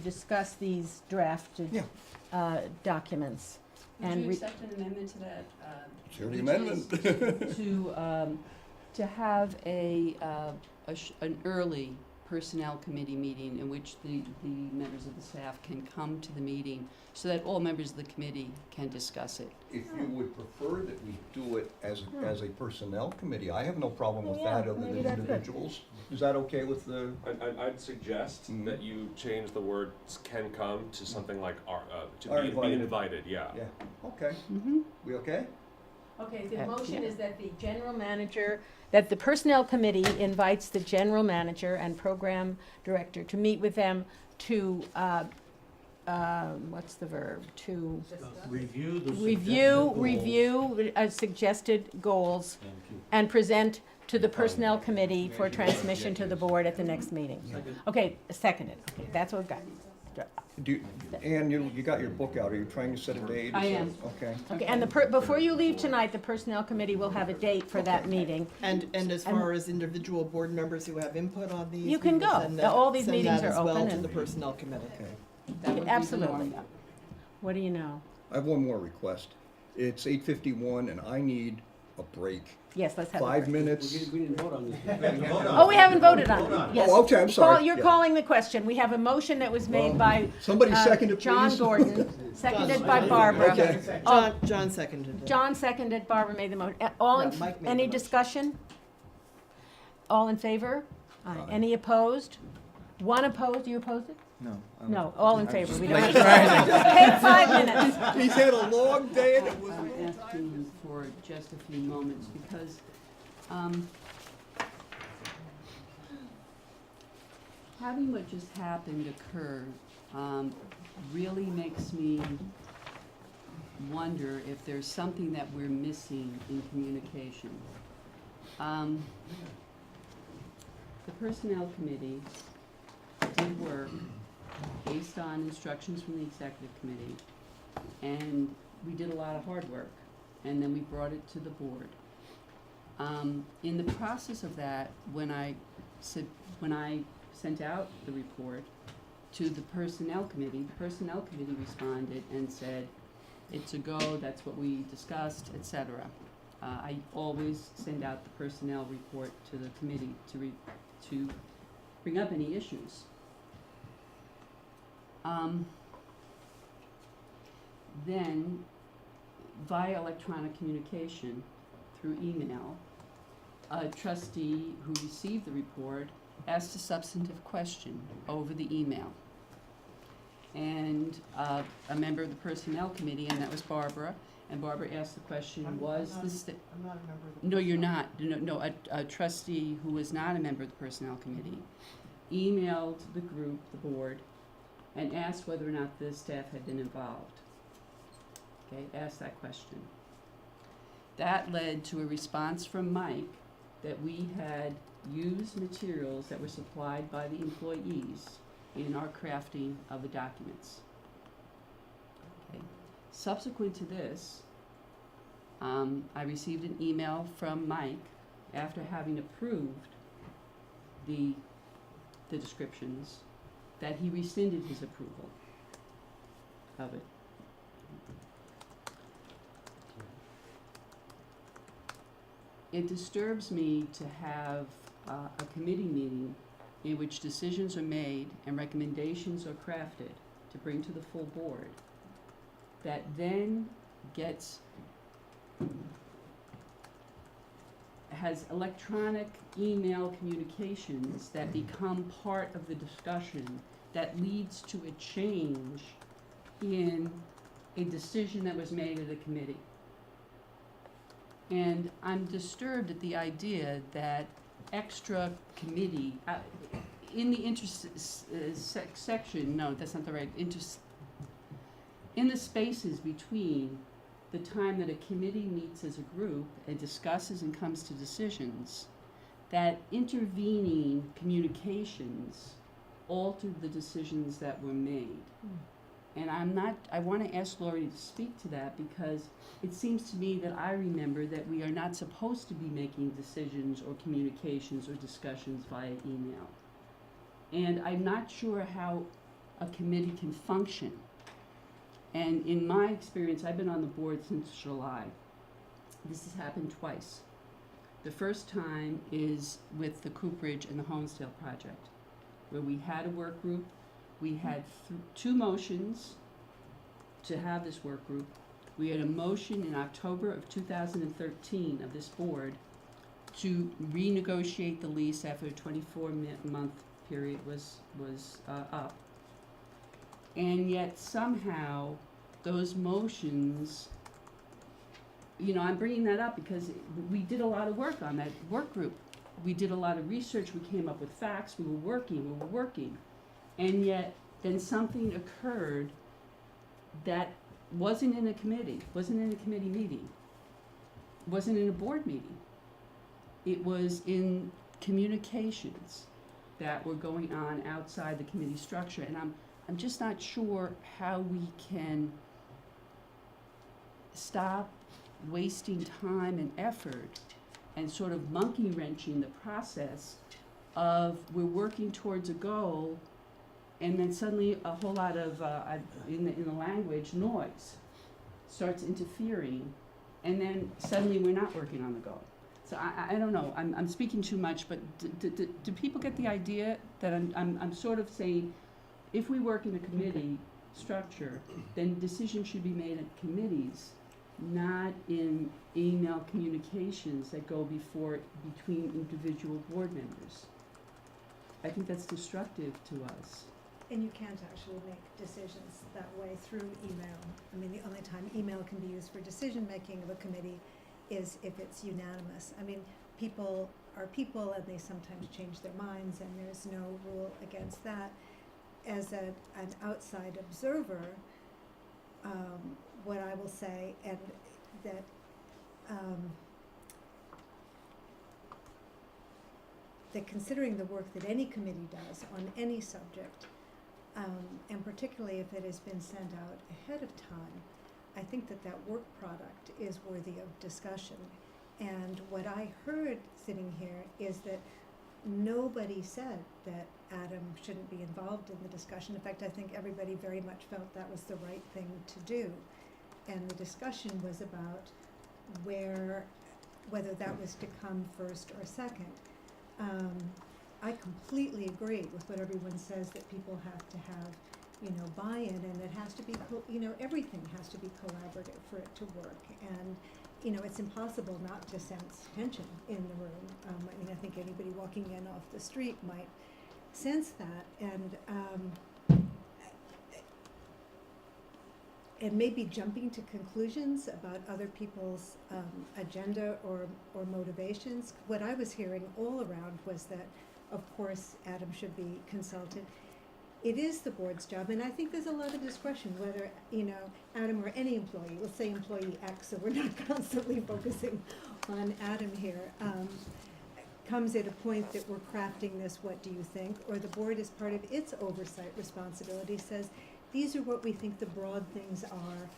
discuss these drafted Yeah. documents. Would And you re- accept an amendment to that? Hear the which amendment. is to have an early personnel committee meeting in which the members of the staff can come to the meeting so that all members of the committee can discuss it. If you would prefer that we do it as a Personnel Committee, I have no problem with Yeah, that other maybe than that's good. individuals. Is that okay with the? I'd suggest Mhm. that you change the word "can come" to something like to Are be invited. invited, yeah. Yeah, okay. Mm-hmm. We okay? Okay, the Yeah. motion is that the general manager, that the personnel committee invites the general manager and program director to meet with them to, what's the verb? To Review the review suggested goals Thank you. and present to the personnel committee for transmission to the board at the next meeting. Second. Okay, seconded. Okay, that's what we got. Ann, you got your book out. Are you trying to set a date? I am. Okay. Okay, and before you leave tonight, the personnel committee will have a date for that meeting. And as far as individual board members who have input on these, You can we will go. send that- All these send meetings that are as well open to and- the personnel committee. That would be the Absolutely. norm. What do you know? I have one more request. It's 8:51 and I need a break. Yes, let's have a 5 break. minutes. We didn't vote on this. Oh, we haven't voted on it. Yes. Oh, okay, I'm sorry. You're Yeah. calling the question. We have a motion that was made by Somebody second it, John please. Gordon, seconded by Barbara. Okay. John seconded it. John seconded, Barbara made the motion. No, Mike made Any the motion. discussion? All in favor? Aye. Any opposed? One opposed? You opposed it? No. No, all in favor. We don't have just to. Take 5 minutes. He's had a long day and it was. I'm asking for just a few moments because having what just happened occur really makes me wonder if there's something that we're missing in communication. The Personnel Committee did work based on instructions from the Executive Committee, and we did a lot of hard work, and then we brought it to the board. In the process of that, when I sent out the report to the Personnel Committee. The Personnel Committee responded and said, it's a go, that's what we discussed, etc. I always send out the personnel report to the committee to bring up any issues. Then, via electronic communication through email, a trustee who received the report asked a substantive question over the email. And a member of the Personnel Committee, and that was Barbara, and Barbara asked the question, I'm not a member of the. No, you're not. No, a trustee who was not a member of the Personnel Committee emailed the group, the board, and asked whether or not the staff had been involved. Okay, asked that question. That led to a response from Mike that we had used materials that were supplied by the employees in our crafting of the documents. Okay. Subsequent to this, I received an email from Mike after having approved the descriptions that he rescinded his approval of it. It disturbs me to have a committee meeting in which decisions are made and recommendations are crafted to bring to the full board that then has electronic email communications that become part of the discussion that leads to a change in a decision that was made at a committee. And I'm disturbed at the idea that extra committee, in the section, no, that's not the right, in the spaces between the time that a committee meets as a group and discusses and comes to decisions, that intervening communications altered the decisions that were made. And I want to ask Lori to speak to that, because it seems to me that I remember that we are not supposed to be making decisions or communications or discussions via email. And I'm not sure how a committee can function. And in my experience, I've been on the board since July. This has happened twice. The first time is with the Cooperage and the Honesdale project, where we had a work group. We had two motions to have this work group. We had a motion in October of 2013 of this board to renegotiate the lease after a 24-month period was up. And yet somehow those motions, I'm bringing that up because we did a lot of work on that work group. We did a lot of research. We came up with facts. We were working. And yet, then something occurred that wasn't in a committee, wasn't in a committee meeting, wasn't in a board meeting. It was in communications that were going on outside the committee structure. And I'm just not sure how we can stop wasting time and effort and sort of monkey wrenching the process of we're working towards a goal, and then suddenly a whole lot of, in the language, noise starts interfering, and then suddenly we're not working on the goal. So I don't know, I'm speaking too much, but do people get the idea that I'm sort of saying, if we work in a committee structure, then decisions should be made at committees, not in email communications that go between individual board members. I think that's destructive to us. And you can't actually make decisions that way through email. I mean, the only time email can be used for decision-making of a committee is if it's unanimous. I mean, people are people, and they sometimes change their minds, and there's no rule against that. As an outside observer, what I will say, and that that considering the work that any committee does on any subject, and particularly if it has been sent out ahead of time, I think that work product is worthy of discussion. And what I heard sitting here is that nobody said that Adam shouldn't be involved in the discussion. In fact, I think everybody very much felt that was the right thing to do. And the discussion was about whether that was to come first or second. I completely agree with what everyone says, that people have to have, buy-in, and it has to be, everything has to be collaborative for it to work. And, it's impossible not to sense tension in the room. I think anybody walking in off the street might sense that. And maybe jumping to conclusions about other people's agenda or motivations. What I was hearing all around was that, of course, Adam should be consulted. It is the board's job, and I think there's a lot of discretion whether, Adam or any employee, let's say employee X, so we're not constantly focusing on Adam here, comes at a point that we're crafting this, what do you think? Or the board, as part of its oversight responsibility, says, these are what we think the broad things are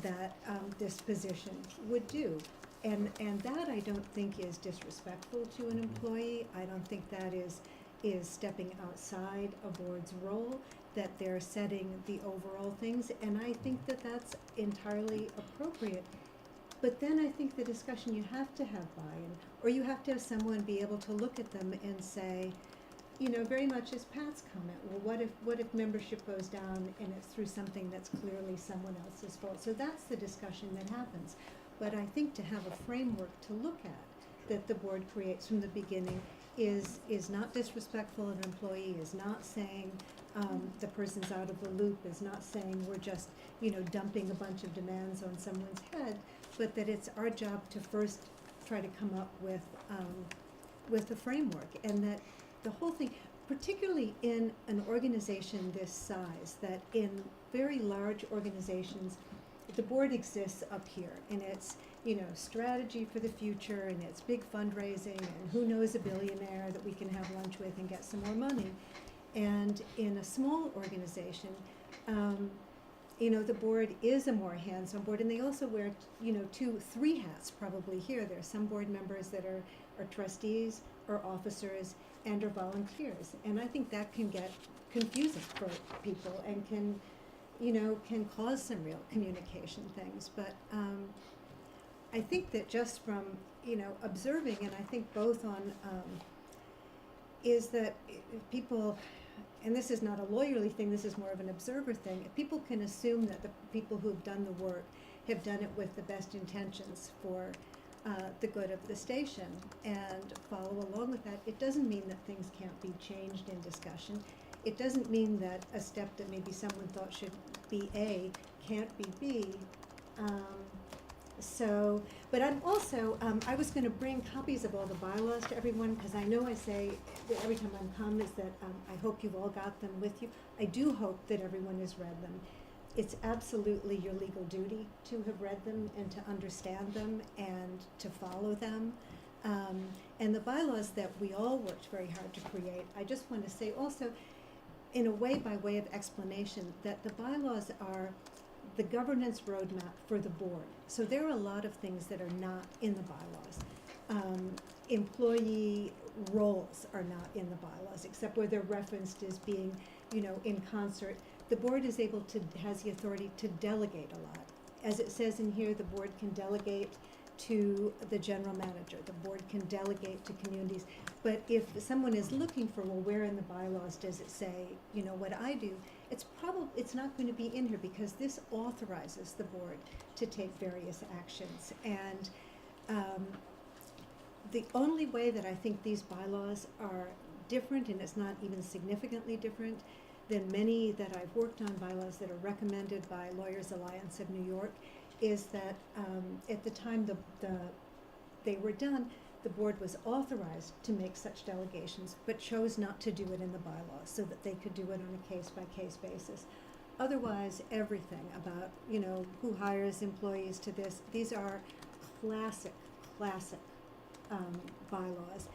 that this position would do. And that I don't think is disrespectful to an employee. I don't think that is stepping outside a board's role, that they're setting the overall things, and I think that that's entirely appropriate. But then I think the discussion, you have to have buy-in, or you have to have someone be able to look at them and say, very much as Pat's comment, well, what if membership goes down and it's through something that's clearly someone else's fault? So that's the discussion that happens. But I think to have a framework to look at that the board creates from the beginning is not disrespectful of an employee, is not saying the person's out of the loop, is not saying we're just, dumping a bunch of demands on someone's head, but that it's our job to first try to come up with a framework. And that the whole thing, particularly in an organization this size, that in very large organizations, the board exists up here, and it's, strategy for the future, and it's big fundraising, and who knows a billionaire that we can have lunch with and get some more money. And in a small organization, the board is a more hands-on board, and they also wear, 2-3 hats probably here. There are some board members that are trustees, or officers, and or volunteers. And I think that can get confusing for people and can cause some real communication things. But I think that just from, observing, and I think both on, is that people, and this is not a lawyerly thing, this is more of an observer thing, if people can assume that the people who have done the work have done it with the best intentions for the good of the station and follow along with that, it doesn't mean that things can't be changed in discussion. It doesn't mean that a step that maybe someone thought should be A can't be B. But I'm also, I was going to bring copies of all the bylaws to everyone, because I know I say that every time I come is that I hope you've all got them with you. I do hope that everyone has read them. It's absolutely your legal duty to have read them and to understand them and to follow them. And the bylaws that we all worked very hard to create, I just want to say also, in a way, by way of explanation, that the bylaws are the governance roadmap for the board. So there are a lot of things that are not in the bylaws. Employee roles are not in the bylaws, except where they're referenced as being, in concert. The board is able to, has the authority to delegate a lot. As it says in here, the board can delegate to the general manager. The board can delegate to communities. But if someone is looking for, well, where in the bylaws does it say, what I do, it's not going to be in here, because this authorizes the board to take various actions. And the only way that I think these bylaws are different, and it's not even significantly different than many that I've worked on, bylaws that are recommended by Lawyers Alliance of New York, is that at the time they were done, the board was authorized to make such delegations, but chose not to do it in the bylaws so that they could do it on a case-by-case basis. Otherwise, everything about, who hires employees to this, these are classic bylaws.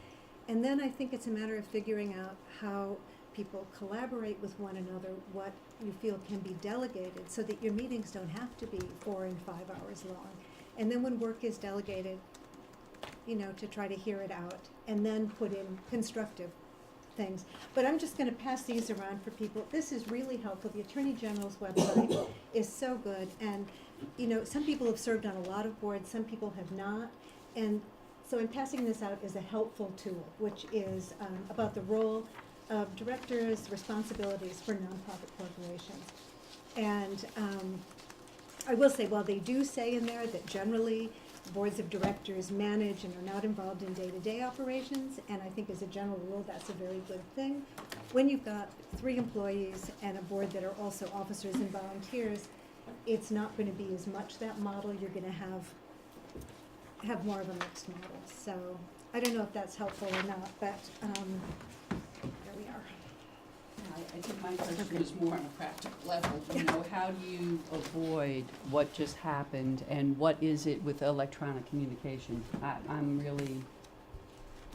And then I think it's a matter of figuring out how people collaborate with one another, what you feel can be delegated, so that your meetings don't have to be 4 and 5 hours long. And then when work is delegated, to try to hear it out, and then put in constructive things. But I'm just gonna pass these around for people. This is really helpful. The Attorney General's website is so good. And, you know, some people have served on a lot of boards, some people have not. And so I'm passing this out as a helpful tool, which is about the role of directors' responsibilities for nonprofit corporations. And I will say, while they do say in there that generally boards of directors manage and are not involved in day-to-day operations, and I think as a general rule, that's a very good thing. When you've got 3 employees and a board that are also officers and volunteers, it's not gonna be as much that model. You're gonna have more of a mixed model. So I don't know if that's helpful or not, but there we are. I think my question was more on a practical level. You know, how do you avoid what just happened, and what is it with electronic communication? I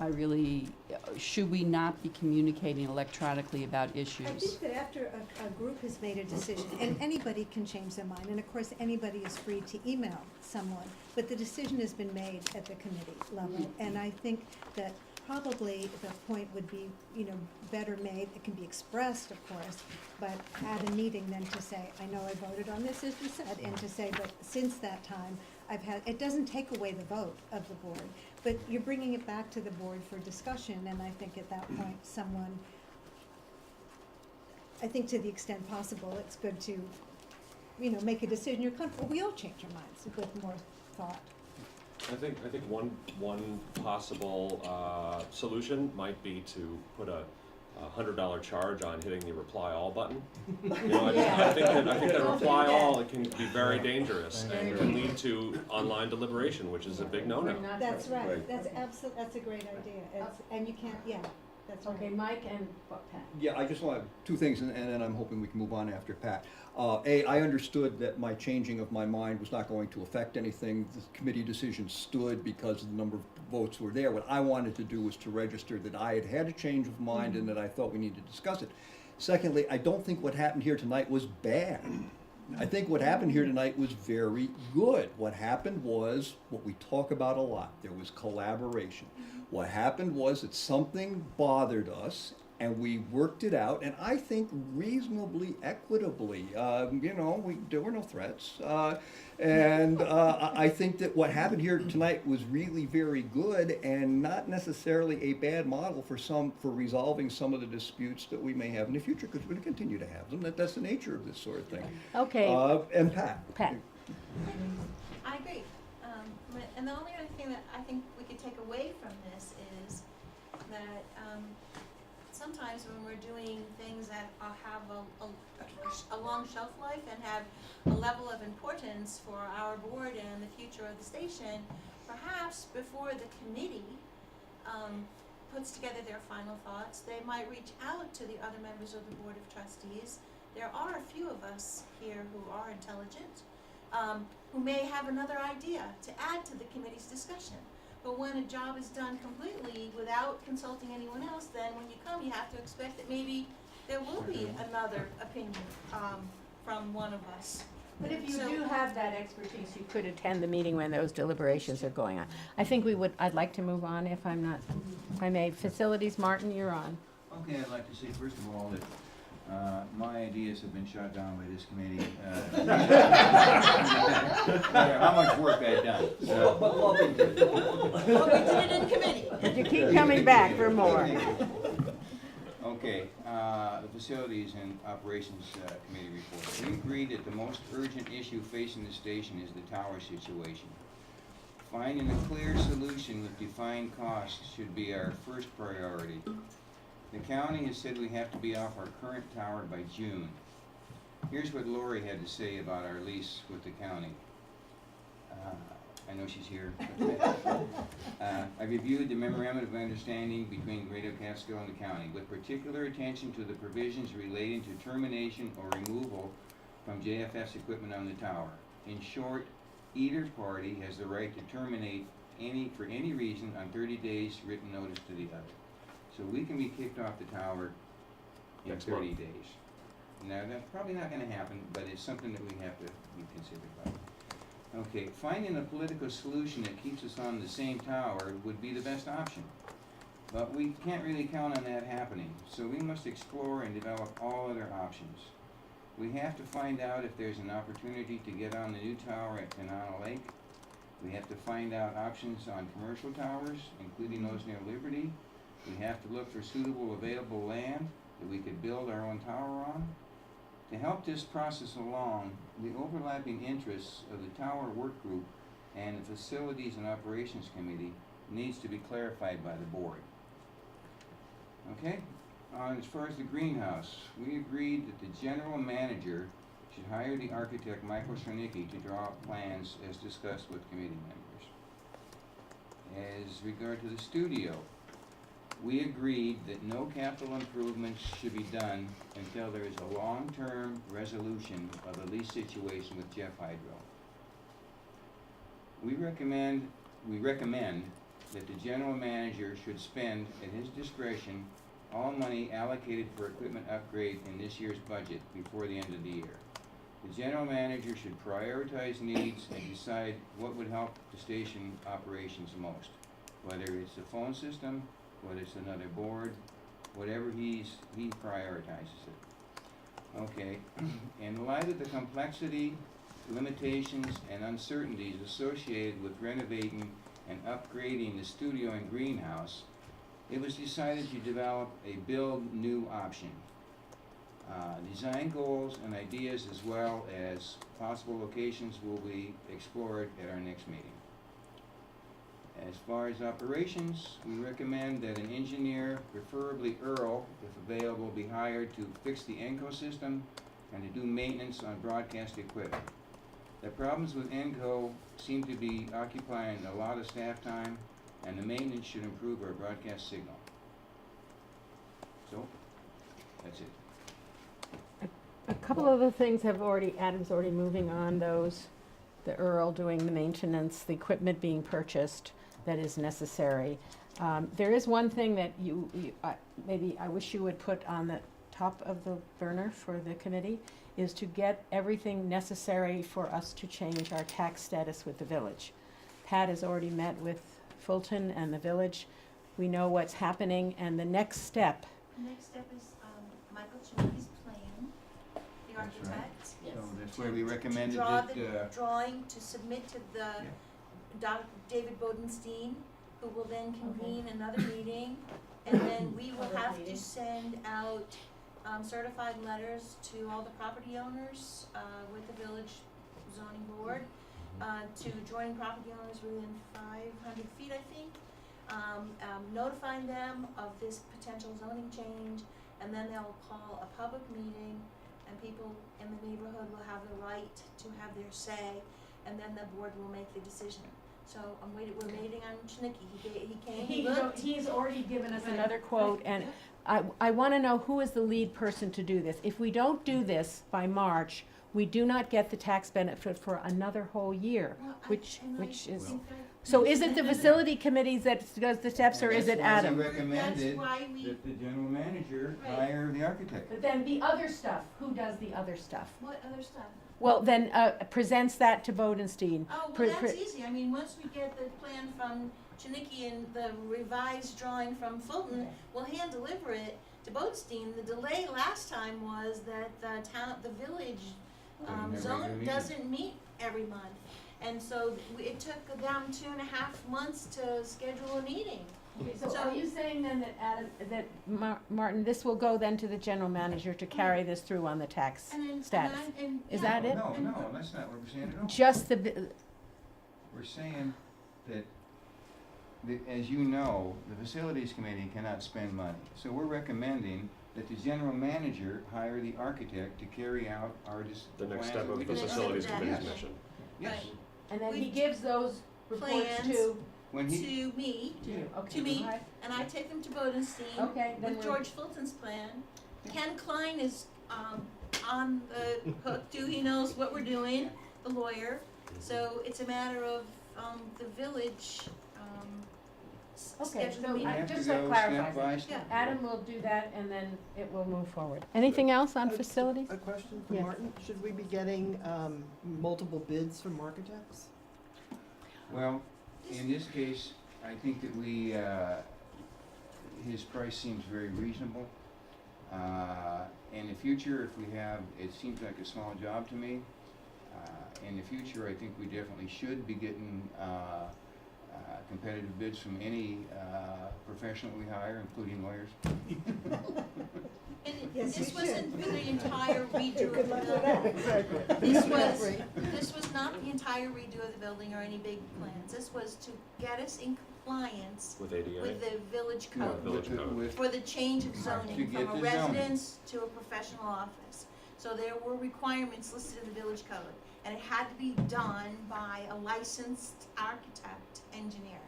really, should we not be communicating electronically about issues? I think that after a group has made a decision, and anybody can change their mind, and of course, anybody is free to email someone, but the decision has been made at the committee level, and I think that probably the point would be, you know, better made, it can be expressed, of course, but at a meeting then to say, I know I voted on this, as you said, and to say, but since that time, it doesn't take away the vote of the board, but you're bringing it back to the board for discussion, and I think at that point, I think to the extent possible, it's good to, you know, make a decision you're comfortable. We all change our minds with more thought. I think one possible solution might be to put a $100 charge on hitting the reply all button. You know, I think that reply all, it can be very dangerous and can lead to online deliberation, which is a big no-no. That's right. That's a great idea. And you can't, that's right. Okay, Mike and Pat. Yeah, I just want 2 things, and then I'm hoping we can move on after Pat. I understood that my changing of my mind was not going to affect anything. The committee decision stood because the number of votes were there. What I wanted to do was to register that I had had a change of mind and that I thought we needed to discuss it. Secondly, I don't think what happened here tonight was bad. I think what happened here tonight was very good. What happened was what we talk about a lot. There was collaboration. What happened was that something bothered us, and we worked it out, and I think reasonably equitably. You know, there were no threats. I think that what happened here tonight was really very good and not necessarily a bad model for resolving some of the disputes that we may have in the future, because we're going to continue to have them. That's the nature of this sort of thing. Okay. And Pat. I agree. And the only other thing that I think we could take away from this is that sometimes when we're doing things that have a long shelf life and have a level of importance for our board and the future of the station, perhaps before the committee puts together their final thoughts, they might reach out to the other members of the Board of Trustees. There are a few of us here who are intelligent, who may have another idea to add to the committee's discussion. But when a job is done completely without consulting anyone else, then when you come, you have to expect that maybe there will be another opinion from one of us. But if you do have that expertise, you could attend the meeting when those deliberations are going on. I think I'd like to move on if I may. Facilities, Martin, you're on. Okay, I'd like to say first of all that my ideas have been shot down by this committee. How much work I've done. Well, we did it in committee. But you keep coming back for more. Okay, the Facilities and Operations Committee report. We agreed that the most urgent issue facing the station is the tower situation. Finding a clear solution with defined costs should be our first priority. The county has said we have to be off our current tower by June. Here's what Lori had to say about our lease with the county. I know she's here. I reviewed the memorandum of understanding between Greater Catskill and the county, with particular attention to the provisions relating to termination or removal from JFF's equipment on the tower. In short, either party has the right to terminate for any reason on 30 days written notice to the other. So we can be kicked off the tower in Next 30 month. days. Now, that's probably not going to happen, but it's something that we have to be considered by. Okay, finding a political solution that keeps us on the same tower would be the best option. But we can't really count on that happening, so we must explore and develop all other options. We have to find out if there's an opportunity to get on the new tower at Canal Lake. We have to find out options on commercial towers, including those near Liberty. We have to look for suitable available land that we could build our own tower on. To help this process along, the overlapping interests of the Tower Work Group and the Facilities and Operations Committee needs to be clarified by the board. Okay, as far as the greenhouse, we agreed that the general manager should hire the architect Michael Cernicki to draw up plans as discussed with committee members. As regard to the studio, we agreed that no capital improvements should be done until there is a long-term resolution of the lease situation with Jeff Hydro. We recommend that the general manager should spend, at his discretion, all money allocated for equipment upgrade in this year's budget before the end of the year. The general manager should prioritize needs and decide what would help the station operations most, whether it's the phone system, whether it's another board, whatever he prioritizes it. Okay, in light of the complexity, limitations, and uncertainties associated with renovating and upgrading the studio and greenhouse, it was decided to develop a build new option. Design goals and ideas as well as possible locations will be explored at our next meeting. As far as operations, we recommend that an engineer, preferably Earl, if available, be hired to fix the ENCO system and to do maintenance on broadcast equipment. The problems with ENCO seem to be occupying a lot of staff time, and the maintenance should improve our broadcast signal. So, that's it. A couple other things Adam's already moving on those. The Earl doing the maintenance, the equipment being purchased that is necessary. There is one thing that maybe I wish you would put on the top of the burner for the committee, is to get everything necessary for us to change our tax status with the village. Pat has already met with Fulton and the village. We know what's happening, and the next step. The next step is Michael Chinicki's plan, the architect. So that's where we recommended Draw that, the drawing to submit to the David Bodenstein, who will then convene another meeting, and then we will have to send out certified letters to all the property owners with the village zoning board, to join property owners within 500 feet, I think, notifying them of this potential zoning change, and then they'll call a public meeting, and people in the neighborhood will have the right to have their say, and then the board will make the decision. So we're waiting on Chinicki. He came, he looked. He's already given us another quote, and I want to know who is the lead person to do this. If we don't do this by March, we do not get the tax benefit for another whole year, which is. So is it the facility committees that does the steps, or is it Adam? We recommended that the general manager hire the architect. But then the other stuff, who does the other stuff? What other stuff? Well, then presents that to Bodenstein. Oh, well, that's easy. I mean, once we get the plan from Chinicki and the revised drawing from Fulton, we'll hand deliver it to Bodenstein. The delay last time was that the village zone doesn't meet every month. And so it took them 2.5 months to schedule a meeting. Okay, so are you saying then that Adam, Martin, this will go then to the general manager to carry this through on the tax status? Is that it? No, that's not what we're saying at all. Just the. We're saying that, as you know, the facilities committee cannot spend money. So we're recommending that the general manager hire the architect to carry out the next step of the facilities committee's mission. Yes. And then he gives those reports plans to. To me, Okay. to me, and I take them to Bodenstein Okay, then with George Fulton's plan. Ken Klein is on the hook too. He knows what we're doing, the lawyer. So it's a matter of the village Okay, scheduling so meeting. just to clarify, Adam will do that, and then it will move forward. Anything else on facilities? A question for Yes. Martin. Should we be getting multiple bids from architects? Well, in this case, I think that we, his price seems very reasonable. In the future, if we have, it seems like a small job to me. In the future, I think we definitely should be getting competitive bids from any professional we hire, including lawyers. And Yes, this you wasn't should. for the entire redo of Good the luck with building. that. Exactly. This was not the entire redo of the building or any big plans. This was to get us in compliance With ADA? with the village No, code. village code. With- For the change of To zoning get from a the zoning. residence to a professional office. So there were requirements listed in the village code, and it had to be done by a licensed architect, engineer.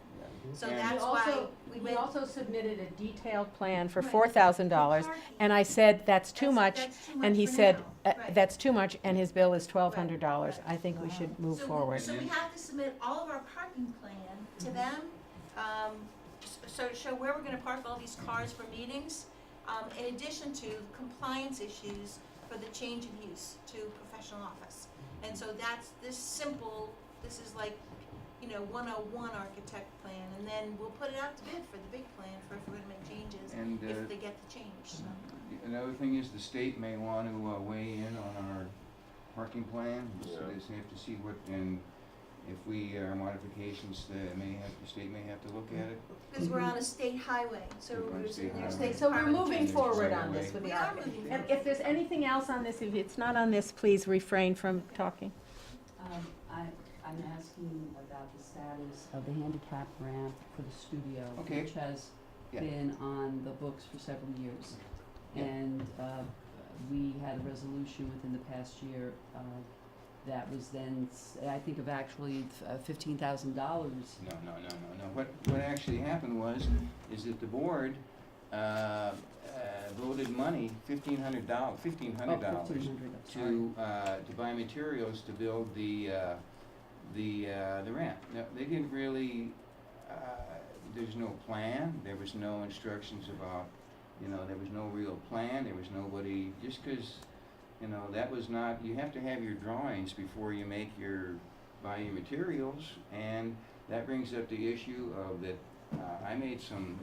So And- that's why we We went. also submitted a detailed plan for Right. $4,000, For parking. and I said, that's too much, That's too and he much for said, now. Right. that's too much, and his bill is $1,200. Right. I think we should move So- forward. So we have to submit all of our parking plan to them, so to show where we're gonna park all these cars for meetings, in addition to compliance issues for the change of use to professional office. And so that's this simple, this is like, 101 architect plan, and then we'll put it out to bid for the big plan for if we're gonna make changes, And, if they get the change, so. Another thing is the state may want to weigh in on our parking plan. So Yeah. they just have to see what, and if we are modifications, the state may have to look at it. Because we're on a state highway, so We're on a there's state highway. state So we're department moving changes. forward Right on away. this with We the are architect. moving And forward. if there's anything else on this, if it's not on this, please refrain from talking. I'm asking about the status of the handicap ramp for the studio, Okay. which has Yeah. been on the books for several years. Yeah. And we had a resolution within the past year that was then, I think of actually $15,000. No. What actually happened is that the board voted money, $1,500 to buy materials to build the ramp. Now, they didn't really, there's no plan, there was no instructions about, there was no real plan, there was nobody, just 'cause, that was not, you have to have your drawings before you buy your materials, and that brings up the issue of that, I made some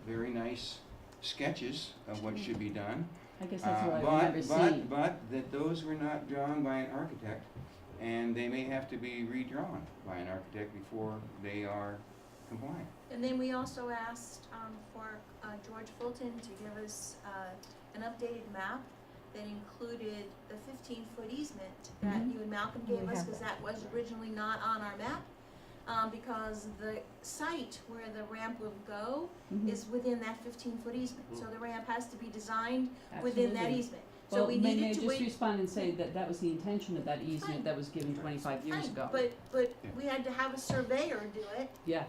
very nice sketches of what should be done. I guess that's what I've never seen. But that those were not drawn by an architect, and they may have to be redrawn by an architect before they are compliant. And then we also asked for George Fulton to give us an updated map that included the 15-foot easement that Mhm. you and Malcolm We gave us, have because that. that was originally not on our map. Because the site where the ramp will go Mhm. is within that 15-foot easement. So the ramp has to be designed within that Absolutely. easement. So Well, we may I needed to just wait. respond and say that that was the intention of that easement Fine. that was given 25 years Fine, ago. But we had to have a surveyor do it. Yeah,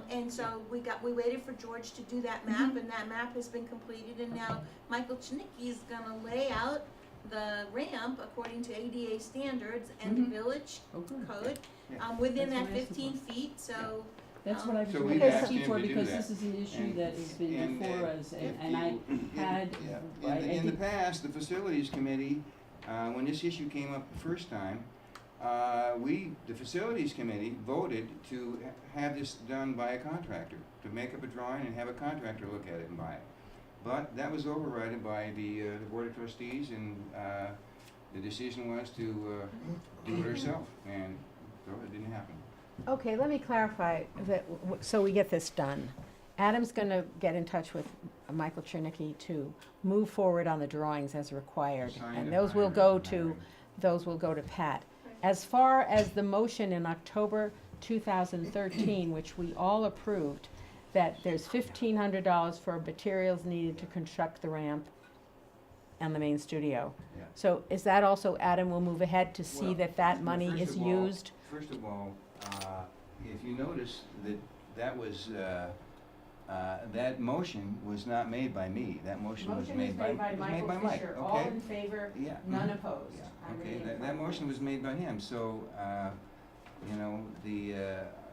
And so we waited for George to do that map, and that map has been completed, and now Michael Chinicki is gonna lay out the ramp according to ADA standards and the Mhm. village oh, good. code, Yeah. within That's that what I asked 15 feet, so. That's what I was So really we've asked asking him for, to do because that. this is an issue And- that has been and, before uh, us, if and I you- had, Yeah. I In the think- past, the facilities committee, when this issue came up the first time, the facilities committee voted to have this done by a contractor, to make up a drawing and have a contractor look at it and buy it. But that was overridden by the board of trustees, and the decision was to do it herself, and so it didn't happen. Okay, let me clarify that, so we get this done. Adam's gonna get in touch with Michael Chernicki to move forward on the drawings as required. Sign And it, those will hiring. go to Pat. As far as the motion in October 2013, which we all approved, that there's $1,500 for materials needed to construct the ramp and the main studio. Yeah. So is that also, Adam will move ahead to see Well, that that well, money first is of all- used? First of all, if you notice that was, that motion was not made by me. That motion was made by Mike. all Okay? in favor, Yeah. none mhm. opposed. Yeah, I'm okay, reading that from- motion was made by him, so,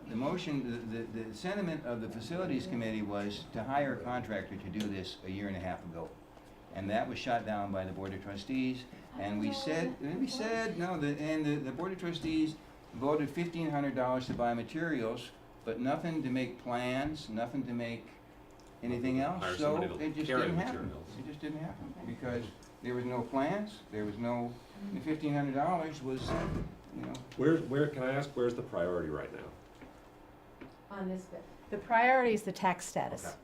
the motion, the sentiment of the facilities committee was to hire a contractor to do this a year and a half ago. And that was shot down by the board of trustees, and we said, the board of trustees voted $1,500 to buy materials, but nothing to make plans, nothing to make, anything else, Hire so somebody to it just carry didn't happen. materials. It just didn't happen, because there was no plans, there was no, the $1,500 was, you know. Where, can I ask, where's the priority right now? On this bit. The priority is the tax status. Okay.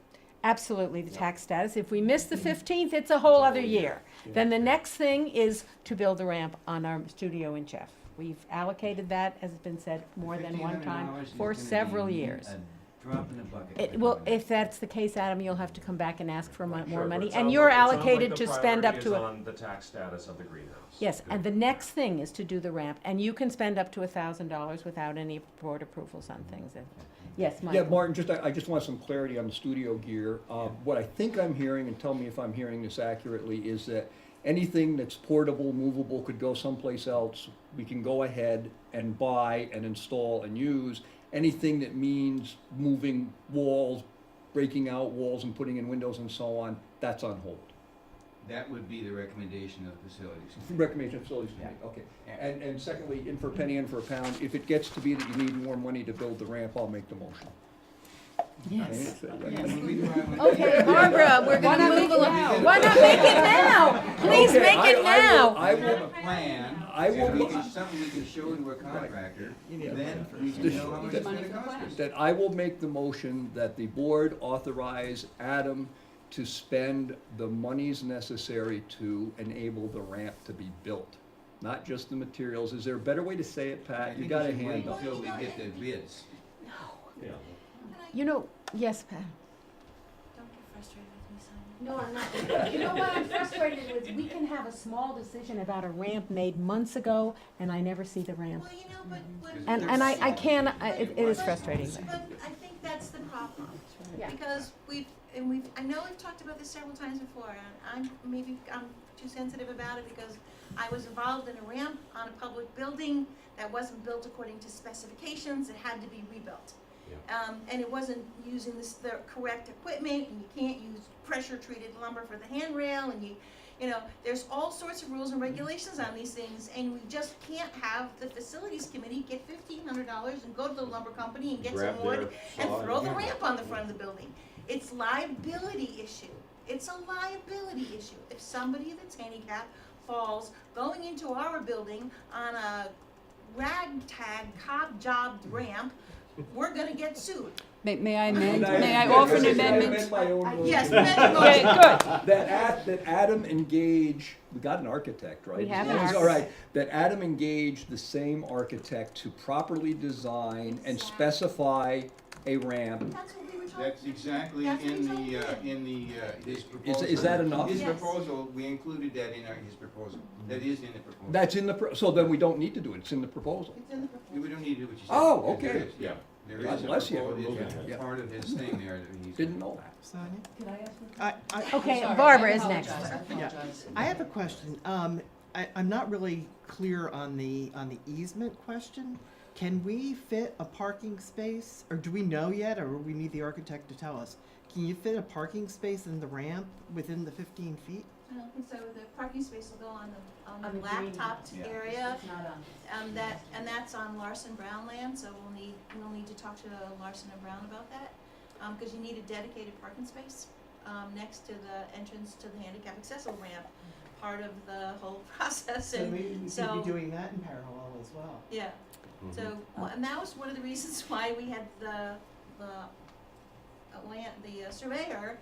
Absolutely, the tax status. If we miss the 15th, it's a whole other year. Then the next thing is to build a ramp on our studio in Jeff. We've allocated that, as has been said, more than one time $1,500 is for gonna be several years. A drop in the bucket. It, well, if that's the case, Adam, you'll have to come back and ask for more Sure, but money. it And sounds you're like- it sounds like allocated the to spend up to priority a. is on the tax status of the greenhouse. Yes, Good. and the next thing is to do the ramp, and you can spend up to $1,000 without any board approvals on things. Yes, Michael? Yeah, Martin, I just want some clarity on the studio gear. What I think I'm hearing, and tell me if I'm hearing this accurately, is that anything that's portable, movable, could go someplace else. We can go ahead and buy and install and use. Anything that means moving walls, breaking out walls and putting in windows and so on, that's on hold. That would be the recommendation of facilities. Recommendation of facilities committee, okay. And secondly, in for a penny, in for a pound, if it gets to be that you need more money to build the ramp, I'll make the motion. Yes. Okay? Okay, Barbara, we're gonna move along. Why not make it now? Please Okay, make it now. I We have will, a plan, I will- and we can, something we can show to a contractor, then we can know how much it's gonna cost us. that I will make the motion that the board authorize Adam to spend the monies necessary to enable the ramp to be built. Not just the materials. Is there a better way to say it, I Pat? You think got a we should hand wait up. until we get the bids. Yeah. You know, yes, Pat? Don't get frustrated with me, Sonia. No, I'm not. You know what I'm frustrated with? We can have a small decision about a ramp made months ago, and I never see the ramp. Well, you know, but when. And I can't, it is frustrating. But I think that's the problem. Yeah. Because I know we've talked about this several times before, and I'm too sensitive about it because I was involved in a ramp on a public building that wasn't built according to specifications, it had to be rebuilt. And it wasn't using the correct equipment, and you can't use pressure-treated lumber for the handrail, and you know, there's all sorts of rules and regulations on these things, and we just can't have the facilities committee get $1,500 and go to the lumber company and get some wood and throw the ramp on the front of the building. It's liability issue. It's a liability issue. If somebody that's handicapped falls going into our building on a ragtag, cob-jobbed ramp, we're gonna get sued. May I amend, may I offer an amendment? Yes, amend the motion. That Adam engage, we got an architect, right? We have an All right, that Adam engage the same architect to properly design and specify a ramp. That's what we were talking. That's exactly That's what in we told you. his proposal. Is that enough? His Yes. proposal, we included that in his proposal. That is in the proposal. That's in the, so then we don't need to do it, it's in the proposal. It's in the proposal. We don't need to do what you said. Oh, There okay. is, yeah. There God is a bless you. proposal, it's Yeah. part of his thing there that he's. Didn't know that. Sonia? Can I ask one? Okay, Sorry, Barbara I is next. apologize. I have a question. I'm not really clear on the easement question. Can we fit a parking space, or do we know yet, or we need the architect to tell us? Can you fit a parking space in the ramp within the 15 feet? I don't think so. The parking space will go on the On the green. blacktopped Yeah. area. It's not on. That's on Larson Brown land, so we'll need to talk to Larson and Brown about that. Because you need a dedicated parking space, next to the entrance to the handicap accessible ramp, part of the whole process. So And maybe we so- could be doing that in parallel as well. yeah, so, and that was one of the reasons why we had the surveyor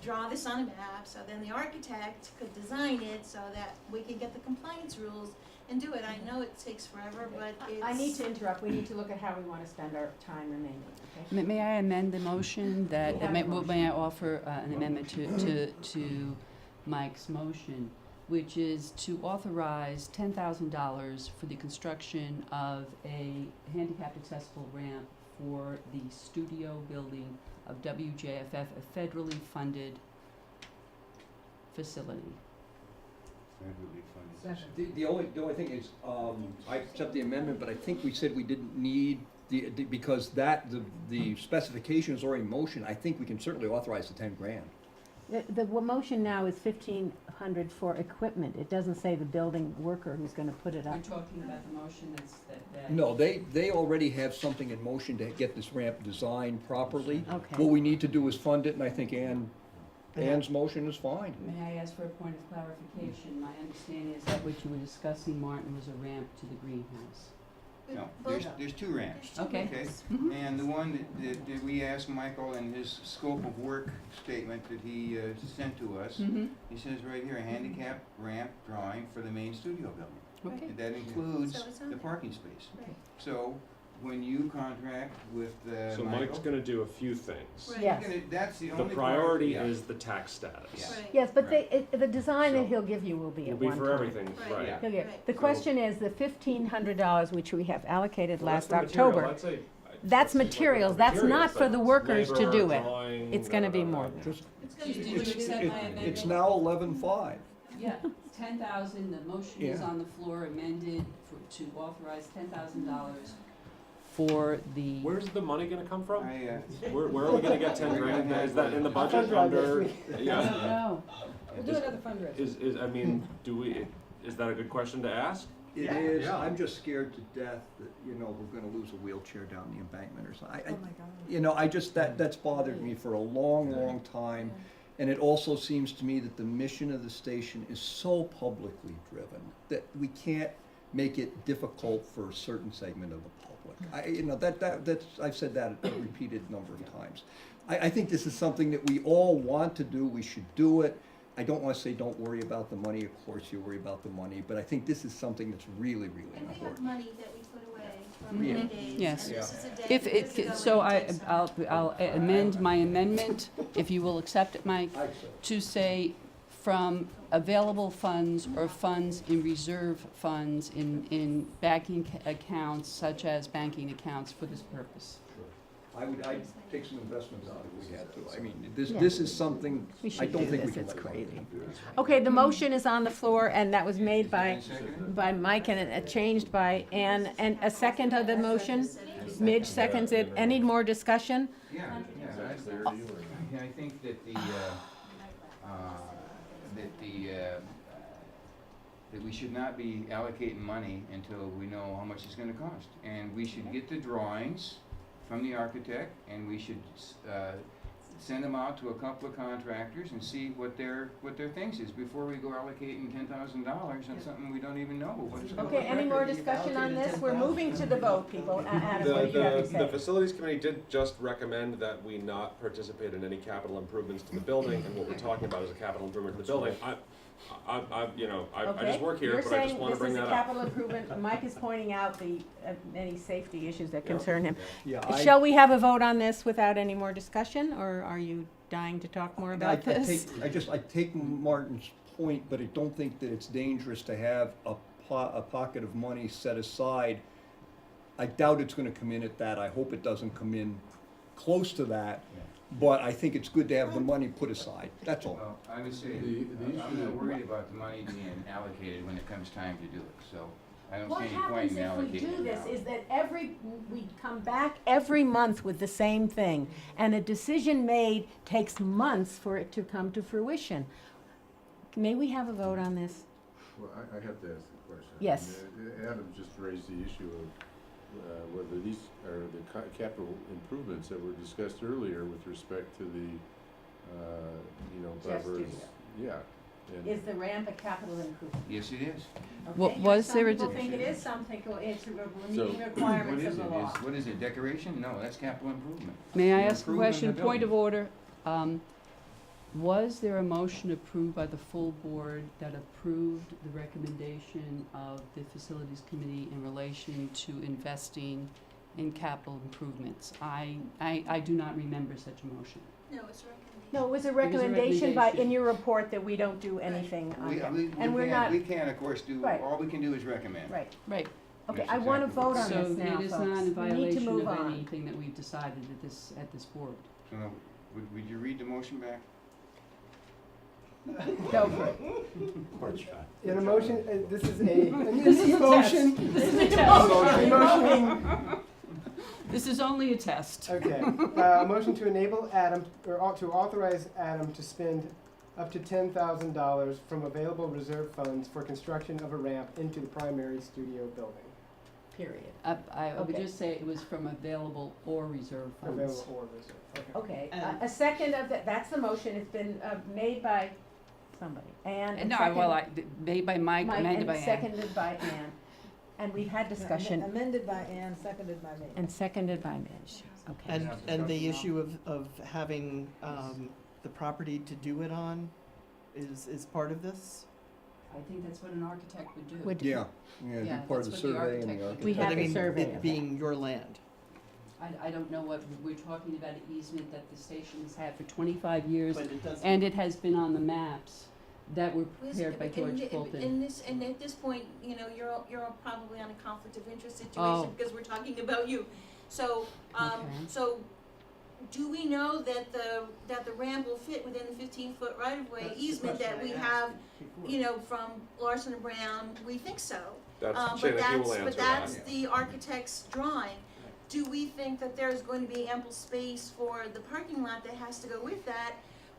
draw this on a map, so then the architect could design it so that we could get the compliance rules and do it. I know it takes forever, but it's. I need to interrupt. We need to look at how we want to spend our time remaining, okay? May I amend the motion that, We have a may I offer an amendment to Mike's motion, which is to authorize $10,000 for the construction of a handicapped accessible ramp for the studio building of WJFF, a federally funded facility. That would be fun. The only thing is, I accept the amendment, but I think we said we didn't need because the specification is already in motion. I think we can certainly authorize the 10 grand. The motion now is 1,500 for equipment. It doesn't say the building worker who's gonna put it We're up. talking about the motion that. No, they already have something in motion to get this ramp designed properly. Okay. What we need to do is fund it, and I think Ann's motion is fine. May I ask for a point of clarification? My understanding is that what you were discussing, Martin, was a ramp to the greenhouse. No, Both- there's two ramps. There's two Okay. ramps. Mhm. And the one that we asked Michael in his scope of work statement that he sent to us, Mm-hmm. he says right here, a handicap ramp drawing for the main studio building. Okay. And that includes So it's on the there. parking space. Right. So, when you contract with So Michael. Mike's gonna do a few things. Right. Yes. That's the The only part. priority yeah. is the tax status. Yeah. Right. Yes, but Right. the design that So- he'll give you will be Will at be one time. for everything, Right. right. Yeah. He'll get- Right. The So- question is, the $1,500, which we have allocated Well, that's last the material. October, I'd say- that's seems like materials. the That's materials, not for the that's workers to labor, do it. drawing, It's gonna be more than Just, It's gonna be, did you accept my amendment? it's now 11.5. Yeah, 10,000, the motion is Yeah. on the floor amended to authorize $10,000 for the. Where's the money gonna come from? I, Where are we gonna get 10 grand? Is that in the budget Fundraise this under? week. Yeah. No, We'll do another fundraiser. Is, I mean, is that a good question to ask? It Yeah. is, Yeah. I'm just scared to death that, we're gonna lose a wheelchair down the embankment or something. Oh, my God. I just, that's bothered me for a long, long time. And it also seems to me that the mission of the station is so publicly driven that we can't make it difficult for a certain segment of the public. That's, I've said that a repeated number of times. I think this is something that we all want to do, we should do it. I don't wanna say don't worry about the money, of course you worry about the money, but I think this is something that's really, really And we have important. money that we put away for Yeah. rainy days, Yes. and this is a day if that doesn't it, go so in I, until I'll amend my amendment, if you will accept it, Mike, I accept. to say from available funds or funds in reserve funds in banking accounts, such as banking accounts for this purpose. I'd take some investments out if we had to. I mean, Yeah. this is something, We I should don't do think we this, can it's let crazy. go. Okay, the motion is on the floor, and that was made by second? Mike and changed by Ann. And a second of the motion? Midge seconds it. Any more discussion? Yeah, I think that that we should not be allocating money until we know how much it's gonna cost. And we should get the drawings from the architect, and we should, send them out to a couple of contractors and see what their things is before we go allocating $10,000 on something we don't even know what it's gonna Okay, look any like. more discussion on this? We're moving to the vote, people. Adam, what do you have to The say? facilities committee did just recommend that we not participate in any capital improvements to the building, and what we're talking about is a capital improvement to the building. I just work here, but I just wanna bring that You're saying this is a up. capital improvement. Mike is pointing out the many safety issues that concern him. Yeah, Shall we have a vote on this without any more discussion, or are you dying to talk more about this? I take Martin's point, but I don't think that it's dangerous to have a pocket of money set aside. I doubt it's gonna come in at that. I hope it doesn't come in close to that. But I think it's good to have the money put aside, that's all. Well, I would say, The I'm issue- not worried about the money being allocated when it comes time to do it, so I don't What see any point happens in if we allocating do it this now. is that we come back every month with the same thing, and a decision made takes months for it to come to fruition. May we have a vote on this? Well, I have to ask the question. Yes. Adam just raised the issue of whether these are the capital improvements that were discussed earlier with respect to the, Jeff Barbara's. Studio. Yeah. and- Is the ramp a capital improvement? Yes, it is. Well, Okay, was some there a people di- think it is, some think it's meeting What requirements is of it? the law. What is it, decoration? No, that's capital improvement. May I You're ask a improving question, the point of building. order? Was there a motion approved by the full board that approved the recommendation of the facilities committee in relation to investing in capital improvements? I do not remember such a motion. No, it's recommended. No, it was a It was a recommendation by, in recommendation. your report that we don't do anything on them. And we're not, We can't, of course, do, Right. all we can do is recommend. right. Right. Okay, Yes, I want to exactly. vote on So this now, it is not in folks. We need to violation move of on. anything that we've decided at this board. So, now, would you read the motion back? Go for it. In a motion, this is a motion. This is a I'm motioning This is only a test. Okay, motion to enable Adam, to authorize Adam to spend up to $10,000 from available reserve funds for construction of a ramp into the primary studio building. Period. I would Okay. just say it was from available or reserve funds. Available or reserve, okay. Okay, a second of that, that's the motion, it's been made by somebody, and No, second- well, made by Mike, amended by and Ann. seconded by Ann. And we've had discussion, Amended by Ann, seconded by me. and seconded by Mitch, okay. And the issue of having, the property to do it on is part of this? I think that's what an architect would do. Would- Yeah, it'd be Yeah, part of that's the what the survey and the architect would do. architect. We But have I a mean, survey of it that. being your land. I don't know what, we're talking about an easement that the station has had for 25 years, But it doesn't. and it has been on the maps that were Listen, prepared by George Fulton. And at this point, you know, you're probably on a conflict of interest Oh. situation because we're talking about you. So, Okay. so do we know that the ramp will fit within the 15-foot right-of-way That's the easement that question we I have, asked before. you know, from Larson and Brown? We think so. That's, Janet, you will answer But that. that's the architect's drawing. Do we think that there's going to be ample space for the parking lot that has to go with that?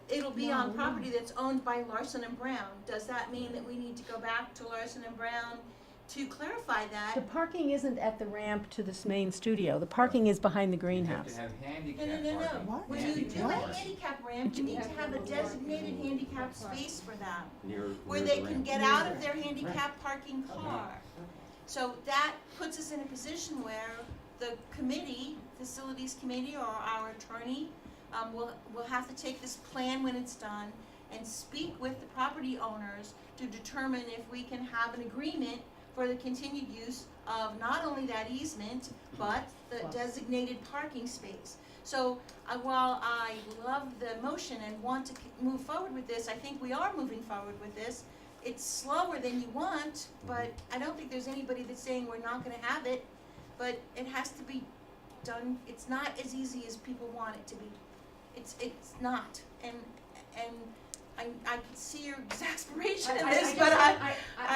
It'll be on property that's owned by Larson and Brown. Does that mean that we need to go back to Larson and Brown to clarify that? The parking isn't at the ramp to this main studio, the parking is behind the greenhouse. You have to have handicap No. parking. When you do a handicap ramp, you need to have a designated handicap space for them, where they can get out of their handicap parking car. So that puts us in a position where the committee, facilities committee, or our attorney, will have to take this plan when it's done and speak with the property owners to determine if we can have an agreement for the continued use of not only that easement, but the designated parking space. So while I love the motion and want to move forward with this, I think we are moving forward with this. It's slower than you want, but I don't think there's anybody that's saying we're not gonna have it, but it has to be done. It's not as easy as people want it to be. It's not, and I can see your exasperation in this, but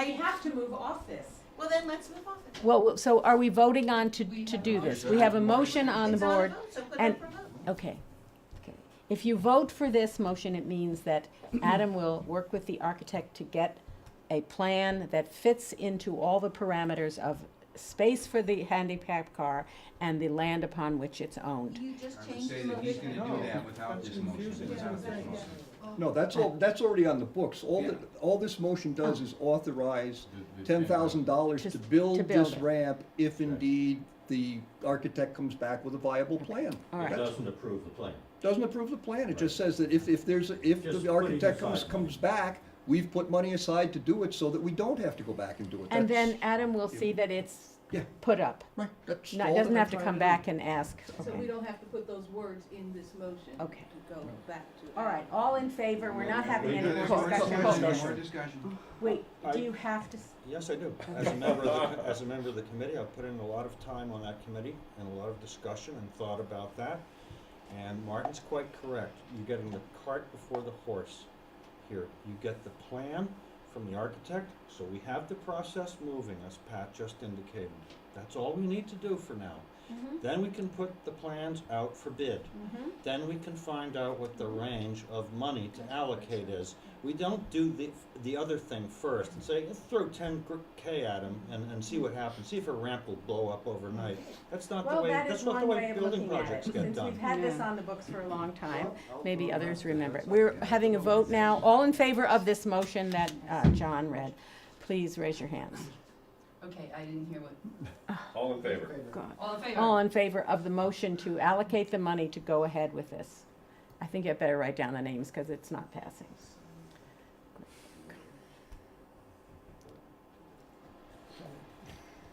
We have to move off this. well then let's move off of it. Well, so are we voting on to do this? We have a motion on the It's on a board. vote, so put it and- up for vote. Okay. If you vote for this motion, it means that Adam will work with the architect to get a plan that fits into all the parameters of space for the handicap car and the land upon which it's owned. You just I would changed say the that he's motion. gonna do that without this motion, without this motion. No, that's already on the books. All this motion does is authorize $10,000 to build build this it. ramp if indeed the architect comes back with a viable plan. All It right. doesn't approve the plan. Doesn't approve the plan, it just says that if Just the putting architect aside comes back, we've put money aside to do it so that we don't have to go back and do it. And That's- then Adam will see that it's Yeah. put up. Right, that's No, all it that doesn't I'm have to trying come do. back and ask. So we Okay. don't have to put those words in this motion. Okay. To go back to. All right, all in favor, we're not having any more More discussion. More discussion. Wait, do you have to, Yes, I do. As a member of the committee, I've put in a lot of time on that committee and a lot of discussion and thought about that. And Martin's quite correct. You're getting the cart before the horse here. You get the plan from the architect, so we have the process moving, as Pat just indicated. That's all we need to do for now. Then we can put the plans out for bid. Then we can find out what the range of money to allocate is. We don't do the other thing first and say, throw 10K at him and see what happens. See if a ramp will blow up overnight. That's not the well, way, that that's is not the one way way of building looking at it. projects get Since done. we've had this Yeah. on the books for a long time, maybe others remember it. We're having a vote now. All in favor of this motion that John read, please raise your hands. Okay, I didn't hear what. All in favor? God. All in favor? All in favor of the motion to allocate the money to go ahead with this? I think you better write down the names because it's not passing.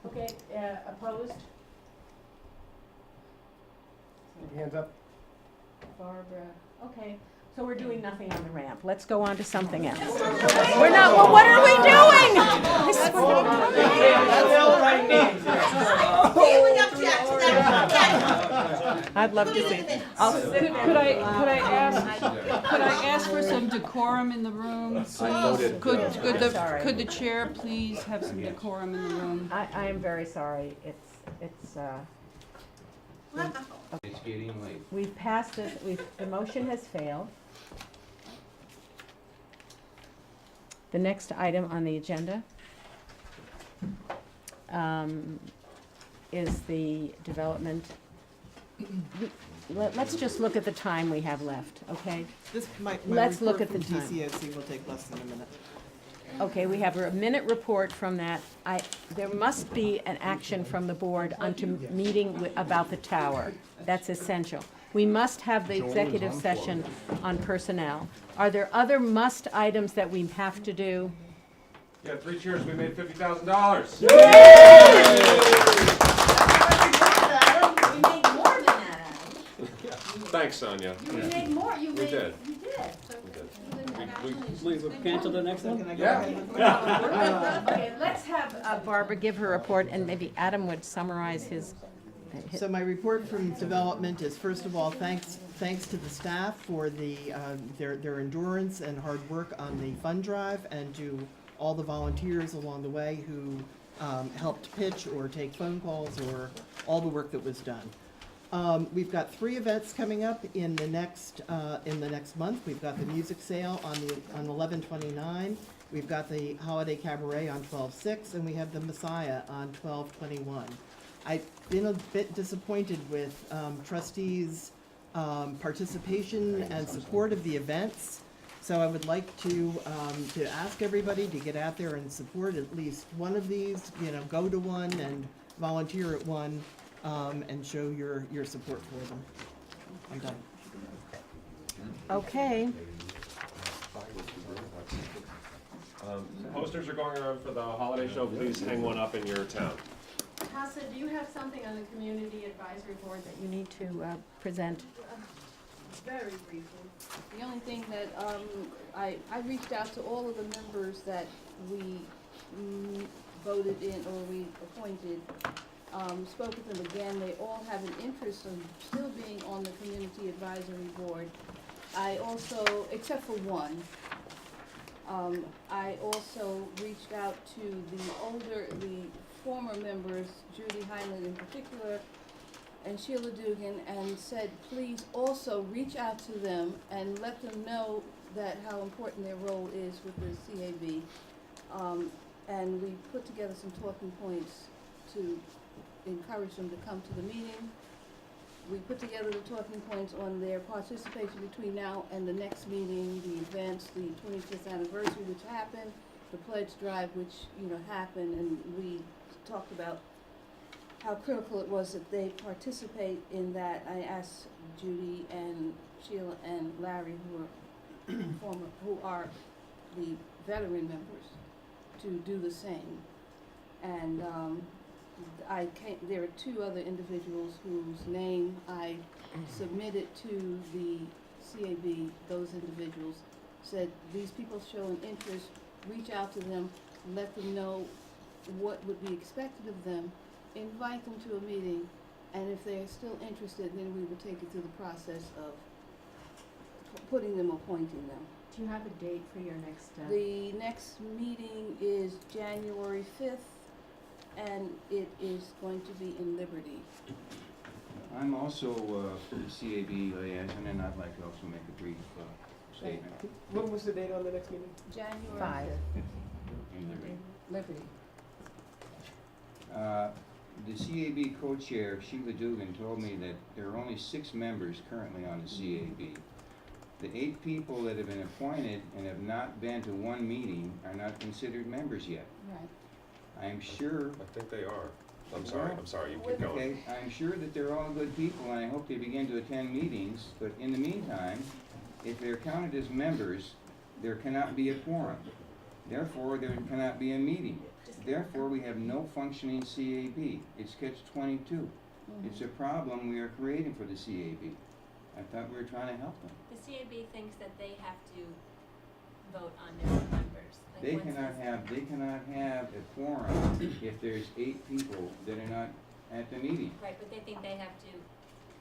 Okay, opposed? Hands up. Barbara, okay, so we're doing nothing on the ramp. Let's go on to something else. We're not, well, what are we doing? We object to that. I'd love to see it. I'll sit it Could I ask for some decorum in the room? voted, I'm sorry. Could the chair please have some decorum in the room? I am very sorry. It's Wow. It's getting late. We've passed this, the motion has failed. The next item on the agenda is the development. Let's just look at the time we have left, okay? My Let's look report at the from time. DCOC will take less than a minute. Okay, we have a minute report from that. There must be an action from the board onto meeting about the tower. That's essential. We must have the executive session on personnel. Are there other must items that we have to do? Yeah, 3 cheers, we made $50,000. We made more than that, Adam. Thanks, Sonia. You made more, you We made, did. you did. So We did. We cancel the next one? Can I go Yeah. ahead? Okay, let's have Barbara give her report, and maybe Adam would summarize his. So my report from development is, first of all, thanks to the staff for their endurance and hard work on the fund drive, and to all the volunteers along the way who helped pitch or take phone calls, or all the work that was done. We've got 3 events coming up in the next month. We've got the music sale on 11/29. We've got the holiday cabaret on 12/6, and we have the Messiah on 12/21. I've been a bit disappointed with trustees' participation and support of the events. So I would like to ask everybody to get out there and support at least one of these. Go to one and volunteer at one, and show your support for them. I'm done. Okay. Posters are going around for the holiday show. Please hang one up in your town. Casa, do you have something on the community advisory board that you need to present? Very briefly. The only thing that, I reached out to all of the members that we voted in or we appointed, spoke with them again. They all have an interest in still being on the community advisory board. I also, except for one, I also reached out to the former members, Judy Heinlein in particular, and Sheila Dugan, and said, please also reach out to them and let them know that how important their role is with the CAB. And we put together some talking points to encourage them to come to the meeting. We put together the talking points on their participation between now and the next meeting, the events, the 25th anniversary, which happened, the pledge drive, which, happened, and we talked about how critical it was that they participate in that. I asked Judy and Sheila and Larry, who are the veteran members, to do the same. And there are 2 other individuals whose name I submitted to the CAB. Those individuals said, these people show an interest, reach out to them, let them know what would be expected of them, invite them to a meeting, and if they're still interested, then we would take it through the process of appointing them. Do you have a date for your next? The next meeting is January 5th, and it is going to be in Liberty. I'm also the CAB liaison, and I'd like to also make a brief statement. What was the date on the next meeting? January 5. 5th. In Liberty. Liberty. The CAB co-chair, Sheila Dugan, told me that there are only 6 members currently on the CAB. The 8 people that have been appointed and have not been to one meeting are not considered members yet. Right. I'm sure. I think they are. I'm sorry, you keep going. Okay, I'm sure that they're all good people, and I hope they begin to attend meetings, but in the meantime, if they're counted as members, there cannot be a quorum. Therefore, there cannot be a meeting. Therefore, we have no functioning CAB. It's catch-22. It's a problem we are creating for the CAB. I thought we were trying to help them. The CAB thinks that they have to vote on their own members. Like They once cannot have a quorum if there's 8 people that are not at the meeting. Right, but they think they have to,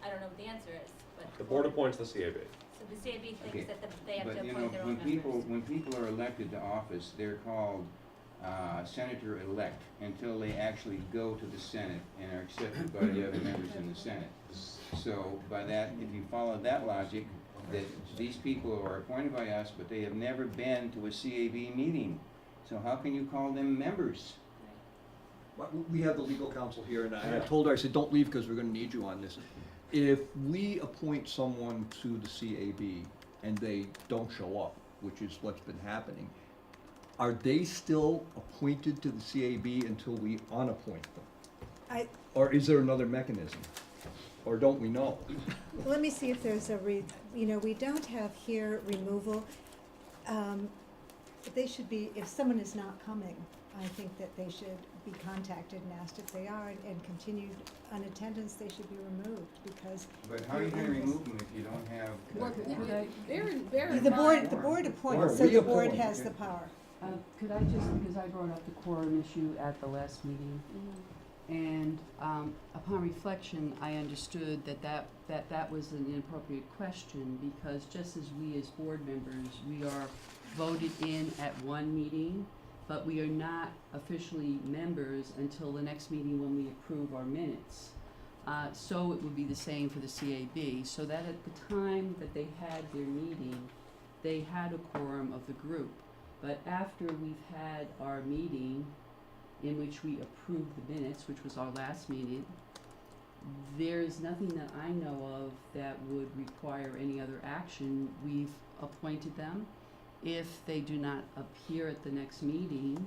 I don't know what the answer is, but. The board appoints the CAB. So the CAB Okay, thinks that they have but to you appoint know, their own members. when people are elected to office, they're called senator-elect until they actually go to the Senate and are accepted by the other members in the Senate. So by that, if you follow that logic, that these people are appointed by us, but they have never been to a CAB meeting. So how can you call them members? Well, we have the legal counsel here, and I told her, I said, don't leave because we're gonna need you on this. If we appoint someone to the CAB and they don't show up, which is what's been happening, are they still appointed to the CAB until we unappoint them? Or is there another mechanism? Or don't we know? Let me see if there's a we don't have here removal. They should be, if someone is not coming, I think that they should be contacted and asked if they are, and continued unattendance, they should be removed, because. But how are you gonna remove them if you don't have? Well, bear in The mind. board Or appoints, so we the board appoint. has the power. Could I just, because I brought up the quorum issue at the last meeting, and upon reflection, I understood that was an inappropriate question, because just as we as board members, we are voted in at one meeting, but we are not officially members until the next meeting when we approve our minutes. So it would be the same for the CAB, so that at the time that they had their meeting, they had a quorum of the group. But after we've had our meeting, in which we approved the minutes, which was our last meeting, there's nothing that I know of that would require any other action. We've appointed them. If they do not appear at the next meeting,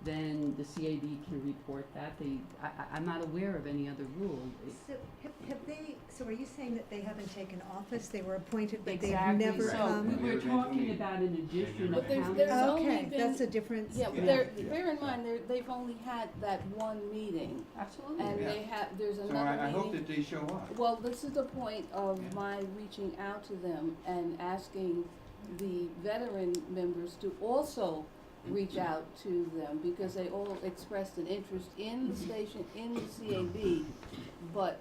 then the CAB can report that. I'm not aware of any other rule. So are you saying that they haven't taken office, they were appointed, but they've Exactly. never So come? we were talking about an addition of But there's county. only Okay, been- that's a difference. Yeah, Yeah. bear in mind, they've only had that one meeting, Absolutely. and Yeah. there's So another I hope meeting. that they show up. Well, this is the point of Yeah. my reaching out to them and asking the veteran members to also reach out to them, because they all expressed an interest in the station, in the CAB, but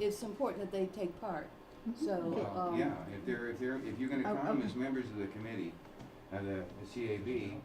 it's important that they take part, so, Well, yeah, if you're gonna count them as members of the committee, the CAB,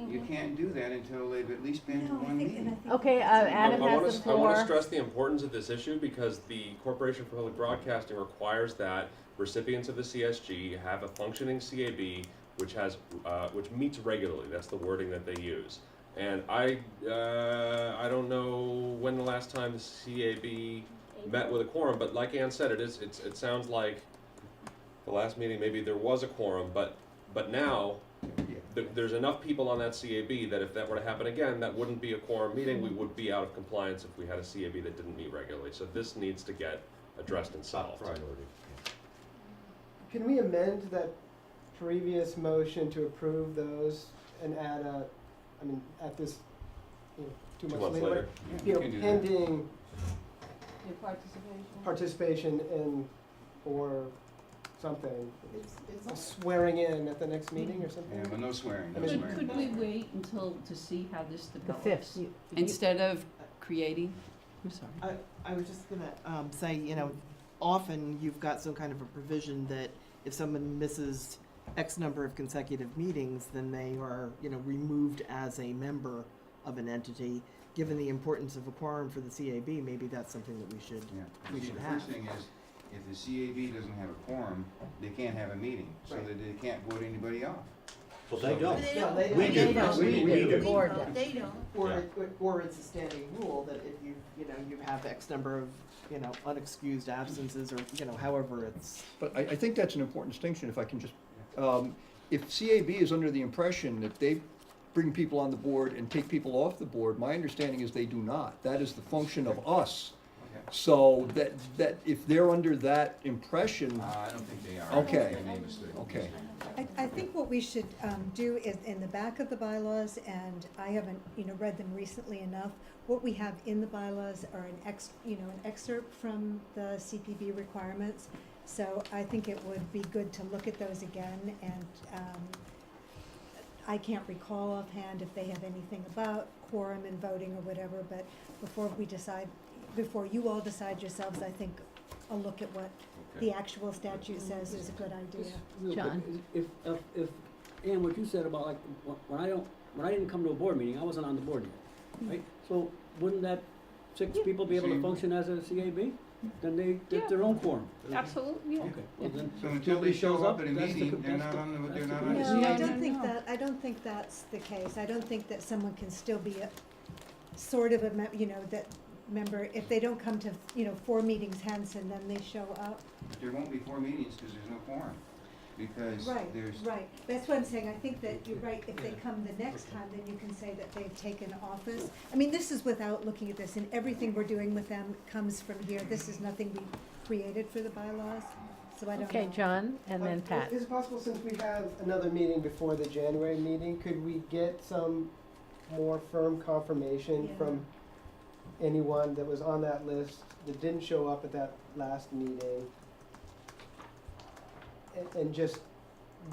you can't do that until they've at least been to one meeting. Okay, Adam I has the want floor. to stress the importance of this issue, because the Corporation for Public Broadcasting requires that recipients of the CSG have a functioning CAB which meets regularly. That's the wording that they use. And I don't know when the last time the CAB met with a quorum, but like Ann said, it sounds like the last meeting maybe there was a quorum, but now there's enough people on that CAB that if that were to happen again, that wouldn't be a quorum meeting. We would be out of compliance if we had a CAB that didn't meet regularly. So this needs to get addressed and solved. Priority. Can we amend that previous motion to approve those and add at this, 2 2 months months later? later. Yeah, you can do that. Pending your participation. participation in, or something, It's swearing in at the next meeting or something? Yeah, but no swearing, no I mean, swearing. Could we wait until, to see how this The develops? 5th. Instead of creating, I'm sorry. I was just gonna say, often you've got some kind of a provision that if someone misses X number of consecutive meetings, then they are, removed as a member of an entity. Given the importance of a quorum for the CAB, maybe that's something that we should See, the have. first thing is, if the CAB doesn't have a quorum, they can't have a meeting, so Right. that they can't vote anybody off. Well, they don't. No, they We don't. do. They don't. We We do. The board does. They don't. Or it's a standing rule that if you have X number of, unexcused absences, or, however it's. But I think that's an important distinction, if I can just, if CAB is under the impression that they bring people on the board and take people off the board, my understanding is they do not. That is the function of us. Okay. So that if they're under that impression, I don't think they are. Okay. They made a mistake. okay. I think what we should do is, in the back of the bylaws, and I haven't, read them recently enough, what we have in the bylaws are an excerpt from the CPB requirements. So I think it would be good to look at those again, and I can't recall offhand if they have anything about quorum and voting or whatever, but before you all decide yourselves, I think a look at what the actual statute says is a good idea. Real quick, John? If, Ann, what you said about when I don't when I didn't come to a board meeting, I wasn't on the board yet, right? So wouldn't that six people be able to function as a CAB? Then they're their own quorum. Absolutely, yeah. Okay, well then, So if until they nobody shows show up at a that's the- meeting, they're that's not the- on the, that's they're the not on group. the No, I CAB. don't think that, I don't think that's the case. I don't think that someone can still be a sort of a, that member, if they don't come to, 4 meetings hence and then they show up. But there won't be 4 meetings because there's no quorum, because there's. Right, that's what I'm saying, I think that you're right, if they come the next time, then you can say that they've taken office. I mean, this is without looking at this, and everything we're doing with them comes from here, this is nothing we created for the bylaws, so I don't know. Okay, John, and then Pat. Is it possible, since we have another meeting before the January meeting, could we get some more firm confirmation Yeah. from anyone that was on that list that didn't show up at that last meeting? And just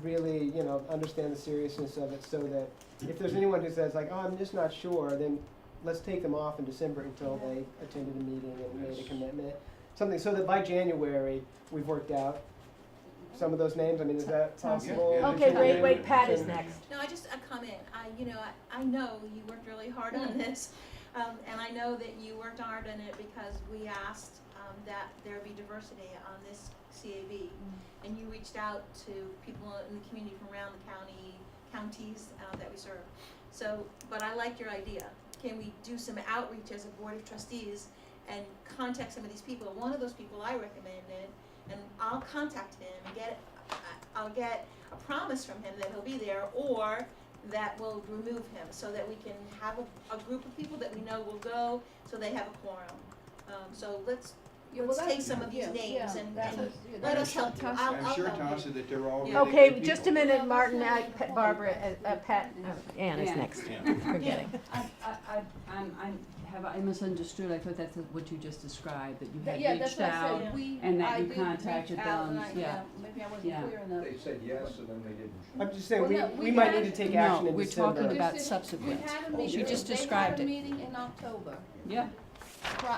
really, understand the seriousness of it, so that if there's anyone who says like, oh, I'm just not sure, then let's take them off in December until they attended a meeting and made a commitment. Something, so that by January, we've worked out some of those names. I mean, is that possible? Yeah. Okay, wait, Pat is next. No, I just, a comment, I know you worked really hard on this, and I know that you worked hard on it because we asked, that there be diversity on this CAB, and you reached out to people in the community from around the counties, that we serve. So, but I like your idea. Can we do some outreach as a board of trustees and contact some of these people? One of those people I recommended, and I'll contact him and I'll get a promise from him that he'll be there, or that will remove him, so that we can have a group of people that we know will go, so they have a quorum. So let's take some of these names and let us help you. I'm sure, Tom, so that they're all. Yeah. Okay, good just a people. minute, Martin, Barbara, Pat, Ann is next. Forgetting. I misunderstood, I thought that's what you just described, that you Yeah, had that's reached what I out. said, and that I you did contacted reach out, them, and maybe I wasn't Yeah. clear enough. They said yes, and then they didn't. I'm just saying, Well, no, we we might had- need to take action in we're December. talking about We subsequent. had a meeting, She just they described had a it. meeting in October, Yeah.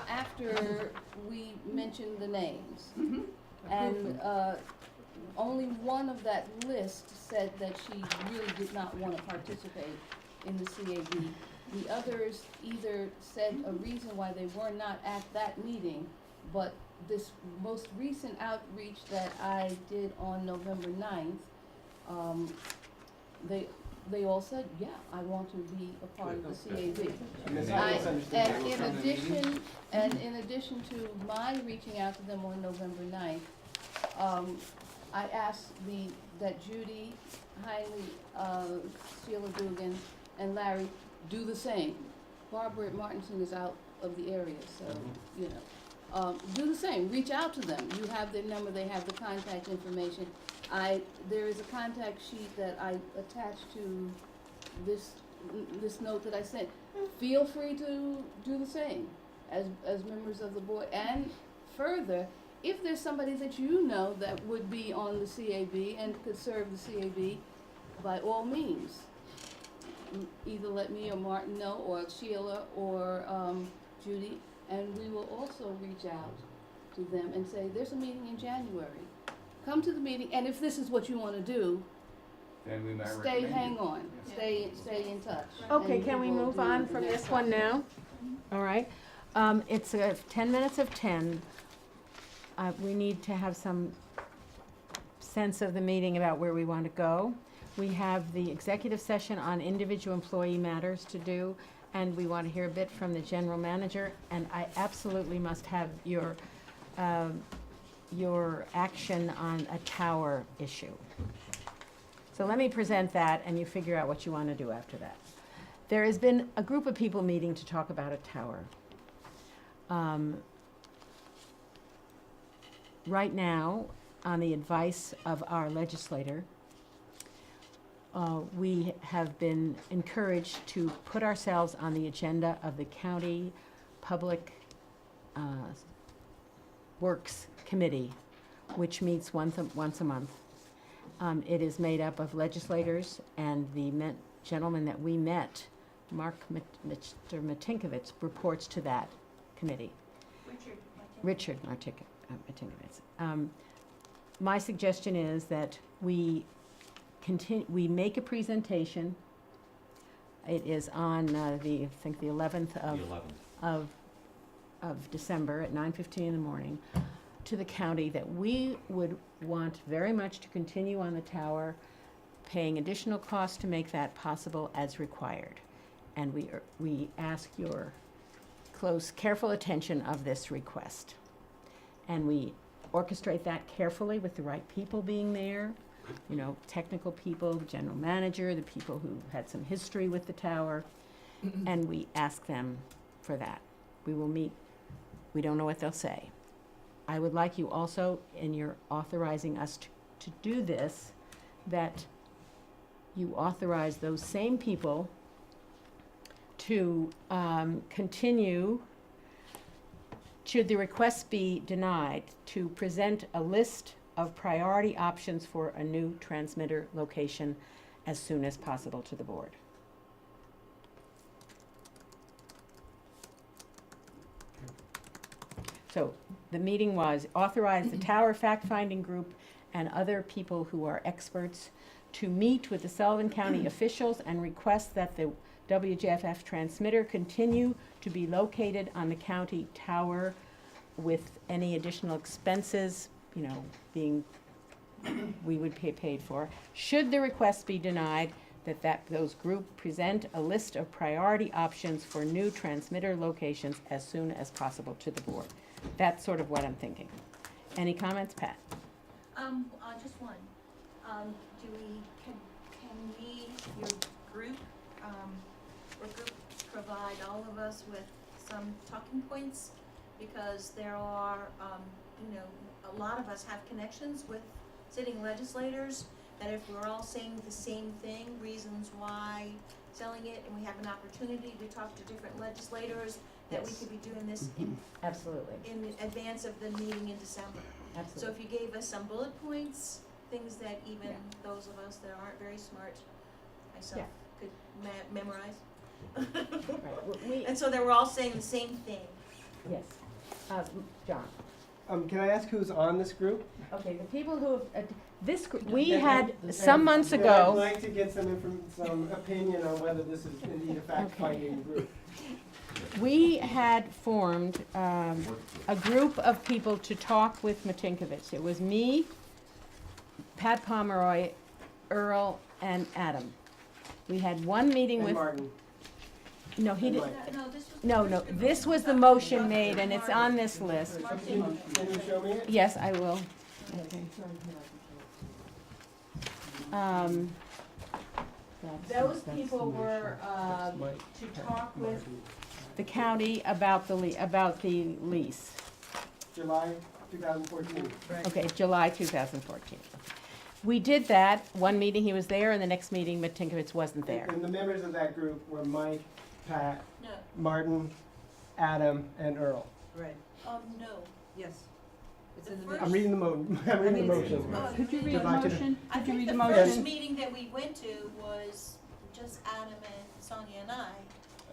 after we mentioned the names. Mhm. And, only one of that list said that she really did not wanna participate in the CAB. The others either said a reason why they were not at that meeting, but this most recent outreach that I did on November 9th, they all said, yeah, I want to be a part of the CAB. I misunderstood And that. in addition to my reaching out to them on November 9th, I asked that Judy, Heinley, Sheila Dugan, and Larry do the same. Barbara Martinson is out of the area, so, do the same, reach out to them. You have their number, they have the contact information. There is a contact sheet that I attached to this note that I sent. Feel free to do the same as members of the board. And further, if there's somebody that you know that would be on the CAB and could serve the CAB, by all means, either let me or Martin know, or Sheila, or Judy, and we will also reach out to them and say, there's a meeting in January. Come to the meeting, and if this is what you wanna do, Then we might stay, recommend hang it. on, stay in touch. Okay, And can we will move do on the from next this one now? All right. It's 10 minutes of 10. We need to have some sense of the meeting about where we want to go. We have the executive session on individual employee matters to do, and we want to hear a bit from the general manager, and I absolutely must have your action on a tower issue. So let me present that, and you figure out what you want to do after that. There has been a group of people meeting to talk about a tower. Right now, on the advice of our legislator, we have been encouraged to put ourselves on the agenda of the County Public Works Committee, which meets once a month. It is made up of legislators, and the gentleman that we met, Mr. Matinkovich, reports to that committee. Richard Matinkovich. My suggestion is that we make a presentation It is on I think the 11th The of 11th. of December at 9:15 in the morning, to the county that we would want very much to continue on the tower, paying additional costs to make that possible as required. And we ask your close, careful attention of this request. And we orchestrate that carefully with the right people being there, you know, technical people, the general manager, the people who had some history with the tower, and we ask them for that. We will meet. We don't know what they'll say. I would like you also, in your authorizing us to do this, that you authorize those same people to continue, should the request be denied, to present a list of priority options for a new transmitter location as soon as possible to the board. So the meeting was authorize the tower fact-finding group and other people who are experts to meet with the Sullivan County officials and request that the WJFF transmitter continue to be located on the county tower with any additional expenses, you know, being, we would pay paid for. Should the request be denied, those group present a list of priority options for new transmitter locations as soon as possible to the board. That's sort of what I'm thinking. Any comments, Pat? Just one. Can we, your group, provide all of us with some talking points? Because there are, a lot of us have connections with sitting legislators, that if we're all saying the same thing, reasons why selling it, and we have an opportunity to talk to different legislators, that we Yes. could be doing this Absolutely. in advance of the meeting in December. So Absolutely. if you gave us some bullet points, things that even Yeah. those of us that aren't very smart, myself, Yeah. could memorize. Right. We, And so that we're all saying the same thing. yes. John? Can I ask who's on this group? Okay, the people who have, this, we And- had and- some months and ago. I'd like to get some opinion on whether this is indeed a fact-finding group. We had formed a group of people to talk with Matinkovich. It was me, Pat Pomeroy, Earl, and Adam. We had one meeting And with. Martin. No, he and didn't. Mike. No, this was. No, this was the motion made, and it's on this list. Can you show me it? Yes, I will. Okay. Those people were to talk with the county about the lease. July 2014. Okay, July 2014. We did that. One meeting he was there, and the next meeting Matinkovich wasn't there. And the members of that group were Mike, Pat, No, Martin, Adam, and Earl. Right, no. yes. It's The in the first- I'm reading the motion. Oh, Could you read the July to- motion? I Could you think read the the first motion? meeting that we went to was just Adam and Sonia and I.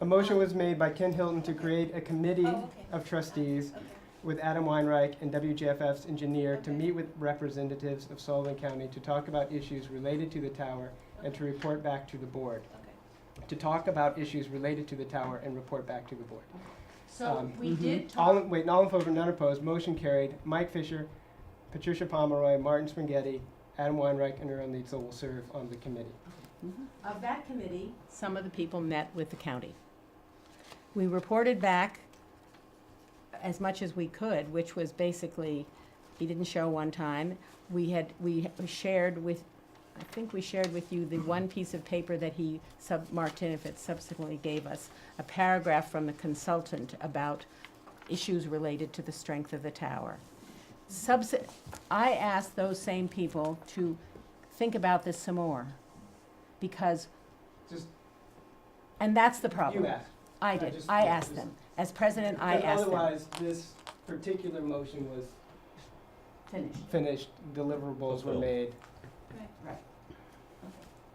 A motion was made by Ken Hilton to create a committee Oh, okay. of trustees Okay. with Adam Weinreich and WJFF's engineer to Okay. meet with representatives of Sullivan County to talk about issues related to the tower and to report back to the board. Okay. To talk about issues related to the tower and report back to the board. So we mhm. did All talk. in favor, none opposed, motion carried. Mike Fisher, Patricia Pomeroy, Martin Springhetti, Adam Weinreich, and Earl Neitzel will serve on the committee. Of that committee, some of the people met with the county. We reported back as much as we could, which was basically, he didn't show one time. We shared with, I think we shared with you the one piece of paper that Martinevich subsequently gave us, a paragraph from the consultant about issues related to the strength of the tower. I asked those same people to think about this some more, because, Just, and that's the problem. you asked. I did. just- I yeah, asked just- them. As president, I But asked them. otherwise, this particular motion was Finished. finished, deliverables were Fulfilled. made, Right.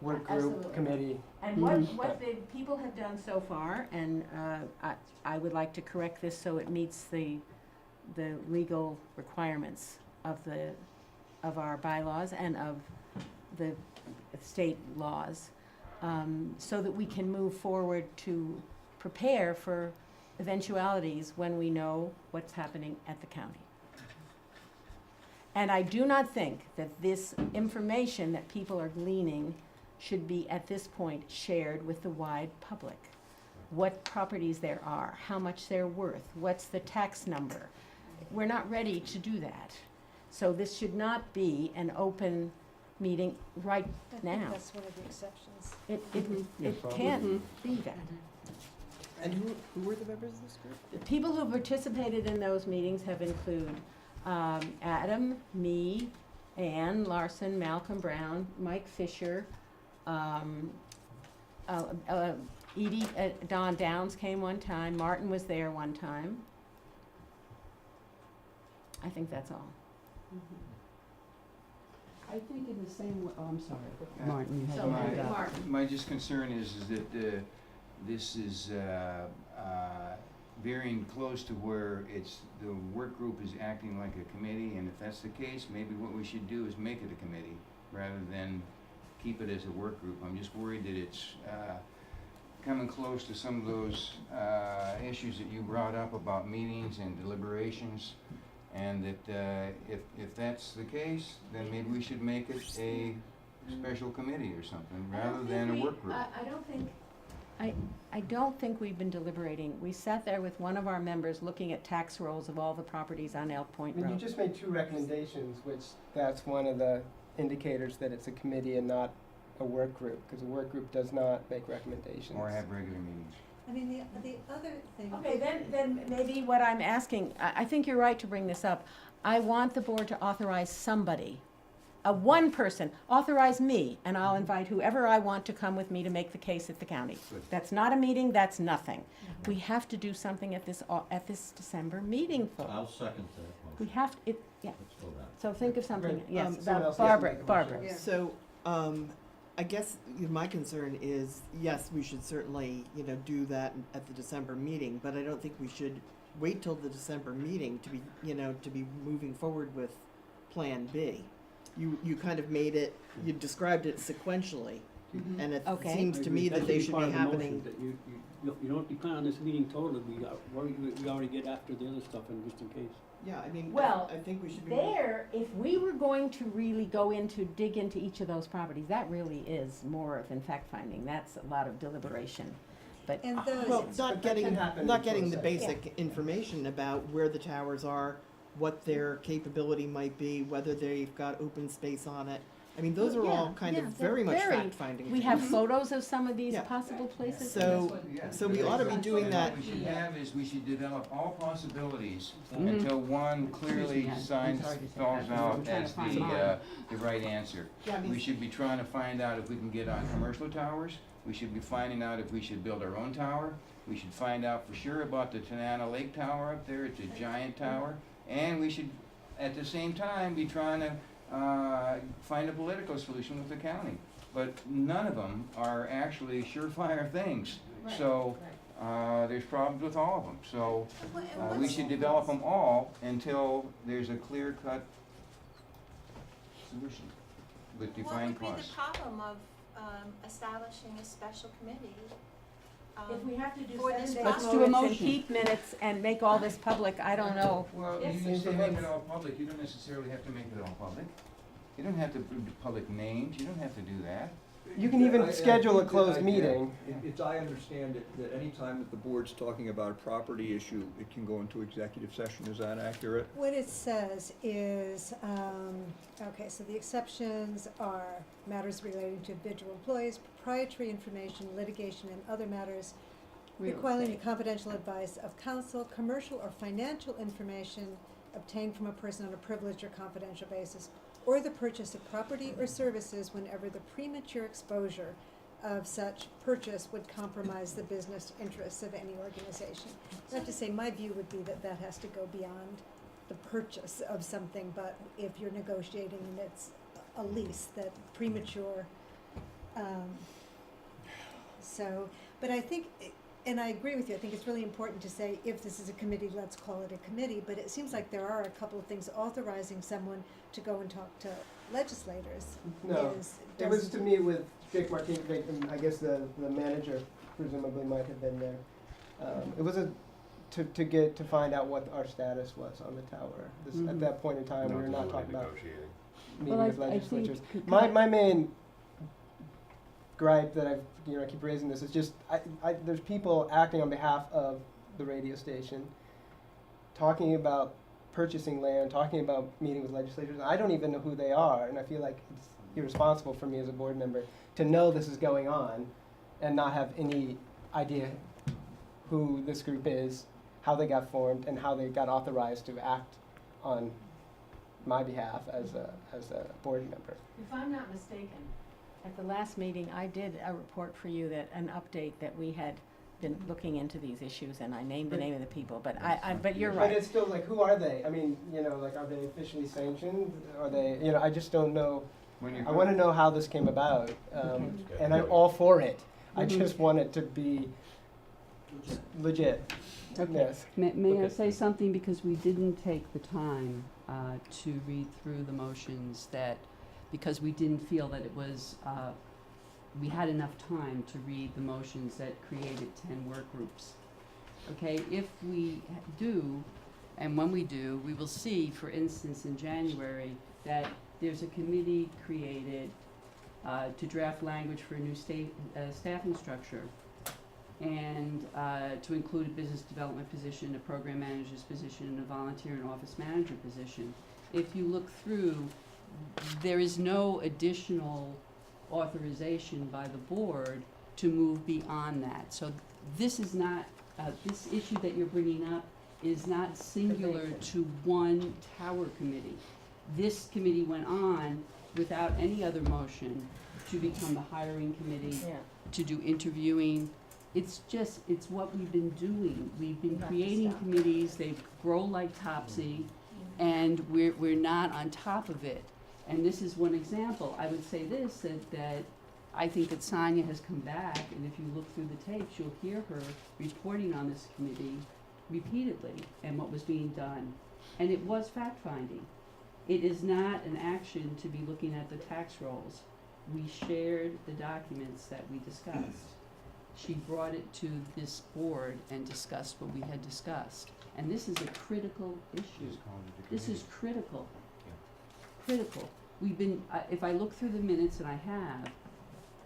work Absolutely. group, committee. And what the people have done so far, and I would like to correct this so it meets the legal requirements of our bylaws and of the state laws. so that we can move forward to prepare for eventualities when we know what's happening at the county. And I do not think that this information that people are gleaning should be, at this point, shared with the wide public. What properties there are, how much they're worth, what's the tax number. We're not ready to do that. So this should not be an open meeting right I think now. that's one of the exceptions. It can't be that. And who were the members of this group? The people who participated in those meetings have included Adam, me, Ann Larson, Malcolm Brown, Mike Fisher, Edie, Don Downs came one time, Martin was there one time. I think that's all. I think in the same way, oh, I'm sorry. Yeah. Martin, you had So, your hand up. Martin. My just concern is that this is veering close to where the work group is acting like a committee, and if that's the case, maybe what we should do is make it a committee rather than keep it as a work group. I'm just worried that it's coming close to some of those issues that you brought up about meetings and deliberations, and that if that's the case, then maybe we should make it a special committee or something rather than a work group. I don't think we've been deliberating. We sat there with one of our members looking at tax rolls of all the properties on Elk Point I mean, you Road. just made 2 recommendations, which that's one of the indicators that it's a committee and not a work group, because a work group does not make recommendations. Or have regular meetings. I mean, the other thing. Okay, then maybe what I'm asking, I think you're right to bring this up. I want the board to authorize somebody, one person, authorize me, and I'll invite whoever I want to come with me to make the case at the county. Good. That's not a meeting, that's nothing. We have to do something at this December meeting, folks. I'll second that We motion. have, to. Yeah, Let's go that. so think of something, Right, yes, someone about else has to Barbara, make a Barbara. motion. Yeah. So, I guess my concern is, yes, we should certainly, do that at the December meeting, but I don't think we should wait till the December meeting to be moving forward with Plan B. You kind of made it, you described it sequentially, and it Okay. seems to me that they should be happening. That you don't decline on this meeting totally, we already get after the other stuff and just in case. Yeah, I mean, Well, I think we should be. There, if we were going to really dig into each of those properties, that really is more than fact-finding. That's a lot of deliberation. But And those. Well, But not that can getting, happen not in getting the closed basic information about where the towers are, what their capability might be, whether they've got open space on it. I mean, those are all kind of they're very much very- fact-finding. we have photos of some of these Yeah. possible places. So- so we ought to be doing And that. What we should have is, we should develop all possibilities Mhm. until one clearly Excuse me, signs, I'm sorry to spells say that, out I'm trying to as find mine. the right answer. Yeah, I mean- We should be trying to find out if we can get on commercial towers. We should be finding out if we should build our own tower. We should find out for sure about the Tanana Lake Tower up there. It's a giant tower. And we should, at the same time, be trying to find a political solution with the county. But none of them are actually surefire things. So there's problems with all of them. So we should develop them all until there's a clear-cut solution with defined What would be costs. the problem of establishing a special committee? If we have to do for 7 this days Let's do a notice and motion. keep minutes and make all this public, I don't know. Well, Yes. you say make it all public, you don't necessarily have to make it all public. You don't have to do public names, you don't have to do that. You can even I schedule a think that closed I- meeting. It's, I understand that any time that the board's talking about a property issue, it can go into executive session. Is that accurate? What it says is, okay, so the exceptions are matters relating to individual employees, proprietary information, litigation, and other matters Real requiring the estate. confidential advice of counsel, commercial or financial information obtained from a person on a privileged or confidential basis, or the purchase of property or services whenever the premature exposure of such purchase would compromise the business interests of any organization. I have to say, my view would be that that has to go beyond the purchase of something, but if you're negotiating and it's a lease, that premature, but I think and I agree with you, I think it's really important to say, if this is a committee, let's call it a committee, but it seems like there are a couple of things authorizing someone to go and talk to legislators. No, it was to meet with Jake Martinez, and I guess the manager presumably might have been there. It was to find out what our status was on the tower. At that point in time, we were not talking about meeting with legislatures. My main gripe that I keep raising this is just there's people acting on behalf of the radio station, talking about purchasing land, talking about meeting with legislators. I don't even know who they are, and I feel like it's irresponsible for me as a board member to know this is going on and not have any idea who this group is, how they got formed, and how they got authorized to act on my behalf as a board member. If I'm not mistaken, at the last meeting, I did a report for you an update that we had been looking into these issues, and I named the name of the people, but but you're right. But it's still like, who are they? I mean, are they officially sanctioned? Are they, I just don't know. I want to know how this came about, and I'm all for it. I just want it to be legit. Okay. Yes. May I say something, because we didn't take the time to read through the motions because we didn't feel that it was, we had enough time to read the motions that created 10 work groups. Okay, if we do, and when we do, we will see, for instance, in January, that there's a committee created to draft language for a new staffing structure, and to include a business development position, a program manager's position, and a volunteer and office manager position. If you look through, there is no additional authorization by the board to move beyond that. So this is not, this issue that you're bringing up is not singular to one tower committee. This committee went on without any other motion to become the hiring committee, to do interviewing. It's what we've been doing. We've been creating committees, they grow like topsy, and we're not on top of it. And this is one example. I would say this, that I think that Sonia has come back, and if you look through the tapes, you'll hear her reporting on this committee repeatedly and what was being done. And it was fact-finding. It is not an action to be looking at the tax rolls. We shared the documents that we discussed. She brought it to this board and discussed what we had discussed. And this is a critical issue. This is critical. Critical. We've been, if I look through the minutes, and I have,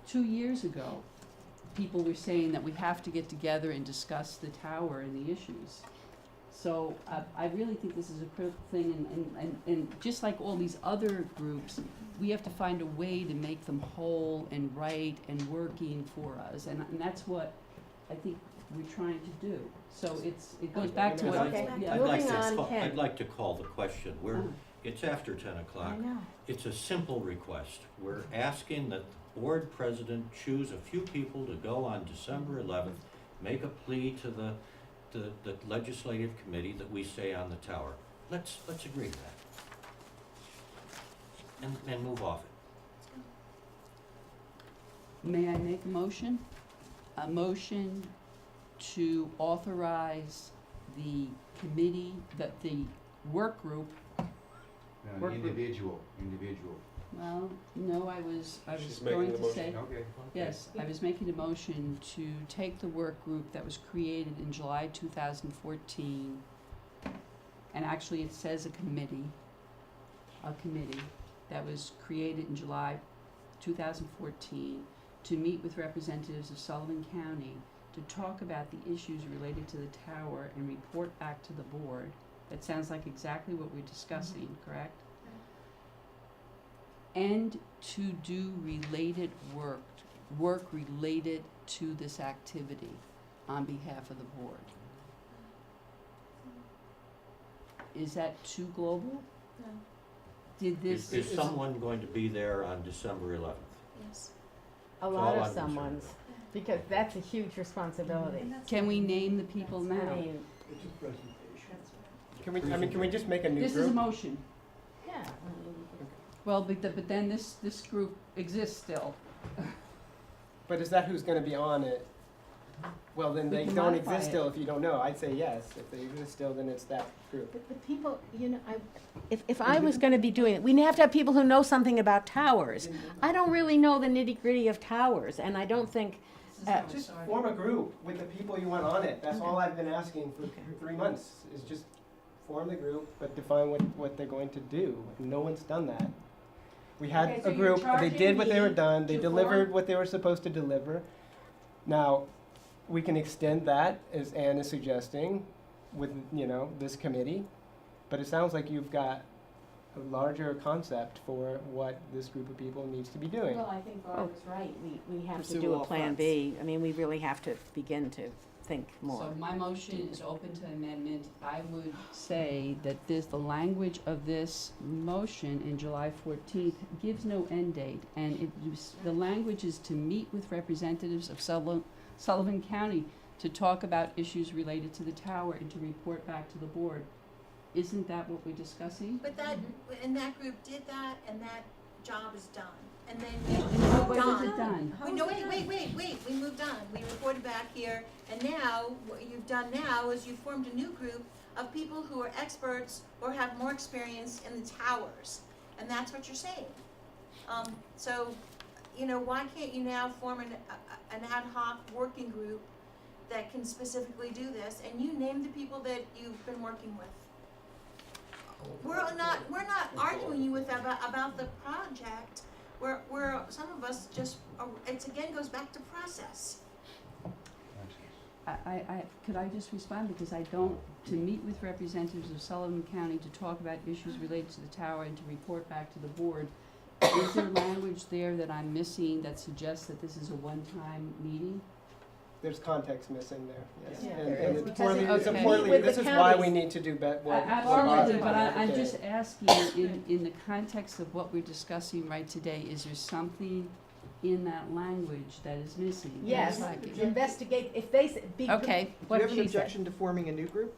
2 years ago, people were saying that we have to get together and discuss the tower and the issues. So I really think this is a critical thing, and just like all these other groups, we have to find a way to make them whole and right and working for us, and that's what I think we're trying to do. So it goes back to what. I'd like to call the question. It's after 10 o'clock. I know. It's a simple request. We're asking that the board president choose a few people to go on December 11th, make a plea to the legislative committee that we stay on the tower. Let's agree to that. And move off it. May I make a motion? A motion to authorize the committee, the work group. Individual. Well, no, I was She's making going the to motion. say, Okay. yes, I was making a motion to take the work group that was created in July 2014, and actually it says a committee that was created in July 2014 to meet with representatives of Sullivan County to talk about the issues related to the tower and report back to the board. That sounds like exactly what we're discussing, correct? And to do related work related to this activity on behalf of the board. Is that too global? No. Did this? Is someone going to be there on December 11th? Yes. A That's lot all of I'm concerned someone's, about. because that's a huge responsibility. Can we name the people now? I mean, Can we just make a new This group? is a motion. yeah. Well, but then this group exists still. But is that who's going to be on it? Well, then We they can don't modify exist it. still if you don't know. I'd say yes. If they exist still, then it's that group. But the people, if I was gonna be doing it, we have to have people who know something about towers. I don't really know the nitty-gritty of towers, and I don't think, Just form a group with the people you want on it. That's all I've been asking for 3 months, is just form the group, but define what they're going to do. No one's done that. We had Okay, so a you're group, they did what they were charging done, they to delivered form- what they were supposed to deliver. Now, we can extend that, as Ann is suggesting, with, this committee. But it sounds like you've got a larger concept for what this group of people needs to be doing. well, I think Barbara's right. We have to Pursue do a all plan B. I mean, we really have to begin to think more. So my motion is open to amendment. I would say that the language of this motion in July 14th gives no end date. And the language is to meet with representatives of Sullivan County to talk about issues related to the tower and to report back to the board. Isn't that what we're discussing? But and that group did that, and that job is done. And then we When moved was on. it done? We moved on. We reported back here, and now, what you've done now is you've formed a new group of people who are experts or have more experience in the towers. And that's what you're saying. So, why can't you now form an ad hoc working group that can specifically do this, and you name the people that you've been working with? We're not arguing with about the project. We're some of us just, it again goes back to process. Could I just respond, because I don't, to meet with representatives of Sullivan County to talk about issues related to the tower and to report back to the board, is there language there that I'm missing that suggests that this is a one-time meeting? There's context missing there, yes. Yeah, And- there and is, it's because poorly- it- it's a okay. poorly- With the this is why we counties. need to do what. Absolutely, but I'm Okay. just asking, in the context of what we're discussing right today, is there something in that language that is missing? Yes, investigate, if they, be. Okay, Do you what have an she said. objection to forming a new group?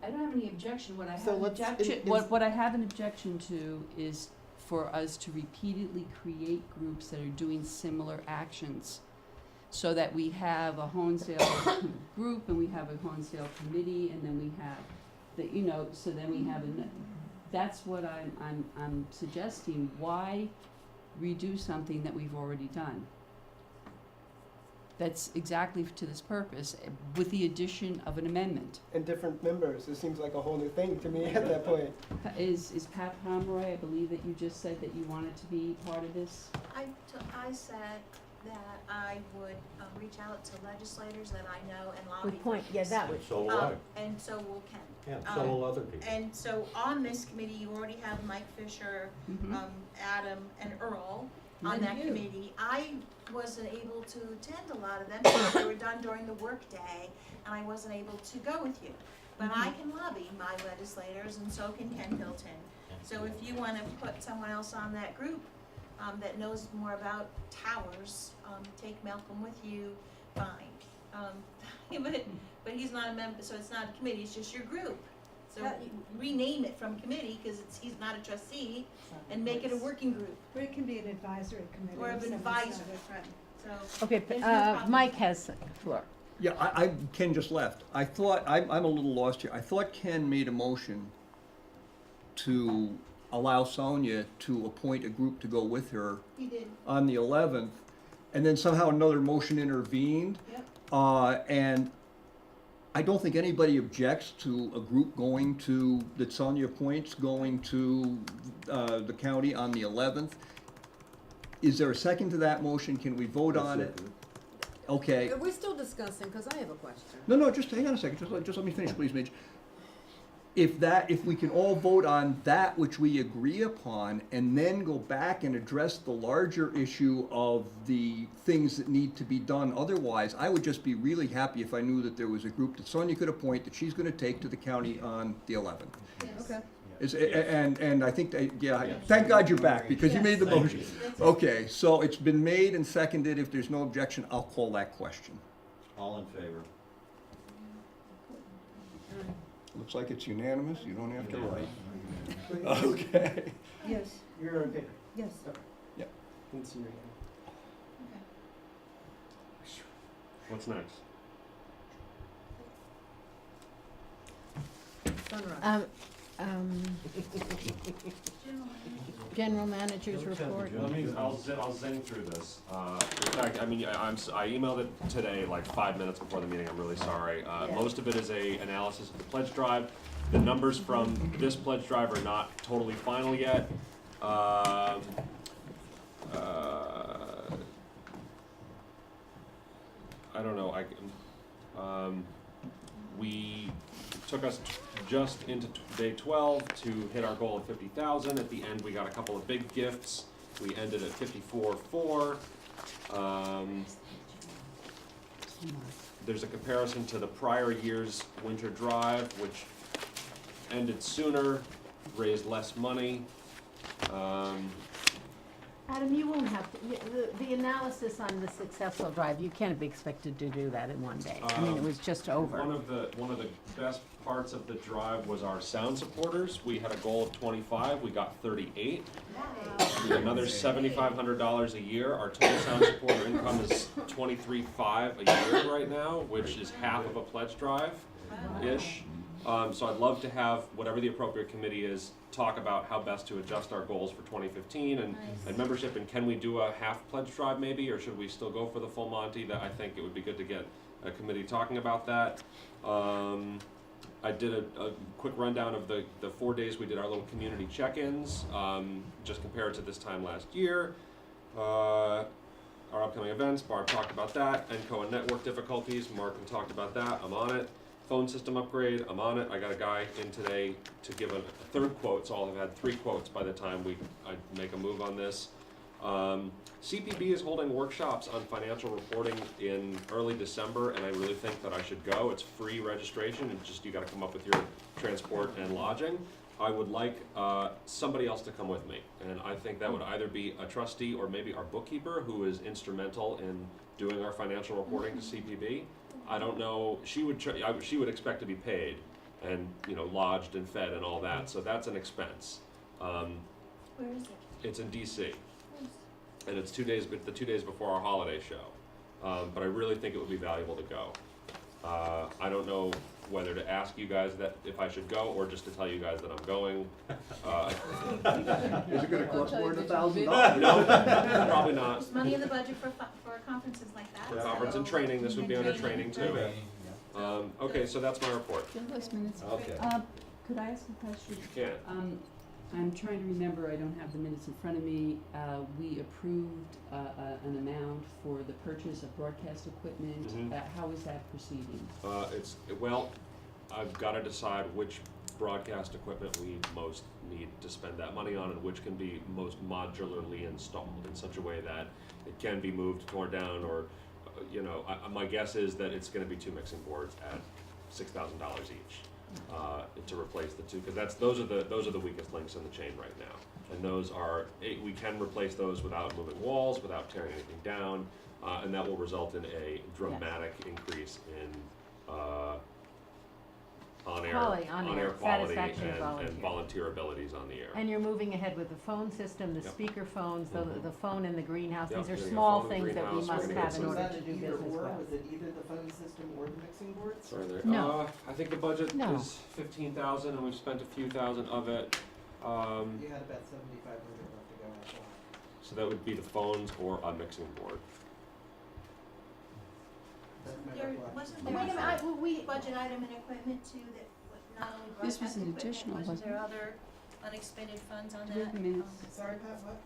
I don't have any objection. What I have So an let's- objection, is- what I have an objection to is for us to repeatedly create groups that are doing similar actions, so that we have a Honesdale group and we have a Honesdale committee, and then we have so then we have that's what I'm suggesting. Why redo something that we've already done? That's exactly to this purpose, with the addition of an amendment. And different members, it seems like a whole new thing to me at that point. Is Pat Pomeroy, I believe that you just said that you wanted to be part of this? I said that I would reach out to legislators that I know and lobby Good for point, yeah, this. that would. So will I. And so will Ken. Yeah, so will other people. And so on this committee, you already have Mike Fisher, Adam, and Earl on And that you. committee. I wasn't able to attend a lot of them because they were done during the workday, and I wasn't able to go with you. But I can lobby my legislators, and so can Ken Hilton. So if you want to put someone else on that group that knows more about towers, take Malcolm with you, fine. But he's not a member, so it's not a committee, it's just your group. So rename it from committee, because he's not a trustee, and make it a working group. Or it can be an advisory committee. Or if an someone's not advisor. it. So, Okay, There's no problem. Mike has the floor. Yeah, Ken just left. I thought, I'm a little lost here. I thought Ken made a motion to allow Sonia to appoint a group to go with her he did. on the 11th, and then somehow another motion intervened. Yep. And I don't think anybody objects to a group that Sonia appoints, going to the county on the 11th. Is there a second to that motion? Can we vote on it? Okay. We're still discussing, because I have a question. No, just hang on a second. Just let me finish, please, Midge. If we can all vote on that which we agree upon, and then go back and address the larger issue of the things that need to be done otherwise, I would just be really happy if I knew that there was a group that Sonia could appoint that she's going to take to the county on the 11th. Okay. And I think, thank God you're back, because you made the Thank motion. you. Okay, so it's been made and seconded. If there's no objection, I'll call that question. All in favor? Looks like it's unanimous. You don't have to write. Okay. Yes, You're in favor? yes. Didn't see your hand. What's next? Sunrise. General manager's report. I'll zing through this. In fact, I mean, I emailed it today, like 5 minutes before the meeting. I'm really sorry. Most of it is a analysis of the pledge drive. The numbers from this pledge drive are not totally final yet. I don't know. We took us just into day 12 to hit our goal of 50,000. At the end, we got a couple of big gifts. We ended at 54.4. There's a comparison to the prior year's winter drive, which ended sooner, raised less money. Adam, you won't have to, the analysis on the successful drive, you can't be expected to do that in one day. I mean, it was just over. One of the best parts of the drive was our sound supporters. We had a goal of 25, we got 38. We had another $7,500 a year. Our total sound supporter income is $23,500 a year right now, which is half of a pledge drive-ish. So I'd love to have whatever the appropriate committee is talk about how best to adjust our goals for 2015 and membership, and can we do a half pledge drive maybe, or should we still go for the full Monty? That I think it would be good to get a committee talking about that. I did a quick rundown of the 4 days we did our little community check-ins, just compared to this time last year. Our upcoming events, Barb talked about that. ENCO and network difficulties, Mark talked about that, I'm on it. Phone system upgrade, I'm on it. I got a guy in today to give a third quote, so I'll have had 3 quotes by the time I make a move on this. CPB is holding workshops on financial reporting in early December, and I really think that I should go. It's free registration, and just you gotta come up with your transport and lodging. I would like somebody else to come with me, and I think that would either be a trustee or maybe our bookkeeper, who is instrumental in doing our financial reporting to CPB. I don't know, she would expect to be paid and, lodged and fed and all that, so that's an expense. Where is it? It's in DC, and it's 2 days, the 2 days before our holiday show. But I really think it would be valuable to go. I don't know whether to ask you guys that if I should go, or just to tell you guys that I'm going. Is it gonna cost more than $1,000? No, probably not. There's money in the budget for conferences like that. For conference and training, this would be under training too. Okay, so that's my report. Those minutes. Okay. Could I ask a question? You can. I'm trying to remember, I don't have the minutes in front of me. We approved an amount for the purchase of broadcast equipment. Mhm. How is that proceeding? I've got to decide which broadcast equipment we most need to spend that money on, and which can be most modularly installed in such a way that it can be moved, torn down, or, my guess is that it's going to be 2 mixing boards at $6,000 each. To replace the 2, because those are the weakest links in the chain right now, and those are we can replace those without moving walls, without tearing anything down, and that will result in a dramatic increase in on-air quality and volunteer abilities on the air. And you're moving ahead with the phone system, the Yep. speaker phones, the Mhm. the phone in the greenhouse. Yep, These are getting a small phone in the things that we greenhouse, we're must gonna have get in some- order to do business well. Was it either the phone system or the mixing boards? Sorry there. No. I think the budget No. is 15,000, and we've spent a few thousand of it. You had about 7,500 left to go, I thought. So that would be the phones or a mixing board. That's my There, recollection. wasn't Wait a there minute, a budget item and equipment too that not only This was broadcast an equipment, additional, wasn't wasn't there other unexpended funds on Do we that? have the minutes? Sorry, Pat, what?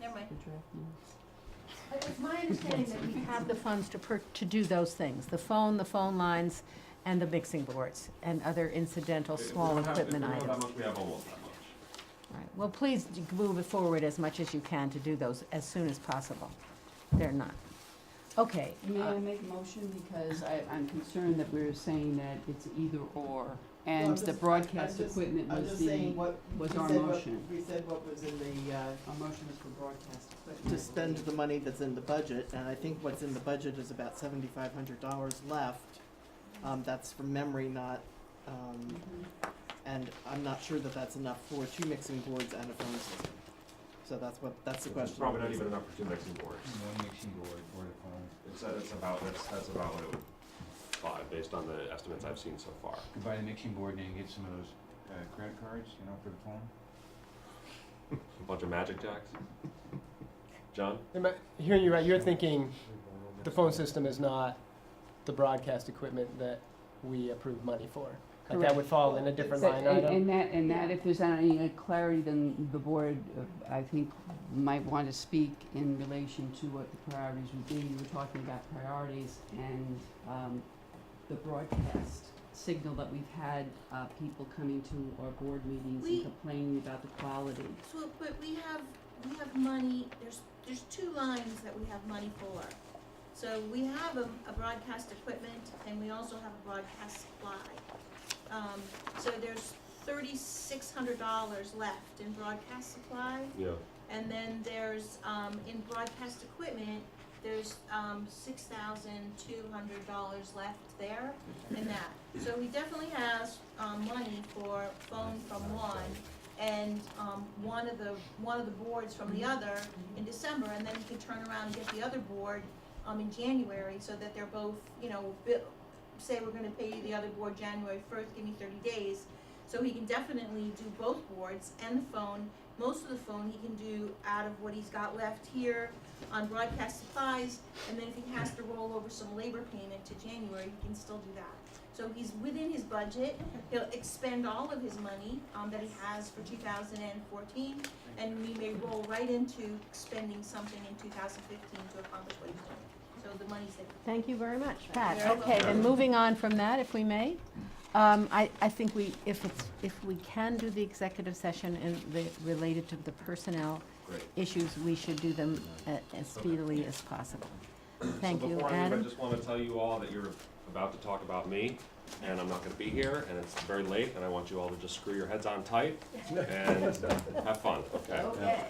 Never mind. The draft minutes. But it's my understanding that we have the funds to do those things, the phone lines, and the mixing boards, and other incidental small equipment If we don't have items. that much, we have almost that much. Right. Well, please move it forward as much as you can to do those as soon as possible. They're not. Okay. May I make a motion, because I'm concerned that we're saying that it's either or, Well, and I'm the just- broadcast I'm just- equipment I'm was just saying what was we our said what- motion. We said what was in the, Our motion was for broadcast equipment. to spend the money that's in the budget, and I think what's in the budget is about $7,500 left. That's from memory, not, and I'm not sure that that's enough for 2 mixing boards and a phone system. So that's the question. Probably not even enough for 2 mixing boards. One mixing board or the phone. That's about what it would buy, based on the estimates I've seen so far. You could buy the mixing board and then get some of those credit cards, for the phone. A bunch of magic jacks. John? Hearing you right, you're thinking the phone system is not the broadcast equipment that we approve money for. Like that would fall in a different line item. And that if there's any clarity, then the board, I think, might want to speak in relation to what the priorities would be. You were talking about priorities and the broadcast signal that we've had, people coming to our board meetings and complaining about the quality. So, but we have money, there's 2 lines that we have money for. So we have a broadcast equipment and we also have a broadcast supply. So there's $3,600 left in broadcast supply. Yeah. And then there's, in broadcast equipment, there's $6,200 left there in that. So he definitely has money for phone from one and one of the boards from the other in December, and then he can turn around and get the other board in January, so that they're both, say we're gonna pay you the other board January 1st, give me 30 days. So he can definitely do both boards and the phone. Most of the phone he can do out of what he's got left here on broadcast supplies, and then if he has to roll over some labor payment to January, he can still do that. So he's within his budget. He'll expend all of his money that he has for 2014, and we may roll right into spending something in 2015 to accomplish what he's doing. So the money's there. Thank you very much, Pat. You're Okay, welcome. then moving on from that, if we may. I think if we can do the executive session and related to the personnel Great. issues, we should do them as speedily as possible. Thank So you, before I leave, I Adam. just want to tell you all that you're about to talk about me, and I'm not going to be here, and it's very late, and I want you all to just screw your heads on tight and have fun, okay? Okay.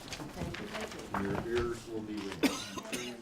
Thank you, thank you. Your ears will be ringing.